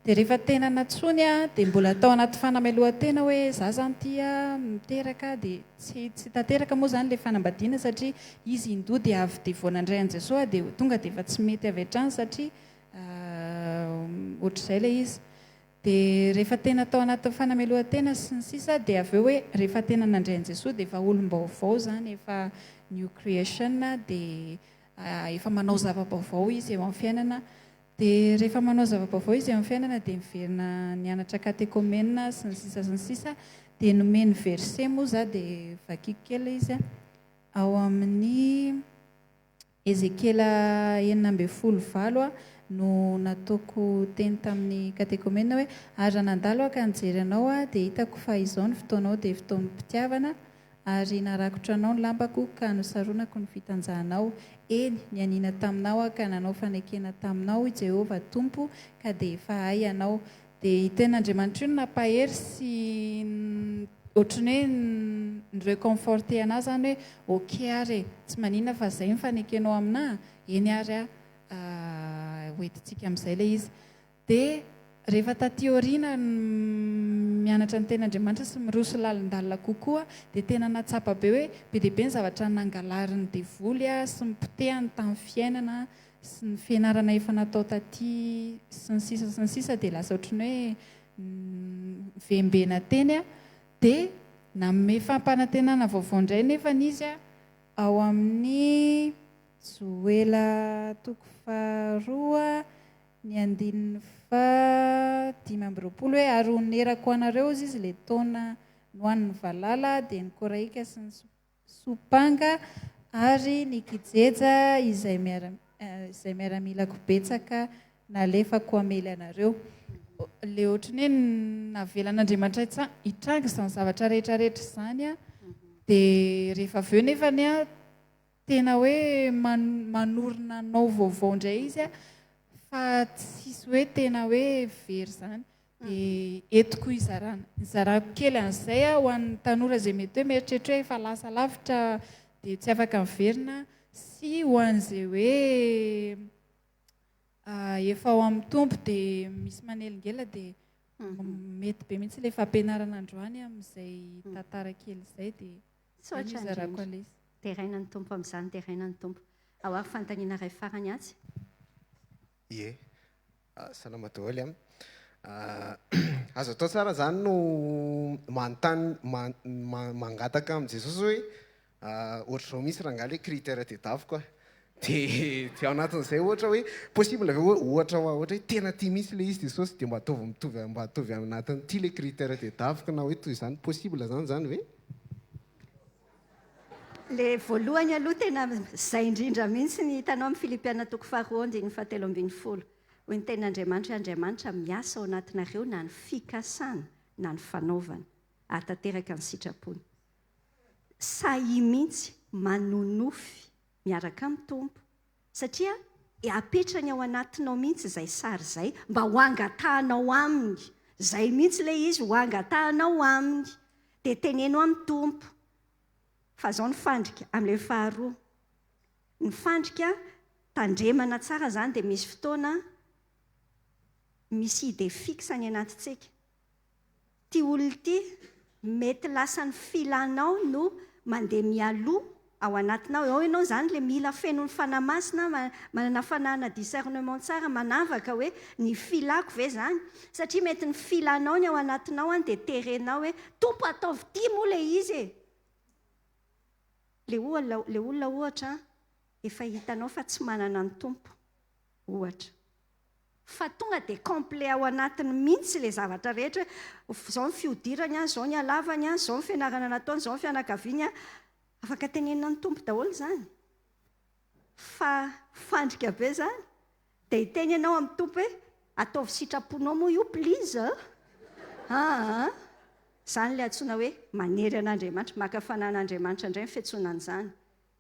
Dia rehefa tena natsony dia mbola tao anaty fanamelohan-tena hoe za zany tia miteraka dia tsy tanteraka moa zany ilay fanambadiana satria izy Hindu dia avy dia vao nandray an'i Jesosy dia tonga dia efa tsy mety avy hatrany satria ohatr'izay ilay izy. dia rehefa tena atao anatin'ny fanamelohan-tena sy ny sisa dia avy eo hoe rehefa tena nandray an'i Jesosy dia efa olom-baovao zany, efa new creation dia efa manao zava-baovao izy eo amin'ny fiainana. Dia rehefa manao zava-baovao izy eo amin'ny fiainana dia miverina nianatra katekômena sy ny sisa dia nomeny verset moa za dia vakiako kely izy ao amin'ny Ezekela 9:20 no nataoko teny tamin'ny katekômena hoe ary nandalo aho ka nijery anao dia hitako fa izao ny fotoanao dia fotoan'ny mpitiavana ary narakotra anao ny lambako ka nosaronako ny fitanjahanao. Eny ny anina taminao ka nanao fanekena taminao i Jehovah Tompo ka dia efa hay anao. Dia iten'Andriamanitra io nampahery sy ohatrany hoe nyreconforté anazy zany hoe ok ary tsy manina fa izay mifanekenao aminahy, eny ary hoentintsika amin'izay ilay izy. Dia rehefa taty aoriana mianatra ny ten'Andriamanitra sy miroso lalindalina kokoa dia tena natsapa be hoe be dia be ny zavatra nangalariny devoly sy mipotehany tamin'ny fiainana sy ny fianarana efa natao taty sy ny sisa dia lasa ohatrany hoe vembena teny dia nanome fampanantenana vaovao indray nefa izy ao amin'ny Joela 2:2 ny 5:20 hoe ary onerako anareo izy ilay taona nohan'ny valala dia ny koraika sy ny sopanga ary ny kijeja izay miaramilako betsaka nalefako amely anareo. Le ohatrany hoe navelan'Andriamanitra hitrangy izany zavatra rehetrarehetra izany dia rehefa avy eo nefa tena hoe manorina anao vaovao indray izy fa tsisy hoe tena hoe very zany. Dia etiko izarako kely an'izay ho an'ny tanora izay mety hoe mieritreritra hoe efa lasa lavitra dia tsy afaka miverina sy ho an'izay hoe efa ao amin'ny tompo dia misy manelingela dia mety be mihitsy ilay fampianarana androany amin'izay tantara kely izay dia izarako alay izy. Dia raina ny tompo amin'izany dia raina ny tompo. Ao ary fantaniana iray farany atsy. Ie, salama daholo azo atao tsara zany no manontany mangataka amin'i Jesosy hoe ohatr'izao misy rangaly hoe critère tedaviko dia ao anatin'izay ohatra hoe possible aveo ohatra hoe tena tia misy ilay izy Jesosy dia mba atovy anatin'ity ilay critère tedaviko na hoe toy izany possible zany ve? Le voalohany aloha tena izay indrindra mihitsy ny hitanao amin'ny Filipiana 2:7-10 hoy ny ten'Andriamanitra Andriamanitra miasa ao anatinareo na ny fikasana na ny fanaovana ahatateraka ny sitrapony. Sahy mihitsy manonofy miaraka amin'ny tompo satria apetrany ao anatinao mihitsy izay sary izay mba ho angatahanao aminy. Izay mihitsy ilay izy ho angatahanao aminy dia tenenao amin'ny tompo. Fa zao ny fandrika amin'ilay faharoa. Ny fandrika tandremana tsara zany dia misy fotoana misy ide fixe any anatintsika. Ty olona ty mety lasa ny filanao no mandeha mialoha ao anatinao. Ao ianao zany le mila fenon'ny fanamasina manana fanahana discernement tsara manavaka hoe ny filako ve zany satria mety ny filanao ny ao anatinao dia terenao hoe tompo ataovy ty moa le izy le olona ohatra efa hitanao fa tsy manana ny tompo ohatra fa tonga dia complet ao anatiny mihitsy le zavatra rehetra zao ny fiodirany zao ny alavany zao ny fianarana nataony zao ny fianakaviany afaka tenenina ny tompo daholo zany fa fandrika be zany dia hiteny ianao amin'ny tompo hoe ataovy sitraponao moa io please zany le antsoina hoe manery an'Andriamanitra maka fanan'Andriamanitra indray ny fiantsonana izany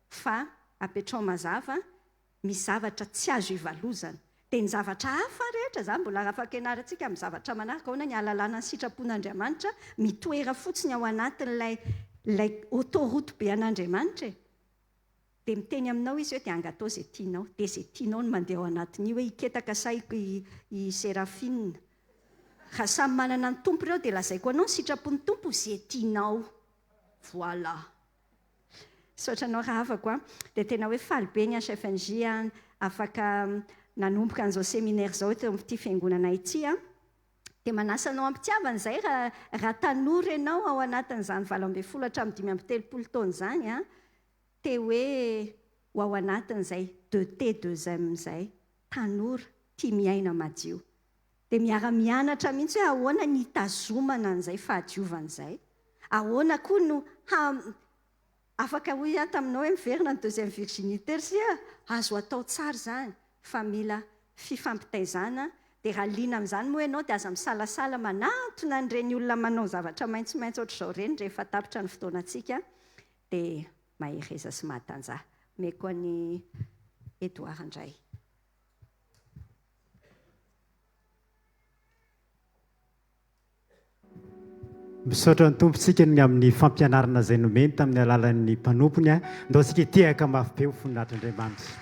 fa apetrao mazava misy zavatra tsy azo ivalozana dia ny zavatra hafa rehetra zany mbola afaka ianarantsika amin'ny zavatra manaraka ahoana ny ahalalana ny sitrapon'Andriamanitra mitoera fotsiny ao anatin'ilay autoroute be an'Andriamanitra dia miteny aminao izy hoe dia angatao izay tianao dia izay tianao no mandeha ao anatin'io hoe iketaka saiko i Sérafine. Raha samy manana ny tompo ireo dia lazaiko anao ny sitrapon'ny tompo izay tianao. Voilà. Saotranao raha afako dia tena hoe faly be ny HFNJ afaka nanomboka an'izao séminaire izao teo amin'ity fiangonana ity dia manasa anao ampitiavana izay raha tanora ianao ao anatin'izany 20 hatramin'ny 5 zany a te hoe ho ao anatin'izay 2T2M izay tanora tia miaina madio dia miara-mianatra mihitsy hoe ahoana ny hitazomana an'izay fahadiovan'izay ahoana koa no afaka ho ihany taminao hoe miverina ny 2e virginité sia azo atao tsara zany fa mila fifampitaizana dia raha liana amin'izany moa ianao dia aza misalasala manatona an'ireny olona manao zavatra maitsomaitso ohatr'izao ireny rehefa tapitra ny fotoanantsika dia mahereza sy mahatanjaha meko any Edouard indray. misaotra ny tompontsika ny amin'ny fampianarana izay nomeny tamin'ny alalan'ny mpanompony a ndao sika tehaka mafy be ho foninahitryandriamanitra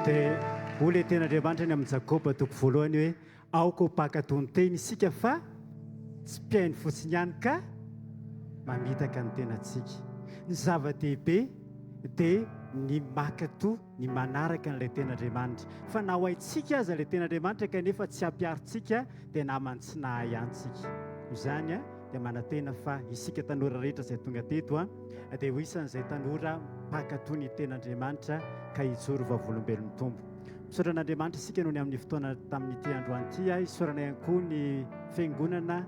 dia ola ten'andriamanitra ny amin'ny Jakoba toko voalohany hoe aoka ho mpakatony teny isika fa tsy mpiainy fotsiny ihany ka mamitaka ny tenantsika ny zava-dehibe dia ny makatoa ny manaraka n'ilay ten'andriamanitra fa na ho haintsika aza ilay ten'andriamanitra kanefa tsy hampiaritsika dia namany tsy nahay ihanytsika izany a dia manantena fa isika tanora rehetra izay tonga teto a dia ho isan'izay tanora mpakatoa ny ten'andriamanitra ka hijoro vavolombelon'ny tombo misaotra an'andriamanitra isika noho ny amin'ny fotoana tamin'ity androany ity a isaorana ihany koa ny fiangonana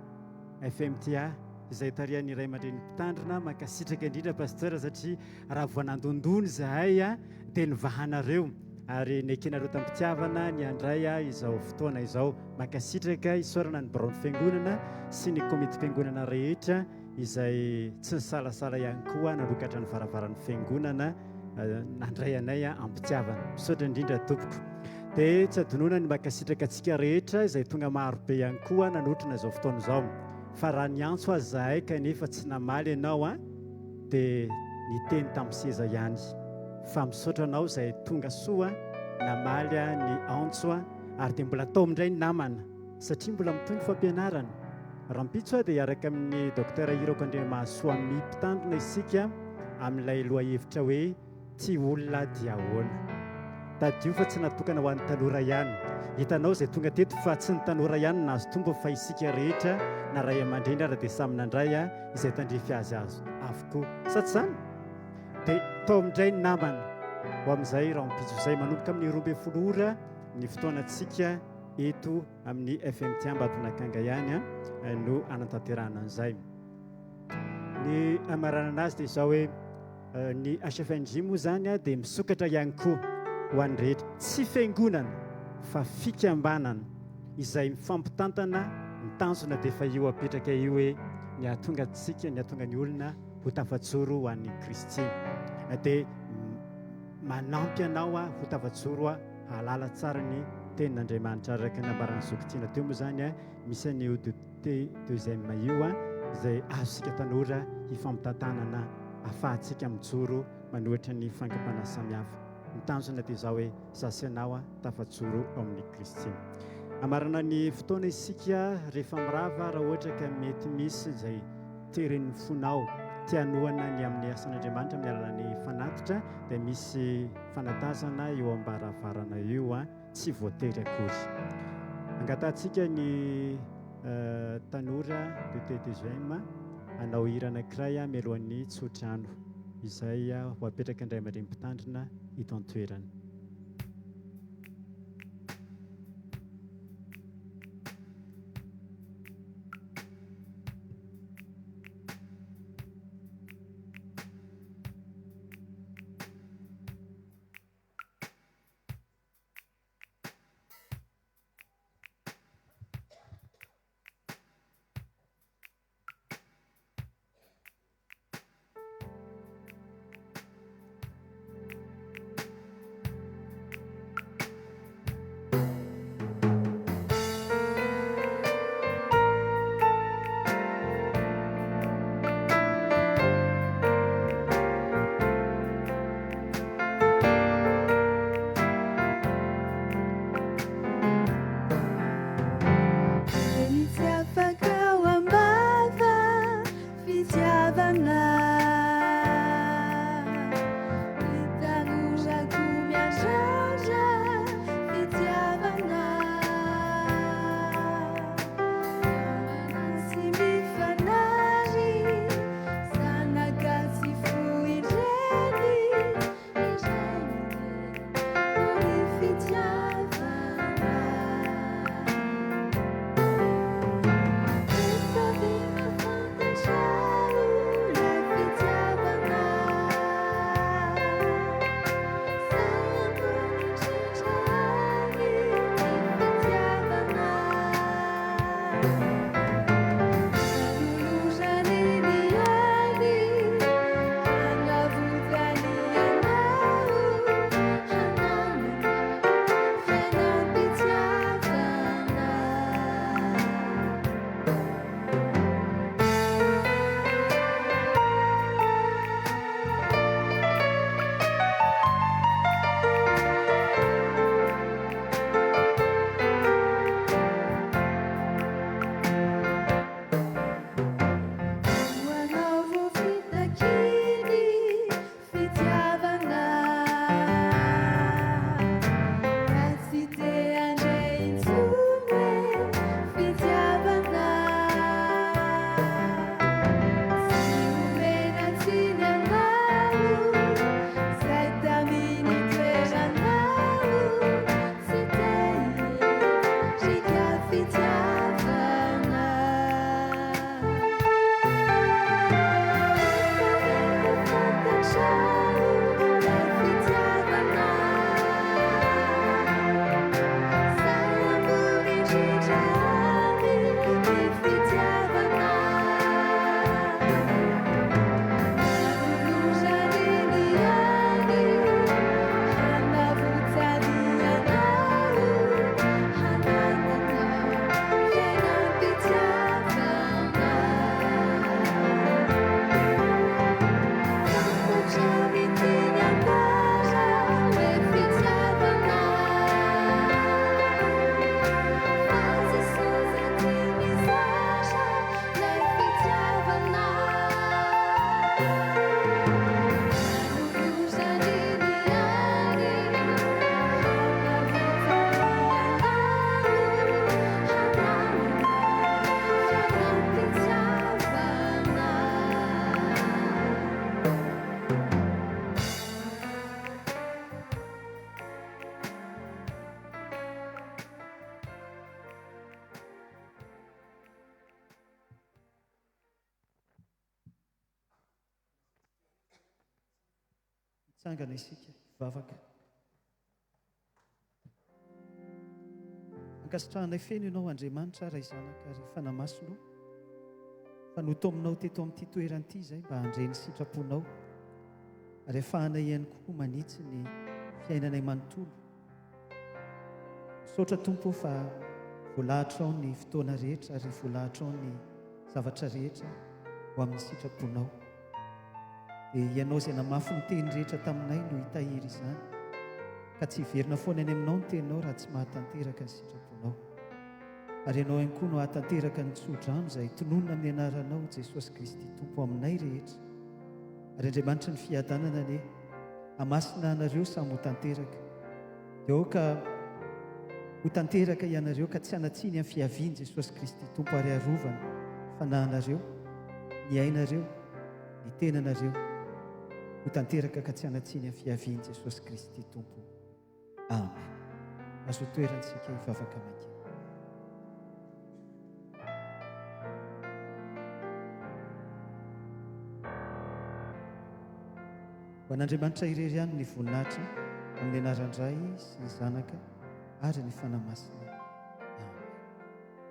FMTA izay tarihan'ny iray aman-dreny mpitandrina mankasitraka indrindra pasteur satria raha voanandondony zahay a dia nivahanareo ary ny ekenareo tampitiavana ny andray a izao fotoana izao mankasitraka isaorana ny baron'ny fiangonana sy ny komity fiangonana rehetra izay tsy nisalasala ihany koa nanokatra ny varavaran'ny fiangonana nandray anay a ampitiavana misaotra indrindra tompoko dia tsy adonona ny mankasitraka antsika rehetra izay tonga marobe ihany koa nanotrana izao fotoana izao fa raha ny antso azy zahay kanefa tsy namaly ianao a dia niteny tamin'ny seza ihany fa misaotra anao izay tonga soa namaly a ny antso a ary dia mbola atao amindray ny namana satria mbola mitoy ny fampianarana raha mpitso a dia hiaraka amin'ny docteur Irako Andriamahasoa amin'ny mpitandrina isika amin'ilay loha hevitra hoe tia olona dia ahoana tadio fa tsy natokana ho an'ny tanora ihany hitanao izay tonga teto fa tsy ny tanora ihany nazo tombo fa isika rehetra na ray aman-dreny ara dia samy nandray a izay tandrify azy azo avokoa sa tsy zany dia tao amindray ny namana ho amin'izay raha mipitso izay manomboka amin'ny 12 ora ny fotoanantsika eto amin'ny FMTA Ambatonakanga ihany a no anatanterahana an'izay ny amarana anazy dia izao hoe ny HFNJ moa zany a dia misokatra ihany koa ho an'ny rehetra tsy fiangonana fa fikambanana izay mifampitantana ny tanjona dia efa io apetraka io hoe ny ahatonga antsika ny ahatonga ny olona ho tafatsoro ho an'ny Kristy dia manampy anao a ho tafatsoro a halala tsara ny tenin'Andriamanitra araka nambarany Zokitina teo moa zany a misy ny T2M io a izay azosika tanora hifampitantanana ahafahantsika mijoro manohitra ny fankapana samihafa ny tanjona dia izao hoe sasianao a tafatsoro ao amin'ny Kristy amarana ny fotoana isika rehefa mirava raha ohatra ka mety misy izay teren'ny fonao tianohana ny amin'ny asan'Andriamanitra amin'ny alalan'ny fanatitra dia misy fanatazana eo ambaravarana io a tsy voatery akory angatantsika ny tanora de T2M anao hira anankiray mialohan'ny tsotrano izay ho apetraka indray aman-dreny mpitandrina hito an-toerana. tsangana isika vavaka ankasitrahanay feno ianao Andriamanitra raha izanaka ary fanamasonao fa noto aminao teto amin'ity toerana ity izay mba handreny sitraponao ary ahafahanay ihany koa manitsy ny fiainanay manontolo. Misaotra Tompo fa voalahatra ao ny fotoana rehetra ary voalahatra ao ny zavatra rehetra ho amin'ny sitraponao. Dia ianao izay namafy ny teny rehetra taminay no hitahiry izany, ka tsy hiverina foana any aminao ny teninao raha tsy mahatanteraka ny sitraponao. Ary ianao ihany koa no hahatanteraka ny tsodrano izay tononona amin'ny anaranao Jesosy Kristy Tompo aminay rehetra. Ary Andriamanitra ny fiadanana anie hamasina anareo samy ho tanteraka. Dia ao ka ho tanteraka ianareo ka tsy hanatsiny amin'ny fiaviany Jesosy Kristy Tompo ary arovana fanahynareo, ny ainareo, ny tenanareo ho tanteraka ka tsy hanatsiny amin'ny fiaviany Jesosy Kristy Tompo. Amen. Azo toerantsika hivavaka mankeny. Ho an'Andriamanitra irery ihany ny voninahitra amin'ny anaran-dray sy ny zanaka ary ny fanamasina. Amen.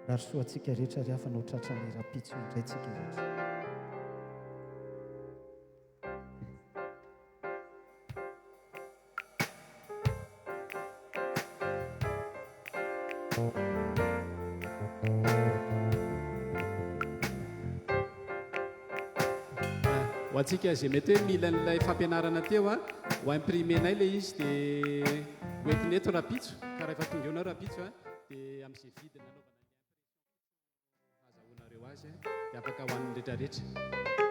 Rary soa antsika rehetra ary hafa no tratra ny rapitso indray tsika rehetra. Ho antsika izay mety hoe mila n'ilay fampianarana teo ho imprimenay ilay izy dia hoentiny eto rapitso ka rehefa tonga eo nao rapitso dia amin'izay vidina anaovana ny impression azahoanareo azy dia afaka ho an'ny rehetrarehetra.